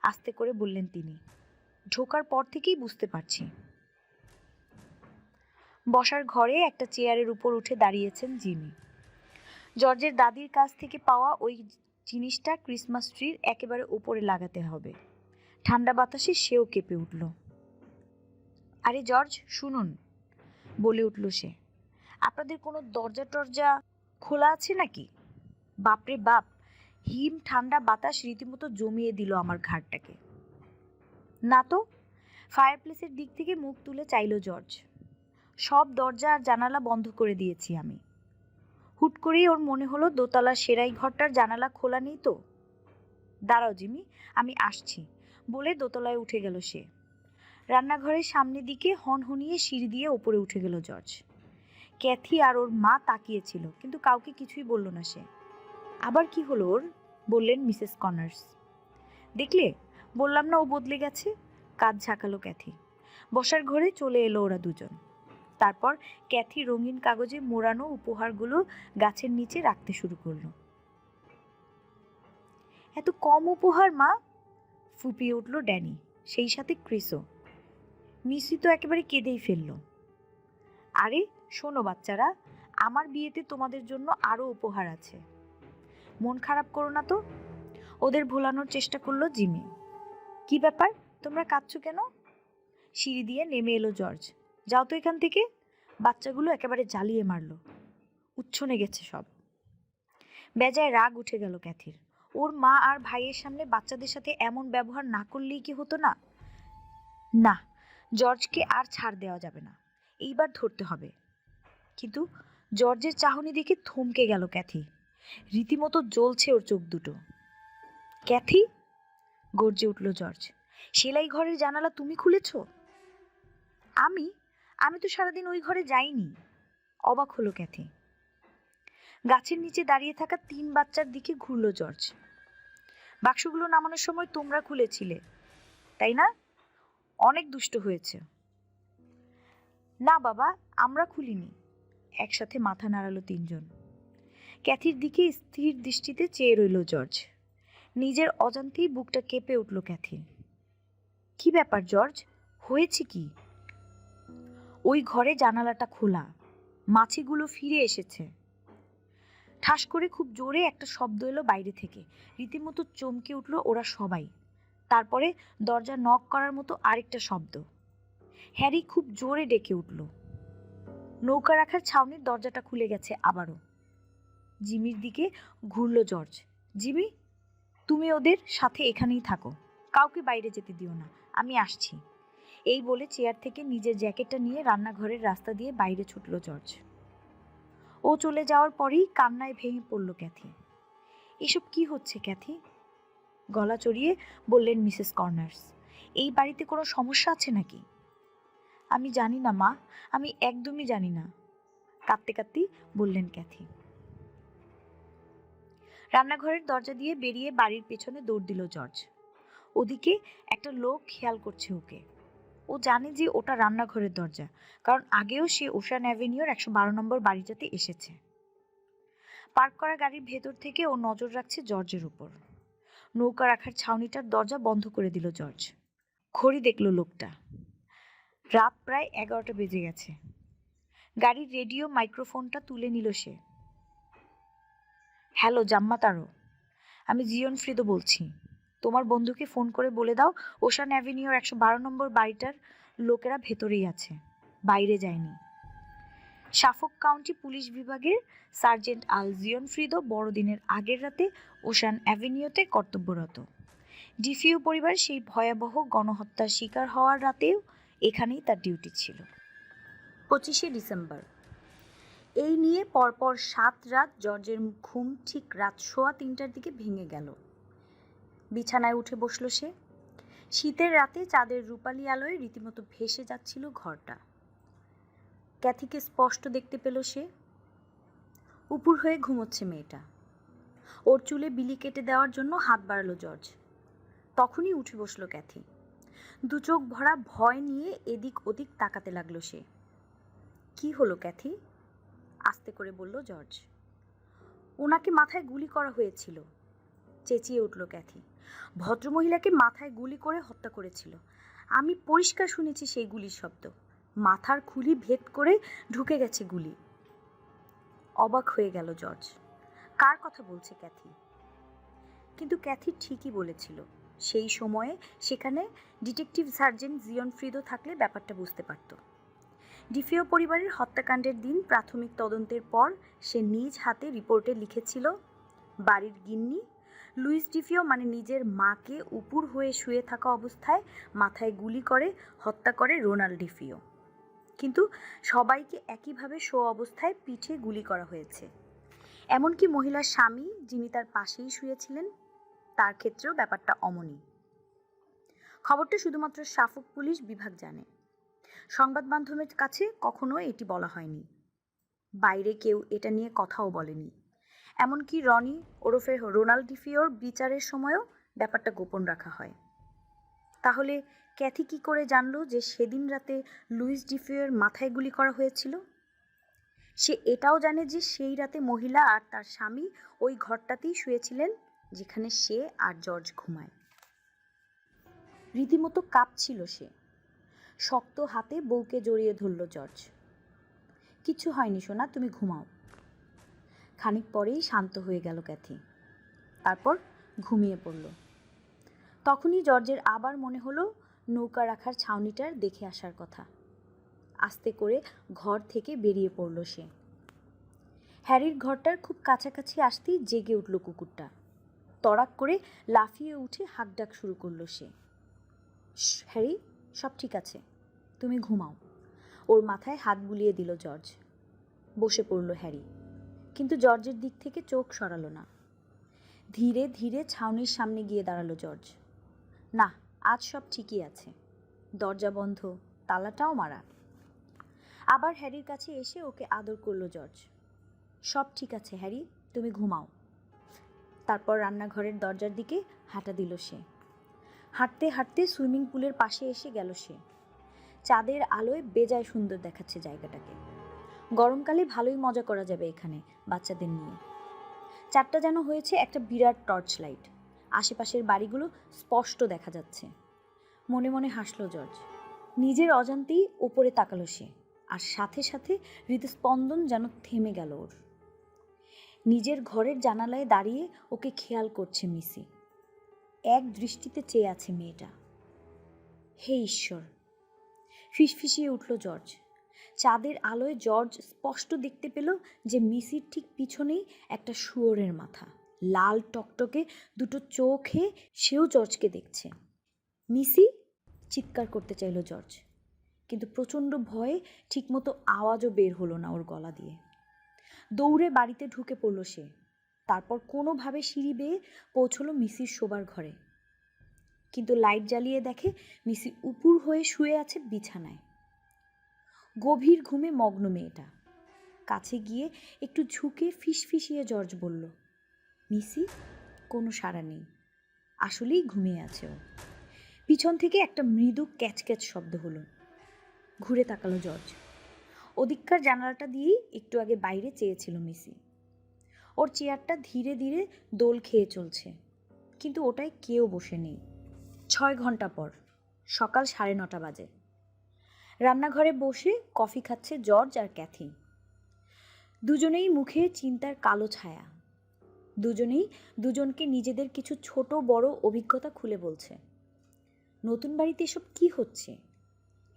আস্তে করে বললেন তিনি। ঢোকার পর থেকেই বুঝতে পারছি। বসার ঘরে একটা চেয়ারের উপর উঠে দাঁড়িয়েছেন জিমি। জর্জের দাদির কাছ থেকে পাওয়া ওই জিনিসটা ক্রিসমাস ট্রির একেবারে উপরে লাগাতে হবে। ঠান্ডা বাতাসে সেও কেঁপে উঠল। আরে জর্জ, শুনুন, বলে উঠল সে। আপনাদের কোনো দরজা টরজা খোলা আছে নাকি? বাপরে বাপ, হিম ঠান্ডা বাতাস রীতিমতো জমিয়ে দিল আমার ঘাড়টাকে। না তো। ফায়ারপ্লেসের দিক থেকে মুখ তুলে চাইল জর্জ। সব দরজা আর জানালা বন্ধ করে দিয়েছি আমি। হুট করেই ওর মনে হলো দোতলার সেরাই ঘরটার জানালা খোলা নেই তো। দাঁড়াও জিমি, আমি আসছি, বলে দোতলায় উঠে গেল সে। রান্নাঘরের সামনের দিকে হনহনিয়ে সিঁড়ি দিয়ে ওপরে উঠে গেল জর্জ। ক্যাথি আর ওর মা তাকিয়েছিল, কিন্তু কাউকে কিছুই বলল না সে। আবার কি হলো ওর? বললেন মিসেস কনার্স। দেখলে, বললাম না ও বদলে গেছে। কাঁধ ঝাঁকালো ক্যাথি। বসার ঘরে চলে এলো ওরা দুজন। তারপর ক্যাথি রঙিন কাগজে মোড়ানো উপহারগুলো গাছের নিচে রাখতে শুরু করলো। এত কম উপহার মা, ফুপিয়ে উঠল ড্যানি, সেই সাথে ক্রিসও। মিসি তো একেবারে কেঁদেই ফেলল। আরে শোনো বাচ্চারা, আমার বিয়েতে তোমাদের জন্য আরও উপহার আছে, মন খারাপ করো না তো। ওদের ভোলানোর চেষ্টা করলো জিমি। কি ব্যাপার, তোমরা কাঁদছো কেন? সিঁড়ি দিয়ে নেমে এলো জর্জ। যাও তো এখান থেকে। বাচ্চাগুলো একেবারে জ্বালিয়ে মারল, উচ্ছনে গেছে সব। বেজায় রাগ উঠে গেল ক্যাথির। ওর মা আর ভাইয়ের সামনে বাচ্চাদের সাথে এমন ব্যবহার না করলেই কি হতো না? না, জর্জকে আর ছাড় দেওয়া যাবে না, এইবার ধরতে হবে। কিন্তু জর্জের চাহনি দেখে থমকে গেল ক্যাথি। রীতিমতো জ্বলছে ওর চোখ দুটো। ক্যাথি, গর্জে উঠল জর্জ, সেলাই ঘরের জানালা তুমি খুলেছ? আমি আমি তো সারাদিন ওই ঘরে যাইনি। অবাক হলো ক্যাথি। গাছের নিচে দাঁড়িয়ে থাকা 3 বাচ্চার দিকে ঘুরল জর্জ। বাক্সগুলো নামানোর সময় তোমরা খুলেছিলে, তাই না? অনেক দুষ্ট হয়েছে। না বাবা, আমরা খুলিনি। একসাথে মাথা নাড়ালো 3 জন। ক্যাথির দিকে স্থির দৃষ্টিতে চেয়ে রইল জর্জ। নিজের অজান্তেই বুকটা কেঁপে উঠল ক্যাথির। কি ব্যাপার জর্জ, হয়েছে কি? ওই ঘরে জানালাটা খোলা, মাছিগুলো ফিরে এসেছে। ঠাস করে খুব জোরে একটা শব্দ এলো বাইরে থেকে। রীতিমতো চমকে উঠল ওরা সবাই। তারপরে দরজা নক করার মতো আরেকটা শব্দ। হ্যারি খুব জোরে ডেকে উঠল। নৌকা রাখার ছাউনির দরজাটা খুলে গেছে আবারও। জিমির দিকে ঘুরল জর্জ। জিমি, তুমি ওদের সাথে এখানেই থাকো, কাউকে বাইরে যেতে দিও না, আমি আসছি। এই বলে চেয়ার থেকে নিজের জ্যাকেটটা নিয়ে রান্নাঘরের রাস্তা দিয়ে বাইরে ছুটল জর্জ। ও চলে যাওয়ার পরেই কান্নায় ভেঙে পড়ল ক্যাথি। এসব কি হচ্ছে ক্যাথি? গলা চড়িয়ে বললেন মিসেস কর্নার্স। এই বাড়িতে কোনো সমস্যা আছে নাকি? আমি জানি না মা, আমি একদমই জানি না, কাঁদতে কাঁদতেই বললেন ক্যাথি। রান্নাঘরের দরজা দিয়ে বেরিয়ে বাড়ির পেছনে দৌড় দিল জর্জ। ওদিকে একটা লোক খেয়াল করছে ওকে। ও জানে যে ওটা রান্নাঘরের দরজা, কারণ আগেও সে ওশান অ্যাভিনিউর 112 নম্বর বাড়িটাতে এসেছে। পার্ক করা গাড়ির ভেতর থেকে ও নজর রাখছে জর্জের উপর। নৌকা রাখার ছাউনিটার দরজা বন্ধ করে দিল জর্জ। ঘড়ি দেখল লোকটা। রাত প্রায় 11টা বেজে গেছে। গাড়ির রেডিও মাইক্রোফোনটা তুলে নিল সে। হ্যালো জাম্মাতারো, আমি জিওন ফ্রিদো বলছি। তোমার বন্ধুকে ফোন করে বলে দাও ওশান অ্যাভিনিউর 112 নম্বর বাড়িটার লোকেরা ভেতরেই আছে, বাইরে যায়নি। সাফক কাউন্টি পুলিশ বিভাগের সার্জেন্ট আল জিওন ফ্রিদো বড়দিনের আগের রাতে ওশান অ্যাভিনিউতে কর্তব্যরত। ডিফিউ পরিবার সেই ভয়াবহ গণহত্যার শিকার হওয়ার রাতেও এখানেই তার ডিউটি ছিল। 25শে ডিসেম্বর। এই নিয়ে পরপর 7 রাত জর্জের ঘুম ঠিক রাত 3:15টার দিকে ভেঙে গেল। বিছানায় উঠে বসল সে। শীতের রাতে চাঁদের রূপালি আলোয় রীতিমতো ভেসে যাচ্ছিল ঘরটা। ক্যাথিকে স্পষ্ট দেখতে পেল সে। উপুর হয়ে ঘুমোচ্ছে মেয়েটা। ওর চুলে বিলি কেটে দেওয়ার জন্য হাত বাড়ালো জর্জ। তখনই উঠে বসল ক্যাথি। দু চোখ ভরা ভয় নিয়ে এদিক ওদিক তাকাতে লাগলো সে। কি হলো ক্যাথি? আস্তে করে বলল জর্জ। ওনাকে মাথায় গুলি করা হয়েছিল, চেঁচিয়ে উঠল ক্যাথি। ভদ্রমহিলাকে মাথায় গুলি করে হত্যা করেছিল। আমি পরিষ্কার শুনেছি সেই গুলির শব্দ। মাথার খুলি ভেদ করে ঢুকে গেছে গুলি। অবাক হয়ে গেল জর্জ। কার কথা বলছে ক্যাথি? কিন্তু ক্যাথি ঠিকই বলেছিল। সেই সময়ে সেখানে ডিটেকটিভ সার্জেন্ট জিয়ন ফ্রিদো থাকলে ব্যাপারটা বুঝতে পারত। ডিফিও পরিবারের হত্যাকাণ্ডের দিন প্রাথমিক তদন্তের পর সে নিজ হাতে রিপোর্টে লিখেছিল, বাড়ির গিন্নি লুইস ডিফিও মানে নিজের মাকে উপুর হয়ে শুয়ে থাকা অবস্থায় মাথায় গুলি করে হত্যা করে রোনাল্ড ডিফিও। কিন্তু সবাইকে একইভাবে শো অবস্থায় পিঠে গুলি করা হয়েছে। এমনকি মহিলার স্বামী, যিনি তার পাশেই শুয়েছিলেন, তার ক্ষেত্রেও ব্যাপারটা অমনি। খবরটা শুধুমাত্র সাফক পুলিশ বিভাগ জানে। সংবাদ মাধ্যমের কাছে কখনো এটি বলা হয়নি। বাইরে কেউ এটা নিয়ে কথাও বলেনি। এমনকি রনি ওরফে রোনাল্ড ডিফিওর বিচারের সময়ও ব্যাপারটা গোপন রাখা হয়। তাহলে ক্যাথি কি করে জানলো যে সেদিন রাতে লুইস ডিফিওর মাথায় গুলি করা হয়েছিল? সে এটাও জানে যে সেই রাতে মহিলা আর তার স্বামী ওই ঘরটাতেই শুয়েছিলেন যেখানে সে আর জর্জ ঘুমায়। রীতিমতো কাঁপছিল সে। শক্ত হাতে বউকে জড়িয়ে ধরল জর্জ। কিছু হয়নি সোনা, তুমি ঘুমাও। খানিক পরেই শান্ত হয়ে গেল ক্যাথি। তারপর ঘুমিয়ে পড়ল। তখনই জর্জের আবার মনে হলো নৌকা রাখার ছাউনিটার দেখে আসার কথা। আস্তে করে ঘর থেকে বেরিয়ে পড়ল সে। হ্যারির ঘরটার খুব কাছাকাছি আসতেই জেগে উঠল কুকুরটা। তড়াক করে লাফিয়ে উঠে হাঁকডাক শুরু করলো সে। হ্যারি, সব ঠিক আছে, তুমি ঘুমাও। ওর মাথায় হাত বুলিয়ে দিল জর্জ। বসে পড়ল হ্যারি, কিন্তু জর্জের দিক থেকে চোখ সরালো না। ধীরে ধীরে ছাউনির সামনে গিয়ে দাঁড়ালো জর্জ। না, আজ সব ঠিকই আছে। দরজা বন্ধ, তালাটাও মারা। আবার হ্যারির কাছে এসে ওকে আদর করল জর্জ। সব ঠিক আছে হ্যারি, তুমি ঘুমাও। তারপর রান্নাঘরের দরজার দিকে হাঁটা দিল সে। হাঁটতে হাঁটতে সুইমিং পুলের পাশে এসে গেল সে। চাঁদের আলোয় বেজায় সুন্দর দেখাচ্ছে জায়গাটাকে। গরমকালে ভালোই মজা করা যাবে এখানে বাচ্চাদের নিয়ে। চারটা যেন হয়েছে একটা বিরাট টর্চ লাইট। আশেপাশের বাড়িগুলো স্পষ্ট দেখা যাচ্ছে। মনে মনে হাসল জর্জ। নিজের অজান্তেই ওপরে তাকালো সে, আর সাথে সাথে হৃদস্পন্দন যেন থেমে গেল ওর। নিজের ঘরের জানালায় দাঁড়িয়ে ওকে খেয়াল করছে মিসি। এক দৃষ্টিতে চেয়ে আছে মেয়েটা। হে ঈশ্বর, ফিসফিসিয়ে উঠল জর্জ। চাঁদের আলোয় জর্জ স্পষ্ট দেখতে পেল যে মিসির ঠিক পিছনেই একটা শুয়োরের মাথা, লাল টকটকে দুটো চোখে সেও জর্জকে দেখছে। মিসি, চিৎকার করতে চাইল জর্জ, কিন্তু প্রচণ্ড ভয়ে ঠিকমতো আওয়াজও বের হলো না ওর গলা দিয়ে। দৌড়ে বাড়িতে ঢুকে পড়ল সে। তারপর কোনোভাবে সিঁড়ি বেয়ে পৌঁছলো মিসির শোবার ঘরে। কিন্তু লাইট জ্বালিয়ে দেখে মিসি উপুর হয়ে শুয়ে আছে বিছানায়। গভীর ঘুমে মগ্ন মেয়েটা। কাছে গিয়ে একটু ঝুঁকে ফিসফিসিয়ে জর্জ বলল, মিসি। কোনো সাড়া নেই। আসলেই ঘুমিয়ে আছে ও। পিছন থেকে একটা মৃদু ক্যাচক্যাচ শব্দ হলো। ঘুরে তাকালো জর্জ। ওদিককার জানালাটা দিয়েই একটু আগে বাইরে চেয়েছিল মিসি। ওর চেয়ারটা ধীরে ধীরে দোল খেয়ে চলছে, কিন্তু ওটায় কেউ বসে নেই। 6 ঘন্টা পর, সকাল 9:30 বাজে। রান্নাঘরে বসে কফি খাচ্ছে জর্জ আর ক্যাথি। দুজনেই মুখে চিন্তার কালো ছায়া। দুজনেই দুজনকে নিজেদের কিছু ছোট বড় অভিজ্ঞতা খুলে বলছে। নতুন বাড়িতে এসব কি হচ্ছে?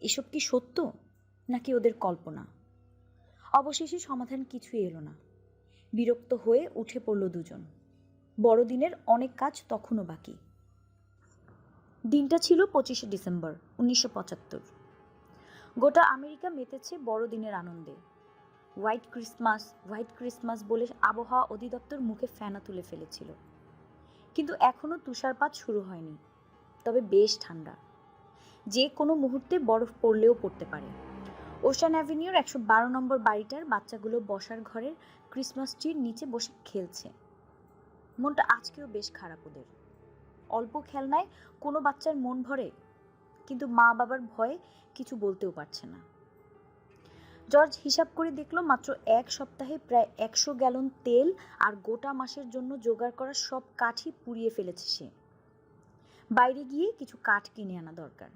এসব কি সত্য নাকি ওদের কল্পনা? অবশেষে সমাধান কিছুই এলো না। বিরক্ত হয়ে উঠে পড়ল দুজন। বড়দিনের অনেক কাজ তখনও বাকি। দিনটা ছিল 25শে ডিসেম্বর 1975। গোটা আমেরিকা মেতেছে বড়দিনের আনন্দে। হোয়াইট ক্রিসমাস বলে আবহাওয়া অধিদপ্তর মুখে ফেনা তুলে ফেলেছিল। কিন্তু এখনও তুষারপাত শুরু হয়নি। তবে বেশ ঠান্ডা। যে কোনো মুহূর্তে বরফ পড়লেও পড়তে পারে। ওশান অ্যাভিনিউর 112 নম্বর বাড়িটার বাচ্চাগুলো বসার ঘরের ক্রিসমাস ট্রির নিচে বসে খেলছে। মনটা আজকেও বেশ খারাপ ওদের। অল্প খেলনায় কোনো বাচ্চার মন ভরে? কিন্তু মা বাবার ভয়ে কিছু বলতেও পারছে না। জর্জ হিসাব করে দেখলো মাত্র 1 সপ্তাহে প্রায় 100 গ্যালন তেল আর গোটা মাসের জন্য জোগাড় করা সব কাঠই পুড়িয়ে ফেলেছে সে। বাইরে গিয়ে কিছু কাঠ কিনে আনা দরকার।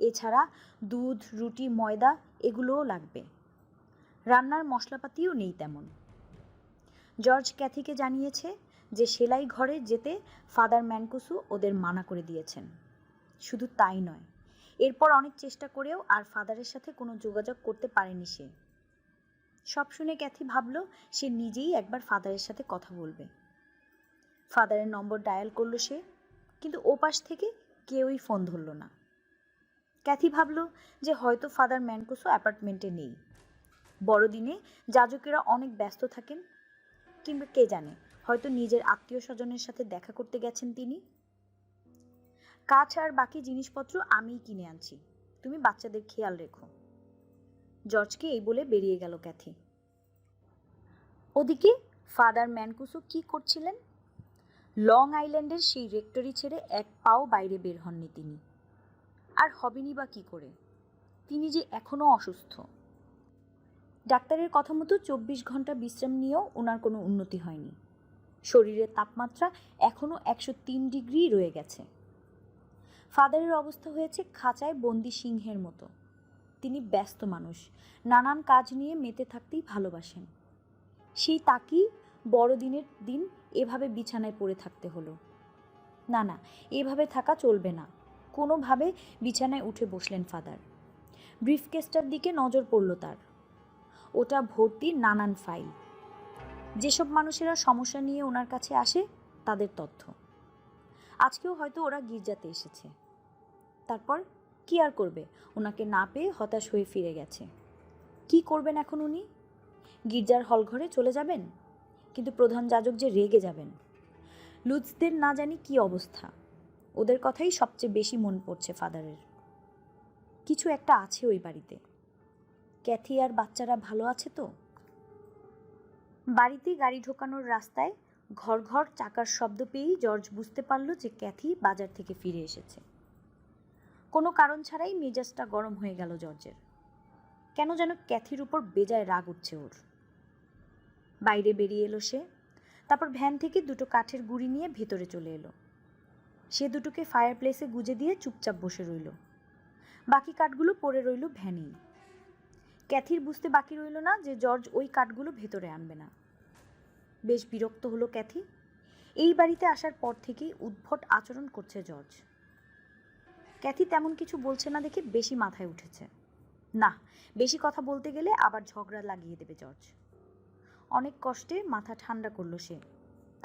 এছাড়া দুধ, রুটি, ময়দা এগুলোও লাগবে। রান্নার মশলাপাতিও নেই তেমন। জর্জ ক্যাথিকে জানিয়েছে যে সেলাই ঘরে যেতে ফাদার ম্যানকুসু ওদের মানা করে দিয়েছেন। শুধু তাই নয়, এরপর অনেক চেষ্টা করেও আর ফাদারের সাথে কোনো যোগাযোগ করতে পারেনি সে। সব শুনে ক্যাথি ভাবল সে নিজেই একবার ফাদারের সাথে কথা বলবে। ফাদারের নম্বর ডায়াল করলো সে, কিন্তু ওপাশ থেকে কেউই ফোন ধরল না। ক্যাথি ভাবল যে হয়তো ফাদার ম্যানকুসু অ্যাপার্টমেন্টে নেই। বড়দিনে যাজকেরা অনেক ব্যস্ত থাকেন, কিংবা কে জানে, হয়তো নিজের আত্মীয় স্বজনের সাথে দেখা করতে গেছেন তিনি। কাঠ আর বাকি জিনিসপত্র আমিই কিনে আনছি, তুমি বাচ্চাদের খেয়াল রেখো। জর্জকে এই বলে বেরিয়ে গেল ক্যাথি। ওদিকে ফাদার ম্যানকুসু কি করছিলেন? লং আইল্যান্ডের সেই রেক্টরি ছেড়ে এক পাও বাইরে বের হননি তিনি। আর হবেনি বা কি করে? তিনি যে এখনো অসুস্থ। ডাক্তারের কথা মতো 24 ঘন্টা বিশ্রাম নিয়েও ওনার কোনো উন্নতি হয়নি। শরীরের তাপমাত্রা এখনো 103 ডিগ্রি রয়ে গেছে। ফাদারের অবস্থা হয়েছে খাঁচায় বন্দি সিংহের মতো। তিনি ব্যস্ত মানুষ, নানান কাজ নিয়ে মেতে থাকতেই ভালোবাসেন। সেই তাকেই বড়দিনের দিন এভাবে বিছানায় পড়ে থাকতে হলো। না না, এভাবে থাকা চলবে না। কোনোভাবে বিছানায় উঠে বসলেন ফাদার। ব্রিফকেসটার দিকে নজর পড়ল তার। ওটা ভর্তি নানান ফাইল। যেসব মানুষেরা সমস্যা নিয়ে ওনার কাছে আসে তাদের তথ্য। আজকেও হয়তো ওরা গির্জাতে এসেছে। তারপর কি আর করবে? ওনাকে না পেয়ে হতাশ হয়ে ফিরে গেছে। কি করবেন এখন উনি? গির্জার হলঘরে চলে যাবেন? কিন্তু প্রধান যাজক যে রেগে যাবেন। লুৎসদের না জানি কি অবস্থা। ওদের কথাই সবচেয়ে বেশি মন পড়ছে ফাদারের। কিছু একটা আছে ওই বাড়িতে। ক্যাথি আর বাচ্চারা ভালো আছে তো? বাড়িতে গাড়ি ঢোকানোর রাস্তায় ঘর ঘর চাকার শব্দ পেয়েই জর্জ বুঝতে পারল যে ক্যাথি বাজার থেকে ফিরে এসেছে। কোনো কারণ ছাড়াই মেজাজটা গরম হয়ে গেল জর্জের। কেন যেন ক্যাথির উপর বেজায় রাগ উঠছে ওর। বাইরে বেরিয়ে এলো সে। তারপর ভ্যান থেকে দুটো কাঠের গুঁড়ি নিয়ে ভেতরে চলে এলো। সে দুটোকে ফায়ার প্লেসে গুজে দিয়ে চুপচাপ বসে রইল। বাকি কাঠগুলো পড়ে রইল ভ্যানেই। ক্যাথির বুঝতে বাকি রইল না যে জর্জ ওই কাঠগুলো ভেতরে আনবে না। বেশ বিরক্ত হলো ক্যাথি। এই বাড়িতে আসার পর থেকেই উদ্ভট আচরণ করছে জর্জ। ক্যাথি তেমন কিছু বলছে না দেখে বেশি মাথায় উঠেছে। না, বেশি কথা বলতে গেলে আবার ঝগড়া লাগিয়ে দেবে জর্জ। অনেক কষ্টে মাথা ঠান্ডা করলো সে।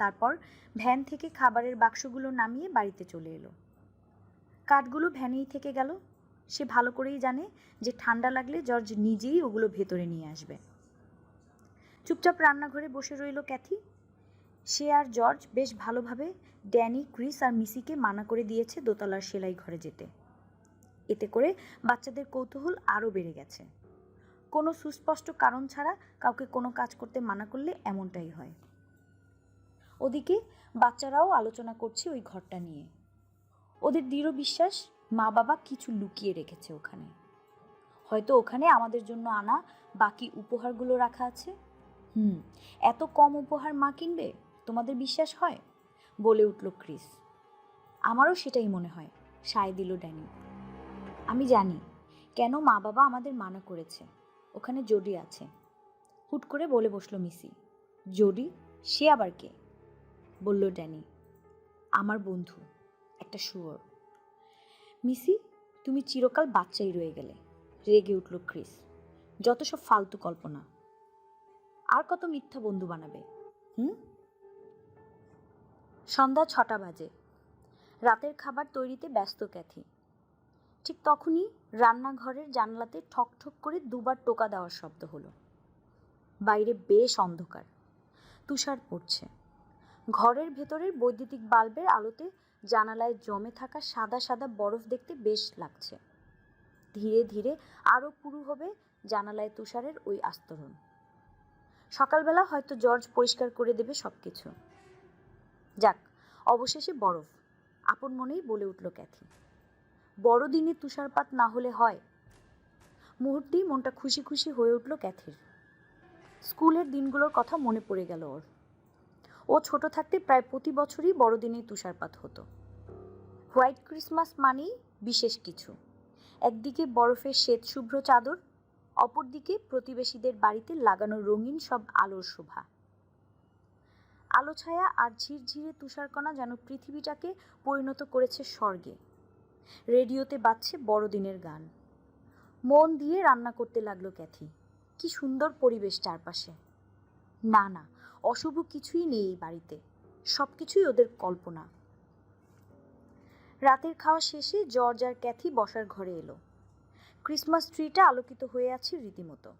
তারপর ভ্যান থেকে খাবারের বাক্সগুলো নামিয়ে বাড়িতে চলে এলো। কাঠগুলো ভ্যানেই থেকে গেল। সে ভালো করেই জানে যে ঠান্ডা লাগলে জর্জ নিজেই ওগুলো ভেতরে নিয়ে আসবে। চুপচাপ রান্নাঘরে বসে রইল ক্যাথি। সে আর জর্জ বেশ ভালোভাবে ড্যানি, ক্রিস আর মিসিকে মানা করে দিয়েছে দোতলার সেলাই ঘরে যেতে। এতে করে বাচ্চাদের কৌতূহল আরও বেড়ে গেছে। কোনো সুস্পষ্ট কারণ ছাড়া কাউকে কোনো কাজ করতে মানা করলে এমনটাই হয়। ওদিকে বাচ্চারাও আলোচনা করছে ওই ঘরটা নিয়ে। ওদের দৃঢ় বিশ্বাস মা বাবা কিছু লুকিয়ে রেখেছে ওখানে। হয়তো ওখানে আমাদের জন্য আনা বাকি উপহারগুলো রাখা আছে। এত কম উপহার মা কিনবে, তোমাদের বিশ্বাস হয়? বলে উঠল ক্রিস। আমারও সেটাই মনে হয়, সায় দিল ড্যানি। আমি জানি কেন মা বাবা আমাদের মানা করেছে। ওখানে জোডি আছে। হুট করে বলে বসলো মিসি। জোডি? সে আবার কে? বলল ড্যানি। আমার বন্ধু, একটা শুয়োর। মিসি, তুমি চিরকাল বাচ্চাই রয়ে গেলে, রেগে উঠল ক্রিস। যত সব ফালতু কল্পনা। আর কত মিথ্যা বন্ধু বানাবে? সন্ধ্যা 6টা বাজে। রাতের খাবার তৈরিতে ব্যস্ত ক্যাথি। ঠিক তখনই রান্নাঘরের জানলাতে ঠক ঠক করে দুবার টোকা দেওয়ার শব্দ হলো। বাইরে বেশ অন্ধকার, তুষার পড়ছে। ঘরের ভেতরের বৈদ্যুতিক বাল্বের আলোতে জানালায় জমে থাকা সাদা সাদা বরফ দেখতে বেশ লাগছে। ধীরে ধীরে আরও পুরু হবে জানালায় তুষারের ওই আস্তরণ। সকালবেলা হয়তো জর্জ পরিষ্কার করে দেবে সব কিছু। যাক, অবশেষে বরফ, আপন মনেই বলে উঠল ক্যাথি। বড়দিনে তুষারপাত না হলে হয়? মুহূর্তেই মনটা খুশি খুশি হয়ে উঠল ক্যাথির। স্কুলের দিনগুলোর কথা মনে পড়ে গেল ওর। ও ছোট থাকতে প্রায় প্রতি বছরই বড়দিনেই তুষারপাত হতো। হোয়াইট ক্রিসমাস মানেই বিশেষ কিছু। একদিকে বরফের শ্বেতশুভ্র চাদর, অপরদিকে প্রতিবেশীদের বাড়িতে লাগানো রঙিন সব আলোর শোভা। আলো ছায়া আর ঝিরঝিরে তুষারকণা যেন পৃথিবীটাকে পরিণত করেছে স্বর্গে। রেডিওতে বাজছে বড়দিনের গান। মন দিয়ে রান্না করতে লাগলো ক্যাথি। কি সুন্দর পরিবেশ চারপাশে। না না, অশুভ কিছুই নেই এই বাড়িতে, সব কিছুই ওদের কল্পনা। রাতের খাওয়া শেষে জর্জ আর ক্যাথি বসার ঘরে এলো। ক্রিসমাস ট্রিটা আলোকিত হয়ে আছে রীতিমতো।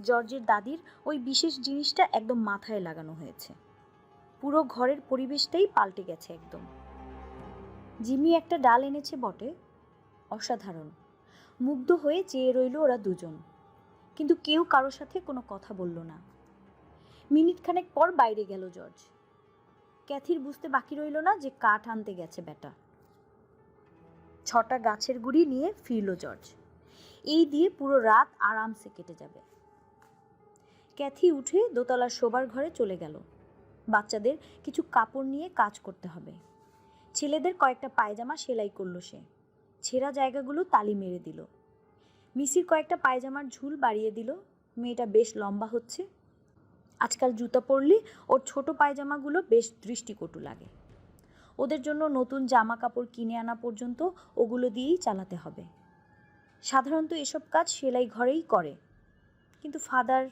জর্জের দাদির ওই বিশেষ জিনিসটা একদম মাথায় লাগানো হয়েছে। পুরো ঘরের পরিবেশটাই পাল্টে গেছে একদম। জিমি একটা ডাল এনেছে বটে, অসাধারণ। মুগ্ধ হয়ে চেয়ে রইল ওরা দুজন, কিন্তু কেউ কারোর সাথে কোনো কথা বলল না। মিনিট খানেক পর বাইরে গেল জর্জ। ক্যাথির বুঝতে বাকি রইল না যে কাঠ আনতে গেছে বেটা। 6টা গাছের গুঁড়ি নিয়ে ফিরল জর্জ। এই দিয়ে পুরো রাত আরামসে কেটে যাবে। ক্যাথি উঠে দোতলার শোবার ঘরে চলে গেল। বাচ্চাদের কিছু কাপড় নিয়ে কাজ করতে হবে। ছেলেদের কয়েকটা পায়জামা সেলাই করলো সে। ছেঁড়া জায়গাগুলো তালি মেরে দিল। মিসির কয়েকটা পায়জামার ঝুল বাড়িয়ে দিল। মেয়েটা বেশ লম্বা হচ্ছে। আজকাল জুতা পরলে ওর ছোট পায়জামাগুলো বেশ দৃষ্টিকটু লাগে। ওদের জন্য নতুন জামা কাপড় কিনে আনা পর্যন্ত ওগুলো দিয়েই চালাতে হবে। সাধারণত এসব কাজ সেলাই ঘরেই করে, কিন্তু ফাদার।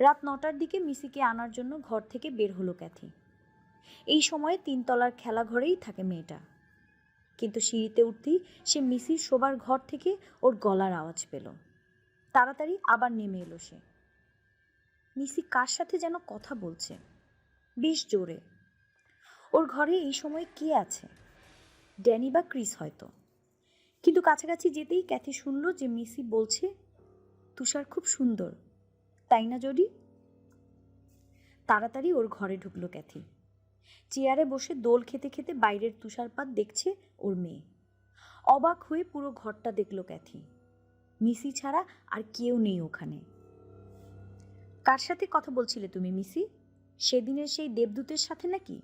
রাত 9টার দিকে মিসিকে আনার জন্য ঘর থেকে বের হলো ক্যাথি। এই সময়ে 3 তলার খেলাঘরেই থাকে মেয়েটা, কিন্তু সিঁড়িতে উঠতেই সে মিসির শোবার ঘর থেকে ওর গলার আওয়াজ পেল। তাড়াতাড়ি আবার নেমে এলো সে। মিসি কার সাথে যেন কথা বলছে, বেশ জোরে। ওর ঘরে এই সময় কে আছে? ড্যানি বা ক্রিস হয়তো। কিন্তু কাছাকাছি যেতেই ক্যাথি শুনল যে মিসি বলছে, তুষার খুব সুন্দর, তাই না জডি? তাড়াতাড়ি ওর ঘরে ঢুকলো ক্যাথি। চেয়ারে বসে দোল খেতে খেতে বাইরের তুষারপাত দেখছে ওর মেয়ে। অবাক হয়ে পুরো ঘরটা দেখলো ক্যাথি। মিসি ছাড়া আর কেউ নেই ওখানে। কার সাথে কথা বলছিলে তুমি মিসি? সেদিনের সেই দেবদূতের সাথে নাকি?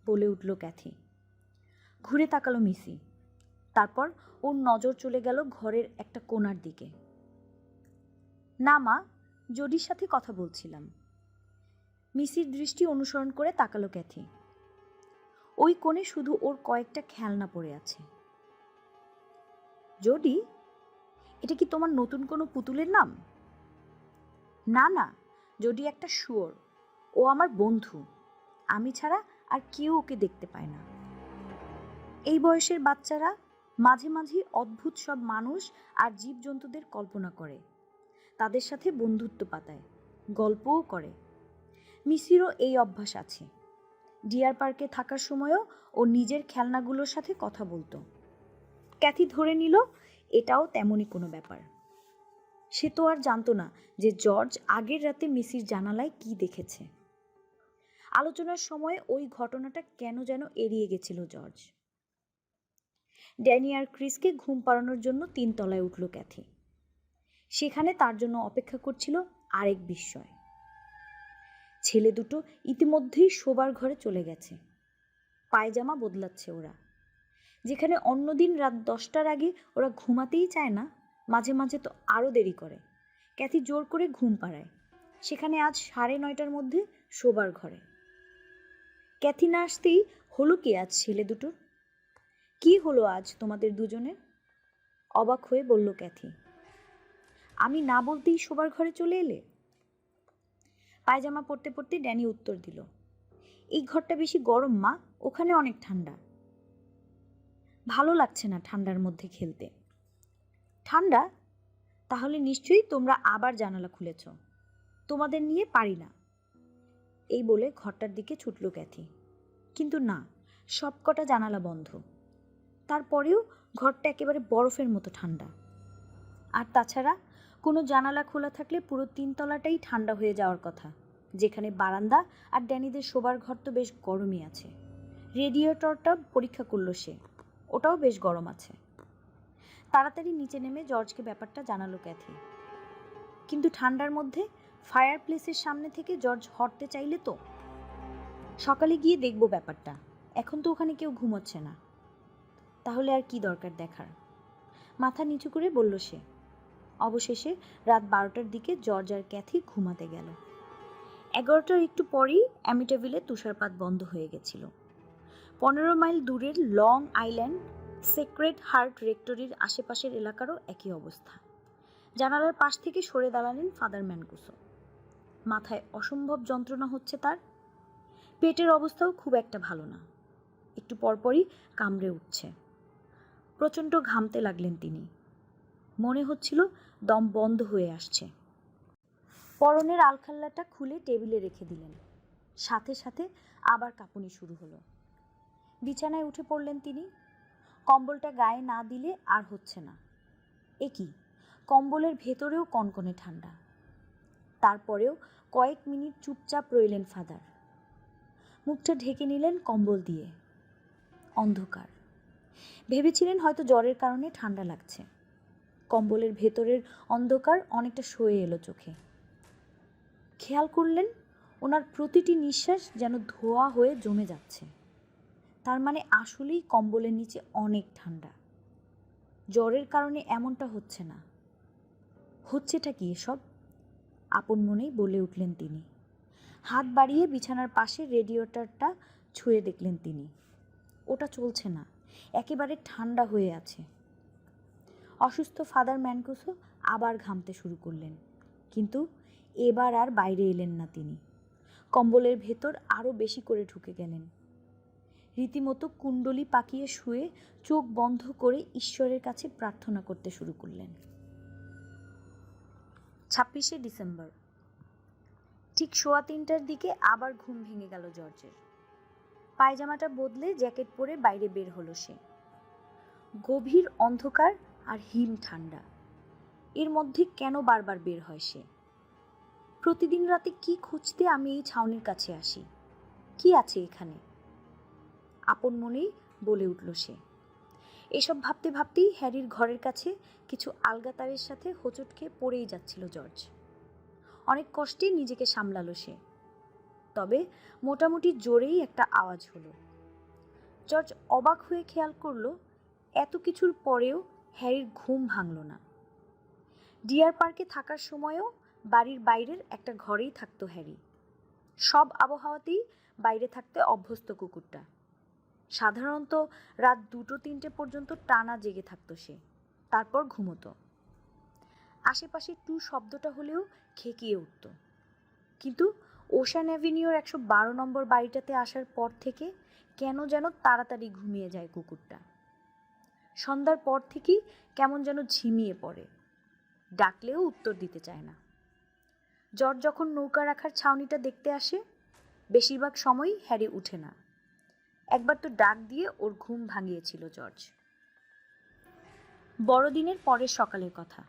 বলে উঠল ক্যাথি। ঘুরে তাকালো মিসি। তারপর ওর নজর চলে গেল ঘরের একটা কোণার দিকে। না মা, জডির সাথে কথা বলছিলাম। মিসির দৃষ্টি অনুসরণ করে তাকালো ক্যাথি। ওই কোণে শুধু ওর কয়েকটা খেলনা পড়ে আছে। জডি, এটা কি তোমার নতুন কোনো পুতুলের নাম? না না, জডি একটা শুয়োর। ও আমার বন্ধু। আমি ছাড়া আর কেউ ওকে দেখতে পায় না। এই বয়সের বাচ্চারা মাঝে মাঝে অদ্ভুত সব মানুষ আর জীবজন্তুদের কল্পনা করে, তাদের সাথে বন্ধুত্ব পাতায়, গল্পও করে। মিসিরও এই অভ্যাস আছে। ডিয়ার পার্কে থাকার সময়ও ও নিজের খেলনাগুলোর সাথে কথা বলতো। ক্যাথি ধরে নিল এটাও তেমনই কোনো ব্যাপার। সে তো আর জানতো না যে জর্জ আগের রাতে মিসির জানালায় কি দেখেছে। আলোচনার সময় ওই ঘটনাটা কেন যেন এড়িয়ে গেছিল জর্জ। ড্যানি আর ক্রিসকে ঘুম পাড়ানোর জন্য 3 তলায় উঠল ক্যাথি। সেখানে তার জন্য অপেক্ষা করছিল আরেক বিস্ময়। ছেলে দুটো ইতিমধ্যেই শোবার ঘরে চলে গেছে। পায়জামা বদলাচ্ছে ওরা। যেখানে অন্যদিন রাত 10টার আগে ওরা ঘুমাতেই চায় না, মাঝে মাঝে তো আরও দেরি করে, ক্যাথি জোর করে ঘুম পাড়ায়, সেখানে আজ 9:30টার মধ্যে শোবার ঘরে। ক্যাথি না আসতেই হলো কি আজ ছেলে দুটোর? কি হলো আজ তোমাদের দুজনের? অবাক হয়ে বলল ক্যাথি। আমি না বলতেই শোবার ঘরে চলে এলে? পায়জামা পরতে পরতে ড্যানি উত্তর দিল, এই ঘরটা বেশি গরম মা, ওখানে অনেক ঠান্ডা। ভালো লাগছে না ঠান্ডার মধ্যে খেলতে। ঠান্ডা? তাহলে নিশ্চয়ই তোমরা আবার জানালা খুলেছ। তোমাদের নিয়ে পারি না। এই বলে ঘরটার দিকে ছুটল ক্যাথি। কিন্তু না, সব কটা জানালা বন্ধ। তারপরেও ঘরটা একেবারে বরফের মতো ঠান্ডা। আর তাছাড়া কোনো জানালা খোলা থাকলে পুরো 3 তলাটাই ঠান্ডা হয়ে যাওয়ার কথা, যেখানে বারান্দা আর ড্যানিদের শোবার ঘর তো বেশ গরমই আছে। রেডিয়েটরটা পরীক্ষা করলো সে, ওটাও বেশ গরম আছে। তাড়াতাড়ি নিচে নেমে জর্জকে ব্যাপারটা জানালো ক্যাথি। কিন্তু ঠান্ডার মধ্যে ফায়ার প্লেসের সামনে থেকে জর্জ হটতে চাইলে তো? সকালে গিয়ে দেখবো ব্যাপারটা, এখন তো ওখানে কেউ ঘুমোচ্ছে না। তাহলে আর কি দরকার দেখার, মাথা নিচু করে বলল সে। অবশেষে রাত 12টার দিকে জর্জ আর ক্যাথি ঘুমাতে গেল। 11টার একটু পরেই অ্যামিটাভিলে তুষারপাত বন্ধ হয়ে গেছিল। 15 মাইল দূরের লং আইল্যান্ড সেক্রেড হার্ট রেক্টরির আশেপাশের এলাকারও একই অবস্থা। জানালার পাশ থেকে সরে দাঁড়ালেন ফাদার ম্যানকুসো। মাথায় অসম্ভব যন্ত্রণা হচ্ছে তার। পেটের অবস্থাও খুব একটা ভালো না, একটু পরপরই কামড়ে উঠছে। প্রচণ্ড ঘামতে লাগলেন তিনি। মনে হচ্ছিল দম বন্ধ হয়ে আসছে। পরনের আলখাল্লাটা খুলে টেবিলে রেখে দিলেন। সাথে সাথে আবার কাঁপুনি শুরু হলো। বিছানায় উঠে পড়লেন তিনি। কম্বলটা গায়ে না দিলে আর হচ্ছে না। এ কি, কম্বলের ভেতরেও কনকনে ঠান্ডা। তারপরেও কয়েক মিনিট চুপচাপ রইলেন ফাদার। মুখটা ঢেকে নিলেন কম্বল দিয়ে। অন্ধকার। ভেবেছিলেন হয়তো জ্বরের কারণে ঠান্ডা লাগছে। কম্বলের ভেতরের অন্ধকার অনেকটা সয়ে এলো চোখে। খেয়াল করলেন ওনার প্রতিটি নিঃশ্বাস যেন ধোয়া হয়ে জমে যাচ্ছে। তার মানে আসলেই কম্বলের নিচে অনেক ঠান্ডা। জ্বরের কারণে এমনটা হচ্ছে না। হচ্ছেটা কি এসব? আপন মনেই বলে উঠলেন তিনি। হাত বাড়িয়ে বিছানার পাশে রেডিয়েটরটা ছুঁয়ে দেখলেন তিনি। ওটা চলছে না, একেবারে ঠান্ডা হয়ে আছে। অসুস্থ ফাদার ম্যানকুসো আবার ঘামতে শুরু করলেন, কিন্তু এবার আর বাইরে এলেন না তিনি। কম্বলের ভেতর আরও বেশি করে ঢুকে গেলেন। রীতিমতো কুণ্ডলি পাকিয়ে শুয়ে চোখ বন্ধ করে ঈশ্বরের কাছে প্রার্থনা করতে শুরু করলেন। 26শে ডিসেম্বর ঠিক 3:15টার দিকে আবার ঘুম ভেঙে গেল জর্জের। পায়জামাটা বদলে জ্যাকেট পরে বাইরে বের হলো সে। গভীর অন্ধকার আর হিম ঠান্ডা, এর মধ্যে কেন বারবার বের হয় সে? প্রতিদিন রাতে কি খুঁজতে আমি এই ছাউনির কাছে আসি? কি আছে এখানে? আপন মনেই বলে উঠল সে। এসব ভাবতে ভাবতেই হ্যারির ঘরের কাছে কিছু আলগা তারের সাথে হোঁচট খেয়ে পড়েই যাচ্ছিল জর্জ। অনেক কষ্টে নিজেকে সামলালো সে। তবে মোটামুটি জোরেই একটা আওয়াজ হলো। জর্জ অবাক হয়ে খেয়াল করলো এত কিছুর পরেও হ্যারির ঘুম ভাঙল না। ডিয়ার পার্কে থাকার সময়ও বাড়ির বাইরের একটা ঘরেই থাকতো হ্যারি। সব আবহাওয়াতেই বাইরে থাকতে অভ্যস্ত কুকুরটা। সাধারণত রাত 2-3টে পর্যন্ত টানা জেগে থাকতো সে, তারপর ঘুমোতো। আশেপাশে টু শব্দটা হলেও খেকিয়ে উঠত। কিন্তু ওশান অ্যাভিনিউর 112 নম্বর বাড়িটাতে আসার পর থেকে কেন যেন তাড়াতাড়ি ঘুমিয়ে যায় কুকুরটা। সন্ধ্যার পর থেকেই কেমন যেন ঝিমিয়ে পড়ে, ডাকলেও উত্তর দিতে চায় না। জর্জ যখন নৌকা রাখার ছাউনিটা দেখতে আসে, বেশিরভাগ সময়ই হ্যারি উঠে না। একবার তো ডাক দিয়ে ওর ঘুম ভাঙিয়েছিল জর্জ। বড়দিনের পরের সকালের কথা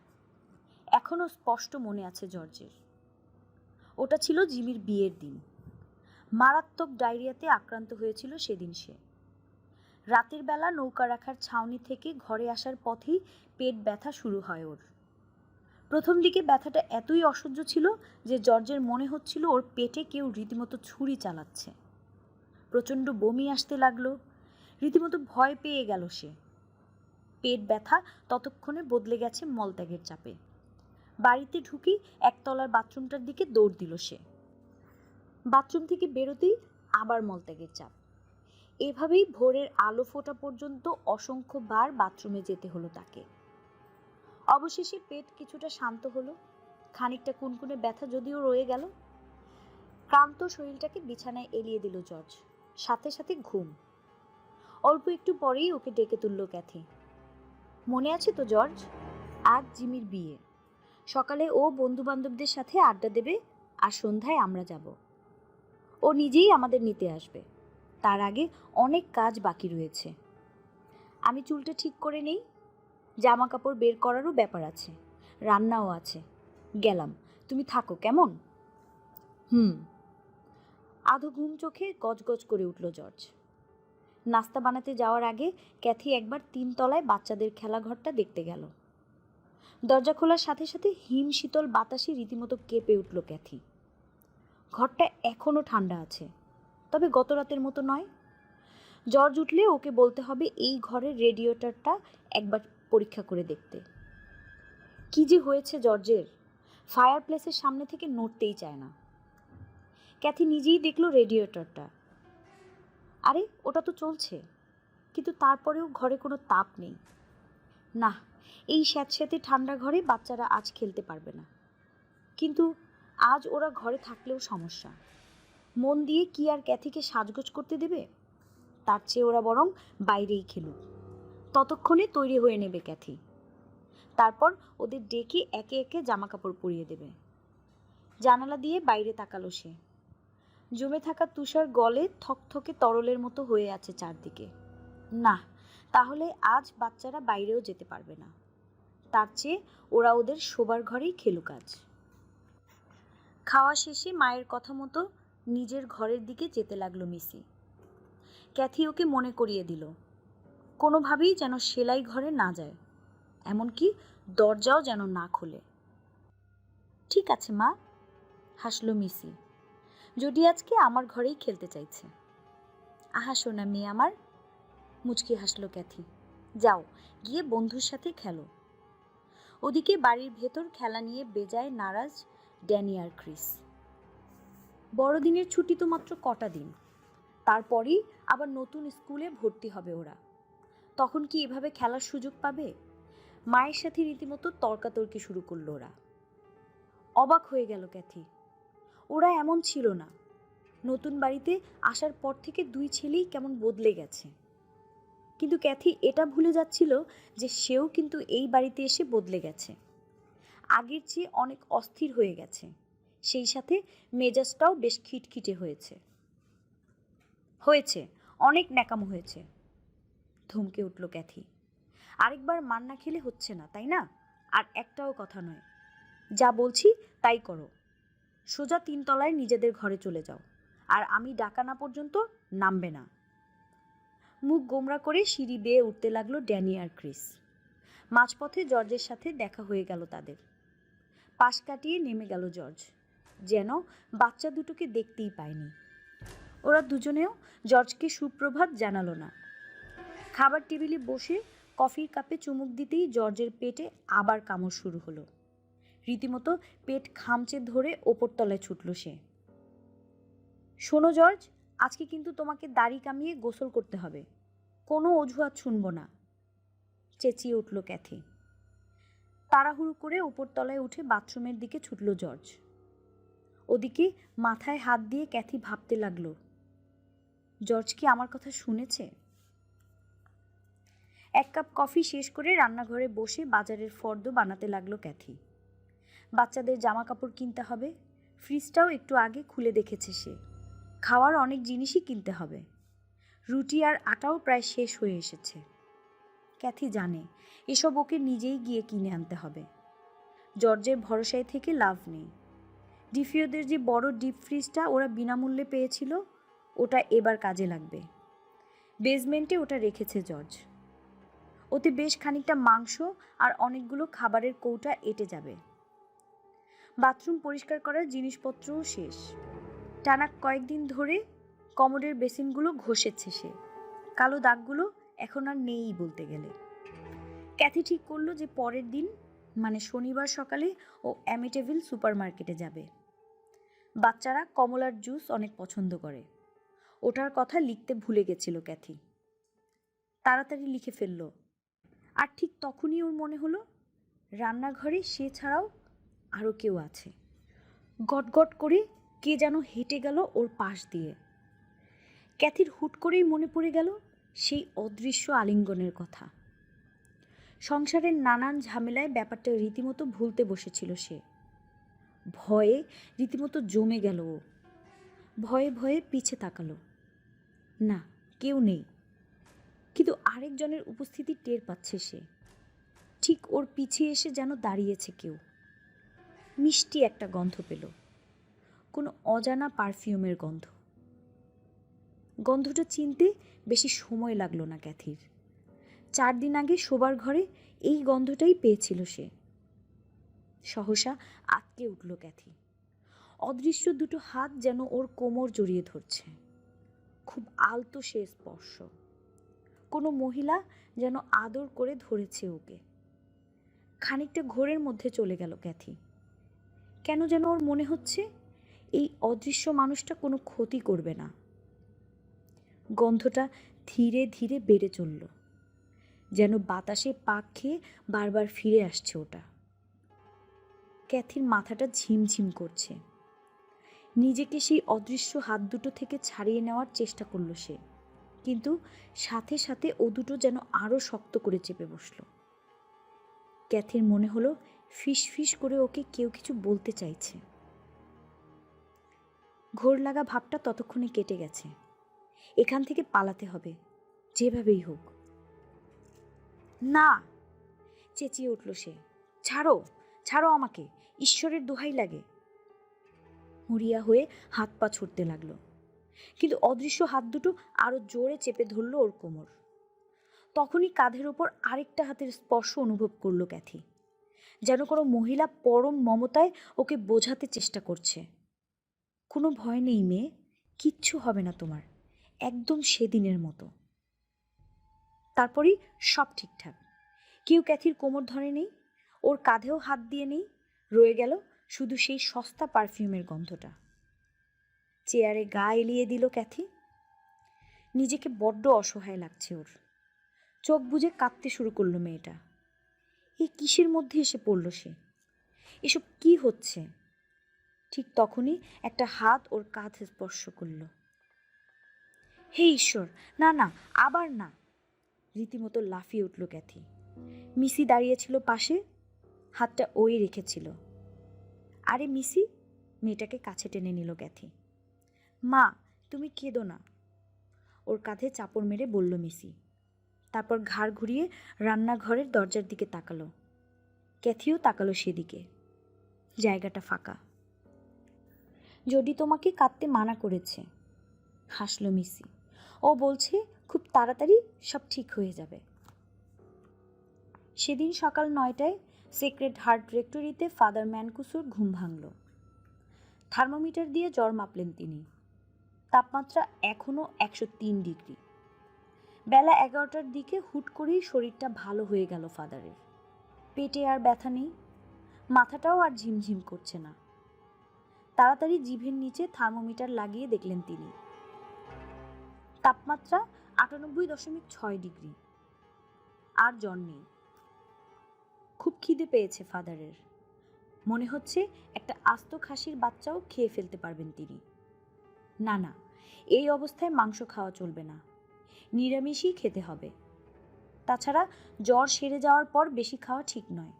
এখনও স্পষ্ট মনে আছে জর্জের। ওটা ছিল জিমির বিয়ের দিন। মারাত্মক ডায়রিয়াতে আক্রান্ত হয়েছিল সেদিন সে। রাতের বেলা নৌকা রাখার ছাউনি থেকে ঘরে আসার পথেই পেট ব্যথা শুরু হয় ওর। প্রথম দিকে ব্যথাটা এতই অসহ্য ছিল যে জর্জের মনে হচ্ছিল ওর পেটে কেউ রীতিমতো ছুরি চালাচ্ছে। প্রচণ্ড বমি আসতে লাগলো, রীতিমতো ভয় পেয়ে গেল সে। পেট ব্যথা ততক্ষণে বদলে গেছে মলত্যাগের চাপে। বাড়িতে ঢুকেই একতলার বাথরুমটার দিকে দৌড় দিল সে। বাথরুম থেকে বেরোতেই আবার মলত্যাগের চাপ। এভাবেই ভোরের আলো ফোটা পর্যন্ত অসংখ্য বার বাথরুমে যেতে হলো তাকে। অবশেষে পেট কিছুটা শান্ত হলো, খানিকটা কুনকুনে ব্যথা যদিও রয়ে গেল। ক্লান্ত শরীরটাকে বিছানায় এলিয়ে দিল জর্জ, সাথে সাথে ঘুম। অল্প একটু পরেই ওকে ডেকে তুলল ক্যাথি। মনে আছে তো জর্জ, আজ জিমির বিয়ে। সকালে ও বন্ধু বান্ধবদের সাথে আড্ডা দেবে আর সন্ধ্যায় আমরা যাব। ও নিজেই আমাদের নিতে আসবে। তার আগে অনেক কাজ বাকি রয়েছে। আমি চুলটা ঠিক করে নেই, জামা কাপড় বের করারও ব্যাপার আছে, রান্নাও আছে। গেলাম, তুমি থাকো কেমন? আধো ঘুম চোখে গজগজ করে উঠল জর্জ। নাস্তা বানাতে যাওয়ার আগে ক্যাথি একবার 3 তলায় বাচ্চাদের খেলাঘরটা দেখতে গেল। দরজা খোলার সাথে সাথে হিম শীতল বাতাসে রীতিমতো কেঁপে উঠল ক্যাথি। ঘরটা এখনও ঠান্ডা আছে, তবে গত রাতের মতো নয়। জর্জ উঠলে ওকে বলতে হবে এই ঘরের রেডিয়েটরটা একবার পরীক্ষা করে দেখতে। কি যে হয়েছে জর্জের, ফায়ার প্লেসের সামনে থেকে নড়তেই চায় না। ক্যাথি নিজেই দেখলো রেডিয়েটরটা। আরে ওটা তো চলছে, কিন্তু তারপরেও ঘরে কোনো তাপ নেই। না, এই স্যাঁতস্যাঁতে ঠান্ডা ঘরে বাচ্চারা আজ খেলতে পারবে না। কিন্তু আজ ওরা ঘরে থাকলেও সমস্যা। মন দিয়ে কি আর ক্যাথিকে সাজগোজ করতে দেবে? তার চেয়ে ওরা বরং বাইরেই খেলুক। ততক্ষণে তৈরি হয়ে নেবে ক্যাথি। তারপর ওদের ডেকে একে একে জামাকাপড় পরিয়ে দেবে। জানালা দিয়ে বাইরে তাকালো সে। জমে থাকা তুষার গলে থকথকে তরলের মতো হয়ে আছে চারদিকে। না, তাহলে আজ বাচ্চারা বাইরেও যেতে পারবে না। তার চেয়ে ওরা ওদের শোবার ঘরেই খেলুক আজ। খাওয়া শেষে মায়ের কথা মতো নিজের ঘরের দিকে যেতে লাগলো মিসি। ক্যাথি ওকে মনে করিয়ে দিল কোনোভাবেই যেন সেলাই ঘরে না যায়, এমনকি দরজাও যেন না খোলে। ঠিক আছে মা, হাসলো মিসি। যদি আজকে আমার ঘরেই খেলতে চাইছে। আহা সোনা মেয়ে আমার, মুচকি হাসলো ক্যাথি। যাও গিয়ে বন্ধুর সাথে খেলো। ওদিকে বাড়ির ভেতর খেলা নিয়ে বেজায় নারাজ ড্যানি আর ক্রিস। বড়দিনের ছুটি তো মাত্র কটা দিন, তারপরই আবার নতুন স্কুলে ভর্তি হবে ওরা। তখন কি এভাবে খেলার সুযোগ পাবে? মায়ের সাথে রীতিমতো তর্কাতর্কি শুরু করলো ওরা। অবাক হয়ে গেল ক্যাথি। ওরা এমন ছিল না। নতুন বাড়িতে আসার পর থেকে দুই ছেলেই কেমন বদলে গেছে। কিন্তু ক্যাথি এটা ভুলে যাচ্ছিল যে সেও কিন্তু এই বাড়িতে এসে বদলে গেছে। আগের চেয়ে অনেক অস্থির হয়ে গেছে, সেই সাথে মেজাজটাও বেশ খিটখিটে হয়েছে। অনেক ন্যাকামো হয়েছে, ধমকে উঠল ক্যাথি। আরেকবার মার না খেলে হচ্ছে না, তাই না? আর একটাও কথা নয়, যা বলছি তাই করো। সোজা 3 তলায় নিজেদের ঘরে চলে যাও, আর আমি ডাকা না পর্যন্ত নামবে না। মুখ গোমরা করে সিঁড়ি বেয়ে উঠতে লাগলো ড্যানি আর ক্রিস। মাঝপথে জর্জের সাথে দেখা হয়ে গেল তাদের। পাশ কাটিয়ে নেমে গেল জর্জ, যেন বাচ্চা দুটোকে দেখতেই পায়নি। ওরা দুজনেও জর্জকে সুপ্রভাত জানালো না। খাবার টেবিলে বসে কফির কাপে চুমুক দিতেই জর্জের পেটে আবার কামড় শুরু হলো। রীতিমতো পেট খামচে ধরে ওপরতলায় ছুটল সে। শোনো জর্জ, আজকে কিন্তু তোমাকে দাড়ি কামিয়ে গোসল করতে হবে, কোনো অজুহাত শুনবো না, চেঁচিয়ে উঠল ক্যাথি। তাড়াহুড়ো করে ওপরতলায় উঠে বাথরুমের দিকে ছুটল জর্জ। ওদিকে মাথায় হাত দিয়ে ক্যাথি ভাবতে লাগলো, জর্জ কি আমার কথা শুনেছে? 1 কাপ কফি শেষ করে রান্নাঘরে বসে বাজারের ফর্দ বানাতে লাগলো ক্যাথি। বাচ্চাদের জামা কাপড় কিনতে হবে, ফ্রিজটাও একটু আগে খুলে দেখেছে সে। খাওয়ার অনেক জিনিসই কিনতে হবে। রুটি আর আটাও প্রায় শেষ হয়ে এসেছে। ক্যাথি জানে এসব ওকে নিজেই গিয়ে কিনে আনতে হবে। জর্জের ভরসায় থেকে লাভ নেই। ডিফিওদের যে বড় ডিপ ফ্রিজটা ওরা বিনামূল্যে পেয়েছিল, ওটা এবার কাজে লাগবে। বেসমেন্টে ওটা রেখেছে জর্জ। ওতে বেশ খানিকটা মাংস আর অনেকগুলো খাবারের কৌটা এঁটে যাবে। বাথরুম পরিষ্কার করার জিনিসপত্রও শেষ। টানা কয়েকদিন ধরে কমোডের বেসিনগুলো ঘষেছে সে। কালো দাগগুলো এখন আর নেই বলতে গেলে। ক্যাথি ঠিক করলো যে পরের দিন মানে শনিবার সকালে ও অ্যামিটেভিল সুপারমার্কেটে যাবে। বাচ্চারা কমলার জুস অনেক পছন্দ করে, ওটার কথা লিখতে ভুলে গেছিল ক্যাথি। তাড়াতাড়ি লিখে ফেলল। আর ঠিক তখনই ওর মনে হলো রান্নাঘরে সে ছাড়াও আরও কেউ আছে। গটগট করে কে যেন হেঁটে গেল ওর পাশ দিয়ে। ক্যাথির হুট করেই মনে পড়ে গেল সেই অদৃশ্য আলিঙ্গনের কথা। সংসারের নানান ঝামেলায় ব্যাপারটা রীতিমতো ভুলতে বসেছিল সে। ভয়ে রীতিমতো জমে গেল ও। ভয়ে ভয়ে পিছে তাকালো। না, কেউ নেই, কিন্তু আরেকজনের উপস্থিতি টের পাচ্ছে সে। ঠিক ওর পিছিয়ে এসে যেন দাঁড়িয়েছে কেউ। মিষ্টি একটা গন্ধ পেল, কোনো অজানা পারফিউমের গন্ধ। গন্ধটা চিনতে বেশি সময় লাগলো না ক্যাথির। 4 দিন আগে শোবার ঘরে এই গন্ধটাই পেয়েছিল সে। সহসা আঁতকে উঠল ক্যাথি। অদৃশ্য দুটো হাত যেন ওর কোমর জড়িয়ে ধরছে। খুব আলতো সে স্পর্শ। কোনো মহিলা যেন আদর করে ধরেছে ওকে। খানিকটা ঘোরের মধ্যে চলে গেল ক্যাথি। কেন যেন ওর মনে হচ্ছে এই অদৃশ্য মানুষটা কোনো ক্ষতি করবে না। গন্ধটা ধীরে ধীরে বেড়ে চলল, যেন বাতাসে পাক খেয়ে বারবার ফিরে আসছে ওটা। ক্যাথির মাথাটা ঝিমঝিম করছে। নিজেকে সেই অদৃশ্য হাত দুটো থেকে ছাড়িয়ে নেওয়ার চেষ্টা করল সে, কিন্তু সাথে সাথে ও দুটো যেন আরও শক্ত করে চেপে বসল। ক্যাথির মনে হলো ফিস ফিস করে ওকে কেউ কিছু বলতে চাইছে। ঘোর লাগা ভাবটা ততক্ষণে কেটে গেছে। এখান থেকে পালাতে হবে, যেভাবেই হোক। না, চেঁচিয়ে উঠল সে, ছাড়ো, ছাড়ো আমাকে, ঈশ্বরের দোহাই লাগে। মরিয়া হয়ে হাত পা ছুটতে লাগলো, কিন্তু অদৃশ্য হাত দুটো আরো জোরে চেপে ধরল ওর কোমর। তখনই কাঁধের ওপর আরেকটা হাতের স্পর্শ অনুভব করলো ক্যাথি, যেন কোনো মহিলা পরম মমতায় ওকে বোঝাতে চেষ্টা করছে, কোনো ভয় নেই মেয়ে, কিচ্ছু হবে না তোমার, একদম সেদিনের মতো। তারপরই সব ঠিকঠাক। কেউ ক্যাথির কোমর ধরে নেই, ওর কাঁধেও হাত দিয়ে নেই, রয়ে গেল শুধু সেই সস্তা পারফিউমের গন্ধটা। চেয়ারে গা এলিয়ে দিল ক্যাথি। নিজেকে বড্ড অসহায় লাগছে ওর। চোখ বুজে কাঁদতে শুরু করলো মেয়েটা। এই কিসের মধ্যে এসে পড়ল সে? এসব কি হচ্ছে? ঠিক তখনই একটা হাত ওর কাঁধ স্পর্শ করল। হে ঈশ্বর, না না, আবার না! রীতিমতো লাফিয়ে উঠল ক্যাথি। মিসি দাঁড়িয়েছিল পাশে, হাতটা ওই রেখেছিল। আরে মিসি, মেয়েটাকে কাছে টেনে নিল ক্যাথি। মা, তুমি কেঁদো না, ওর কাঁধে চাপড় মেরে বলল মিসি। তারপর ঘাড় ঘুরিয়ে রান্নাঘরের দরজার দিকে তাকালো। ক্যাথিও তাকালো সেদিকে। জায়গাটা ফাঁকা। জডি তোমাকে কাঁদতে মানা করেছে, হাসল মিসি। ও বলছে খুব তাড়াতাড়ি সব ঠিক হয়ে যাবে। সেদিন সকাল 9টায় সেক্রেড হার্ট রেক্টরিতে ফাদার ম্যানকুসোর ঘুম ভাঙল। থার্মোমিটার দিয়ে জ্বর মাপলেন তিনি। তাপমাত্রা এখনও 103 ডিগ্রি। বেলা 11টার দিকে হুট করেই শরীরটা ভালো হয়ে গেল ফাদারের। পেটে আর ব্যথা নেই, মাথাটাও আর ঝিমঝিম করছে না। তাড়াতাড়ি জিভের নিচে থার্মোমিটার লাগিয়ে দেখলেন তিনি। তাপমাত্রা 98.6 ডিগ্রি। আর জ্বর নেই। খুব খিদে পেয়েছে ফাদারের। মনে হচ্ছে একটা আস্ত খাসির বাচ্চাও খেয়ে ফেলতে পারবেন তিনি। না না, এই অবস্থায় মাংস খাওয়া চলবে না, নিরামিষই খেতে হবে। তাছাড়া জ্বর সেরে যাওয়ার পর বেশি খাওয়া ঠিক নয়।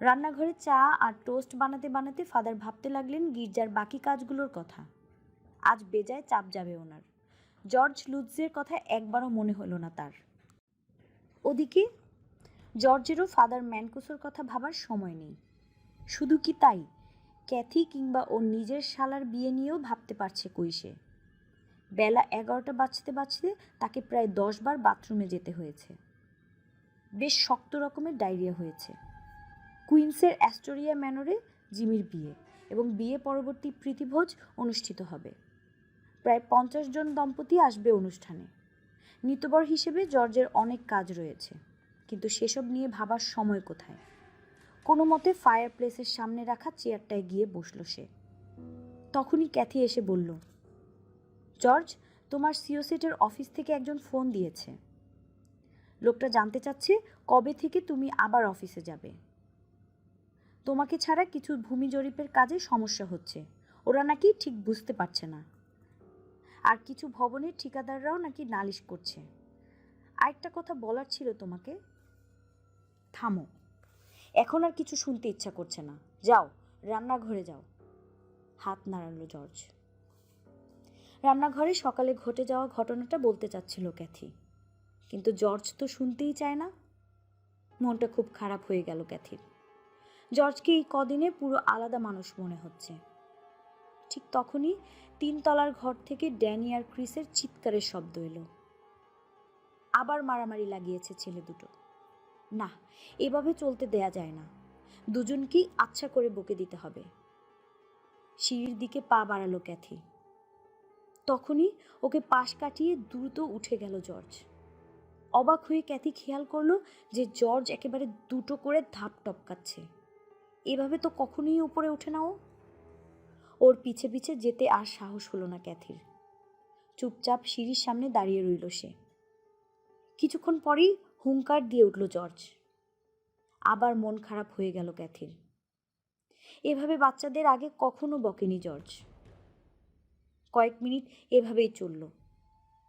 রান্নাঘরে চা আর টোস্ট বানাতে বানাতে ফাদার ভাবতে লাগলেন গির্জার বাকি কাজগুলোর কথা। আজ বেজায় চাপ যাবে ওনার। জর্জ লুৎজের কথা একবারও মনে হলো না তার। ওদিকে জর্জেরও ফাদার ম্যানকুসোর কথা ভাবার সময় নেই। শুধু কি তাই, ক্যাথি কিংবা ওর নিজের শালার বিয়ে নিয়েও ভাবতে পারছে কই সে। বেলা 11টা বাজতে বাজতে তাকে প্রায় 10 বার বাথরুমে যেতে হয়েছে। বেশ শক্ত রকমের ডায়রিয়া হয়েছে। কুইন্সের অ্যাস্টোরিয়া ম্যানরে জিমির বিয়ে এবং বিয়ে পরবর্তী প্রীতিভোজ অনুষ্ঠিত হবে। প্রায় 50 জন দম্পতি আসবে অনুষ্ঠানে। নিতবর হিসেবে জর্জের অনেক কাজ রয়েছে, কিন্তু সেসব নিয়ে ভাবার সময় কোথায়। কোনো মতে ফায়ার প্লেসের সামনে রাখা চেয়ারটায় গিয়ে বসল সে। তখনই ক্যাথি এসে বলল, জর্জ, তোমার সিওসেটের অফিস থেকে একজন ফোন দিয়েছে। লোকটা জানতে চাচ্ছে কবে থেকে তুমি আবার অফিসে যাবে। তোমাকে ছাড়া কিছু ভূমি জরিপের কাজে সমস্যা হচ্ছে, ওরা নাকি ঠিক বুঝতে পারছে না। আর কিছু ভবনের ঠিকাদাররাও নাকি নালিশ করছে। আরেকটা কথা বলার ছিল তোমাকে। থামো, এখন আর কিছু শুনতে ইচ্ছা করছে না, যাও রান্নাঘরে যাও। হাত নাড়ালো জর্জ। রান্নাঘরে সকালে ঘটে যাওয়া ঘটনাটা বলতে চাচ্ছিল ক্যাথি, কিন্তু জর্জ তো শুনতেই চায় না। মনটা খুব খারাপ হয়ে গেল ক্যাথির। জর্জকে এই কদিনে পুরো আলাদা মানুষ মনে হচ্ছে। ঠিক তখনই 3 তলার ঘর থেকে ড্যানি আর ক্রিসের চিৎকারের শব্দ এলো। আবার মারামারি লাগিয়েছে ছেলে দুটো। না, এভাবে চলতে দেয়া যায় না, দুজনকেই আচ্ছা করে বকে দিতে হবে। সিঁড়ির দিকে পা বাড়ালো ক্যাথি। তখনই ওকে পাশ কাটিয়ে দ্রুত উঠে গেল জর্জ। অবাক হয়ে ক্যাথি খেয়াল করলো যে জর্জ একেবারে দুটো করে ধাপ টপকাচ্ছে। এভাবে তো কখনোই উপরে ওঠে না ও। ওর পিছে পিছে যেতে আর সাহস হলো না ক্যাথির। চুপচাপ সিঁড়ির সামনে দাঁড়িয়ে রইল সে। কিছুক্ষণ পরেই হুঙ্কার দিয়ে উঠল জর্জ। আবার মন খারাপ হয়ে গেল ক্যাথির। এভাবে বাচ্চাদের আগে কখনো বকেনি জর্জ। কয়েক মিনিট এভাবেই চলল,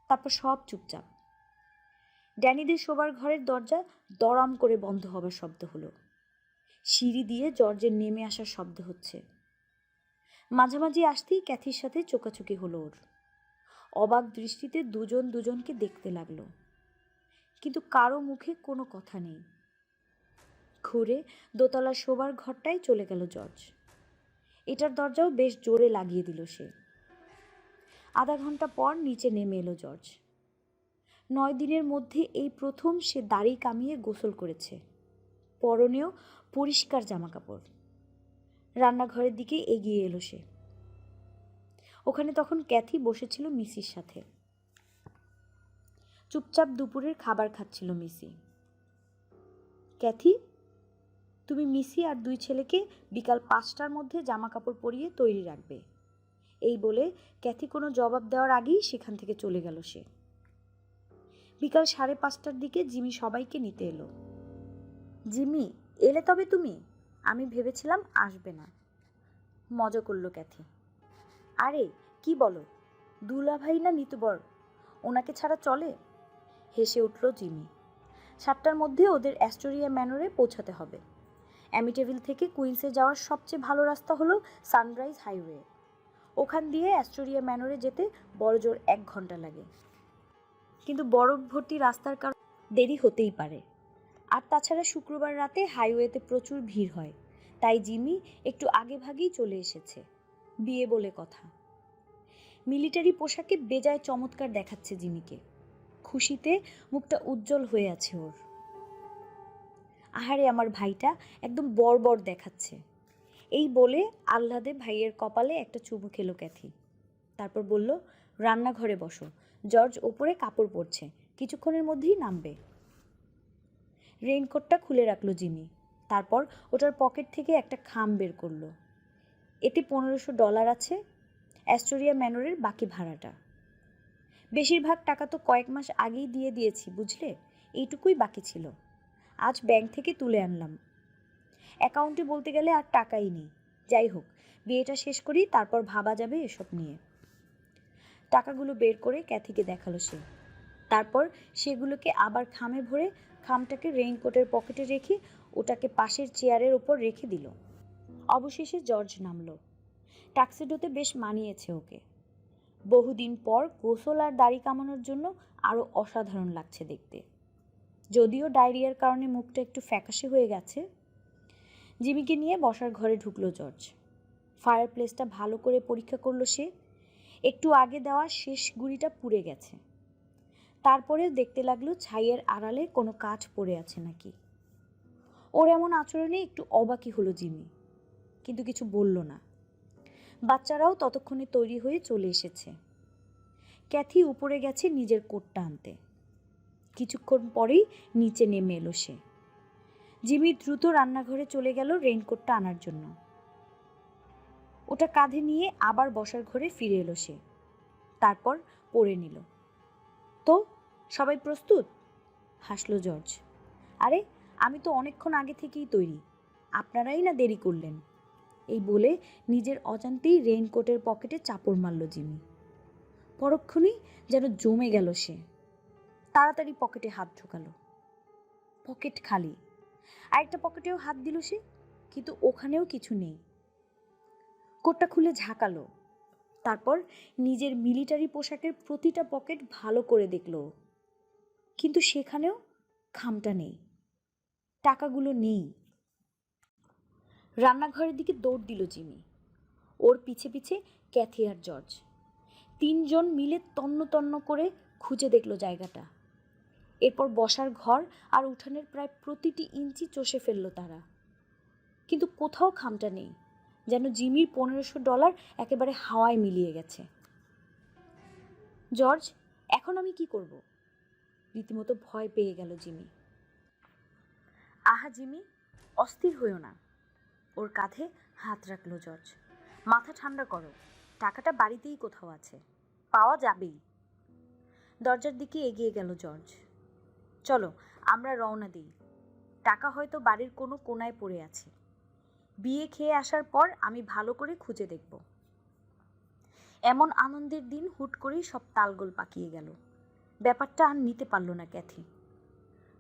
তারপর সব চুপচাপ। ড্যানিদের শোবার ঘরের দরজা দড়াম করে বন্ধ হবার শব্দ হলো। সিঁড়ি দিয়ে জর্জের নেমে আসার শব্দ হচ্ছে। মাঝামাঝি আসতেই ক্যাথির সাথে চোকাচুকি হলো ওর। অবাক দৃষ্টিতে দুজন দুজনকে দেখতে লাগলো, কিন্তু কারো মুখে কোনো কথা নেই। ঘুরে দোতলা শোবার ঘরটায় চলে গেল জর্জ। এটার দরজাও বেশ জোরে লাগিয়ে দিল সে। আধা ঘন্টা পর নিচে নেমে এলো জর্জ। 9 দিনের মধ্যে এই প্রথম সে দাড়ি কামিয়ে গোসল করেছে। পরনেও পরিষ্কার জামাকাপড়। রান্নাঘরের দিকে এগিয়ে এলো সে। ওখানে তখন ক্যাথি বসেছিল মিসির সাথে। চুপচাপ দুপুরের খাবার খাচ্ছিল মিসি। ক্যাথি, তুমি মিসি আর 2 ছেলেকে বিকাল 5টার মধ্যে জামাকাপড় পরিয়ে তৈরি রাখবে। এই বলে ক্যাথি কোনো জবাব দেওয়ার আগেই সেখান থেকে চলে গেল সে। বিকাল 5:30টার দিকে জিমি সবাইকে নিতে এলো। জিমি, এলে তবে তুমি? আমি ভেবেছিলাম আসবে না। মজা করলো ক্যাথি। আরে কি বলো, দুলাভাই না নিতুবর, ওনাকে ছাড়া চলে? হেসে উঠল জিমি। 7টার মধ্যে ওদের অ্যাস্টোরিয়া ম্যানরে পৌঁছাতে হবে। অ্যামিটেভিল থেকে কুইন্সে যাওয়ার সবচেয়ে ভালো রাস্তা হলো সানরাইজ হাইওয়ে। ওখান দিয়ে অ্যাস্টোরিয়া ম্যানরে যেতে বড়জোর 1 ঘন্টা লাগে, কিন্তু বরফ ভর্তি রাস্তার কারণে দেরি হতেই পারে। আর তাছাড়া শুক্রবার রাতে হাইওয়েতে প্রচুর ভিড় হয়, তাই জিমি একটু আগেভাগেই চলে এসেছে। বিয়ে বলে কথা। মিলিটারি পোশাকে বেজায় চমৎকার দেখাচ্ছে জিমিকে। খুশিতে মুখটা উজ্জ্বল হয়ে আছে ওর। আহারে আমার ভাইটা একদম বড় দেখাচ্ছে। এই বলে আহ্লাদে ভাইয়ের কপালে একটা চুমু খেলো ক্যাথি। তারপর বলল, রান্নাঘরে বসো, জর্জ ওপরে কাপড় পরছে, কিছুক্ষণের মধ্যেই নামবে। রেইনকোটটা খুলে রাখলো জিমি। তারপর ওটার পকেট থেকে একটা খাম বের করলো। এতে $1500 আছে, অ্যাস্টোরিয়া ম্যানরের বাকি ভাড়াটা। বেশিরভাগ টাকা তো কয়েক মাস আগেই দিয়ে দিয়েছি বুঝলে, এইটুকুই বাকি ছিল। আজ ব্যাংক থেকে তুলে আনলাম। অ্যাকাউন্টে বলতে গেলে আর টাকাই নেই। যাই হোক, বিয়েটা শেষ করি, তারপর ভাবা যাবে এসব নিয়ে। টাকাগুলো বের করে ক্যাথিকে দেখালো সে। তারপর সেগুলোকে আবার খামে ভরে খামটাকে রেইনকোটের পকেটে রেখে ওটাকে পাশের চেয়ারের ওপর রেখে দিল। অবশেষে জর্জ নামলো। টাক্সিডোতে বেশ মানিয়েছে ওকে। বহুদিন পর গোসল আর দাড়ি কামানোর জন্য আরও অসাধারণ লাগছে দেখতে। যদিও ডায়রিয়ার কারণে মুখটা একটু ফ্যাকাশে হয়ে গেছে। জিমিকে নিয়ে বসার ঘরে ঢুকলো জর্জ। ফায়ার প্লেসটা ভালো করে পরীক্ষা করলো সে। একটু আগে দেওয়া শেষ গুঁড়িটা পুড়ে গেছে। তারপরে দেখতে লাগলো ছাইয়ের আড়ালে কোনো কাঠ পড়ে আছে নাকি। ওর এমন আচরণে একটু অবাকই হলো জিমি, কিন্তু কিছু বলল না। বাচ্চারাও ততক্ষণে তৈরি হয়ে চলে এসেছে। ক্যাথি উপরে গেছে নিজের কোটটা আনতে। কিছুক্ষণ পরেই নিচে নেমে এলো সে। জিমি দ্রুত রান্নাঘরে চলে গেল রেইনকোটটা আনার জন্য। ওটা কাঁধে নিয়ে আবার বসার ঘরে ফিরে এলো সে। তারপর পরে নিল। তো সবাই প্রস্তুত? হাসলো জর্জ। আরে আমি তো অনেকক্ষণ আগে থেকেই তৈরি, আপনারাই না দেরি করলেন। এই বলে নিজের অজান্তেই রেইনকোটের পকেটে চাপড় মারল জিমি। পরক্ষণেই যেন জমে গেল সে। তাড়াতাড়ি পকেটে হাত ঢোকালো। পকেট খালি। আরেকটা পকেটেও হাত দিল সে, কিন্তু ওখানেও কিছু নেই। কোটটা খুলে ঝাঁকালো। তারপর নিজের মিলিটারি পোশাকের প্রতিটা পকেট ভালো করে দেখলো, কিন্তু সেখানেও খামটা নেই, টাকাগুলো নেই। রান্নাঘরের দিকে দৌড় দিল জিমি। ওর পিছে পিছে ক্যাথি আর জর্জ। 3 জন মিলে তন্ন তন্ন করে খুঁজে দেখলো জায়গাটা। এরপর বসার ঘর আর উঠানের প্রায় প্রতিটি ইঞ্চি চষে ফেলল তারা। কিন্তু কোথাও খামটা নেই, যেন জিমির $1500 একেবারে হাওয়ায় মিলিয়ে গেছে। জর্জ, এখন আমি কি করব? রীতিমতো ভয় পেয়ে গেল জিমি। আহা জিমি, অস্থির হইও না। ওর কাঁধে হাত রাখল জর্জ। মাথা ঠান্ডা করো, টাকাটা বাড়িতেই কোথাও আছে, পাওয়া যাবেই। দরজার দিকে এগিয়ে গেল জর্জ। চলো আমরা রওনা দিই, টাকা হয়তো বাড়ির কোনো কোনায় পড়ে আছে। বিয়ে খেয়ে আসার পর আমি ভালো করে খুঁজে দেখব। এমন আনন্দের দিন হুট করেই সব তালগোল পাকিয়ে গেল। ব্যাপারটা আর নিতে পারল না ক্যাথি।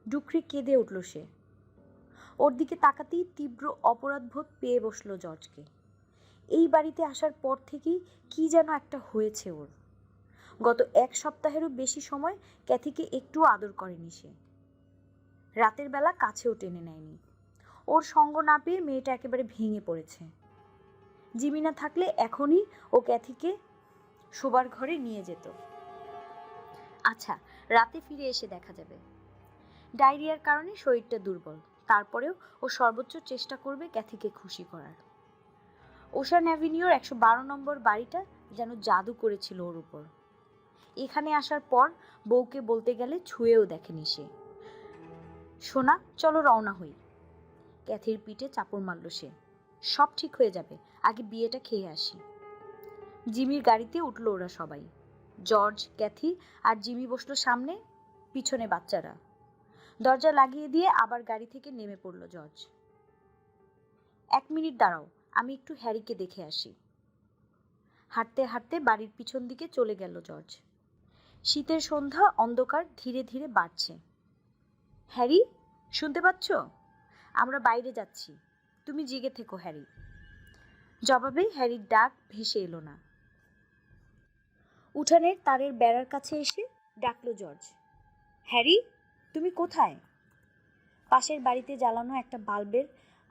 ডুকরে কেঁদে উঠল সে। ওর দিকে তাকাতেই তীব্র অপরাধবোধ পেয়ে বসল জর্জকে। এই বাড়িতে আসার পর থেকেই কি যেন একটা হয়েছে ওর। গত 1 সপ্তাহেরও বেশি সময় ক্যাথিকে একটু আদর করেনি সে। রাতের বেলা কাছেও টেনে নেয়নি। ওর সঙ্গ না পেয়ে মেয়েটা একেবারে ভেঙে পড়েছে। জিমি না থাকলে এখনই ও ক্যাথিকে শোবার ঘরে নিয়ে যেত। আচ্ছা, রাতে ফিরে এসে দেখা যাবে। ডায়রিয়ার কারণে শরীরটা দুর্বল, তারপরেও ও সর্বোচ্চ চেষ্টা করবে ক্যাথিকে খুশি করার। ওশান অ্যাভিনিউর 112 নম্বর বাড়িটা যেন জাদু করেছিল ওর উপর। এখানে আসার পর বউকে বলতে গেলে ছুঁয়েও দেখেনি সে। সোনা, চলো রওনা হই। ক্যাথির পিঠে চাপড় মারল সে। সব ঠিক হয়ে যাবে, আগে বিয়েটা খেয়ে আসি। জিমির গাড়িতে উঠল ওরা সবাই। জর্জ, ক্যাথি আর জিমি বসলো সামনে, পিছনে বাচ্চারা। দরজা লাগিয়ে দিয়ে আবার গাড়ি থেকে নেমে পড়ল জর্জ। 1 মিনিট দাঁড়াও, আমি একটু হ্যারিকে দেখে আসি। হাঁটতে হাঁটতে বাড়ির পিছন দিকে চলে গেল জর্জ। শীতের সন্ধ্যা, অন্ধকার ধীরে ধীরে বাড়ছে। হ্যারি, শুনতে পাচ্ছ? আমরা বাইরে যাচ্ছি, তুমি জেগে থেকো হ্যারি। জবাবে হ্যারির ডাক ভেসে এলো না। উঠানের তারের বেড়ার কাছে এসে ডাকলো জর্জ। হ্যারি, তুমি কোথায়? পাশের বাড়িতে জ্বালানো একটা বাল্বের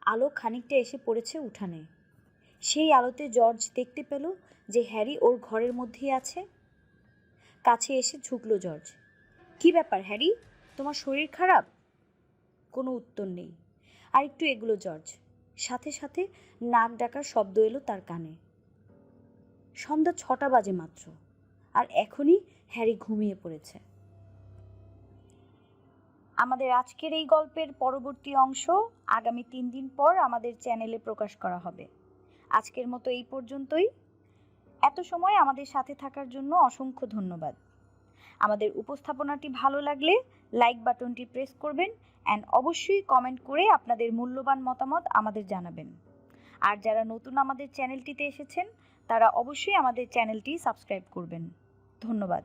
আলো খানিকটা এসে পড়েছে উঠানে। সেই আলোতে জর্জ দেখতে পেল যে হ্যারি ওর ঘরের মধ্যেই আছে। কাছে এসে ঝুঁকল জর্জ। কি ব্যাপার হ্যারি, তোমার শরীর খারাপ? কোনো উত্তর নেই। আর একটু এগুলো জর্জ। সাথে সাথে নাক ডাকার শব্দ এলো তার কানে। সন্ধ্যা 6টা বাজে মাত্র, আর এখনই হ্যারি ঘুমিয়ে পড়েছে। আমাদের আজকের এই গল্পের পরবর্তী অংশ আগামী 3 দিন পর আমাদের চ্যানেলে প্রকাশ করা হবে। আজকের মতো এই পর্যন্তই। এত সময় আমাদের সাথে থাকার জন্য অসংখ্য ধন্যবাদ। আমাদের উপস্থাপনাটি ভালো লাগলে লাইক বাটনটি প্রেস করবেন অ্যান্ড অবশ্যই কমেন্ট করে আপনাদের মূল্যবান মতামত আমাদের জানাবেন। আর যারা নতুন আমাদের চ্যানেলটিতে এসেছেন তারা অবশ্যই আমাদের চ্যানেলটি সাবস্ক্রাইব করবেন। ধন্যবাদ।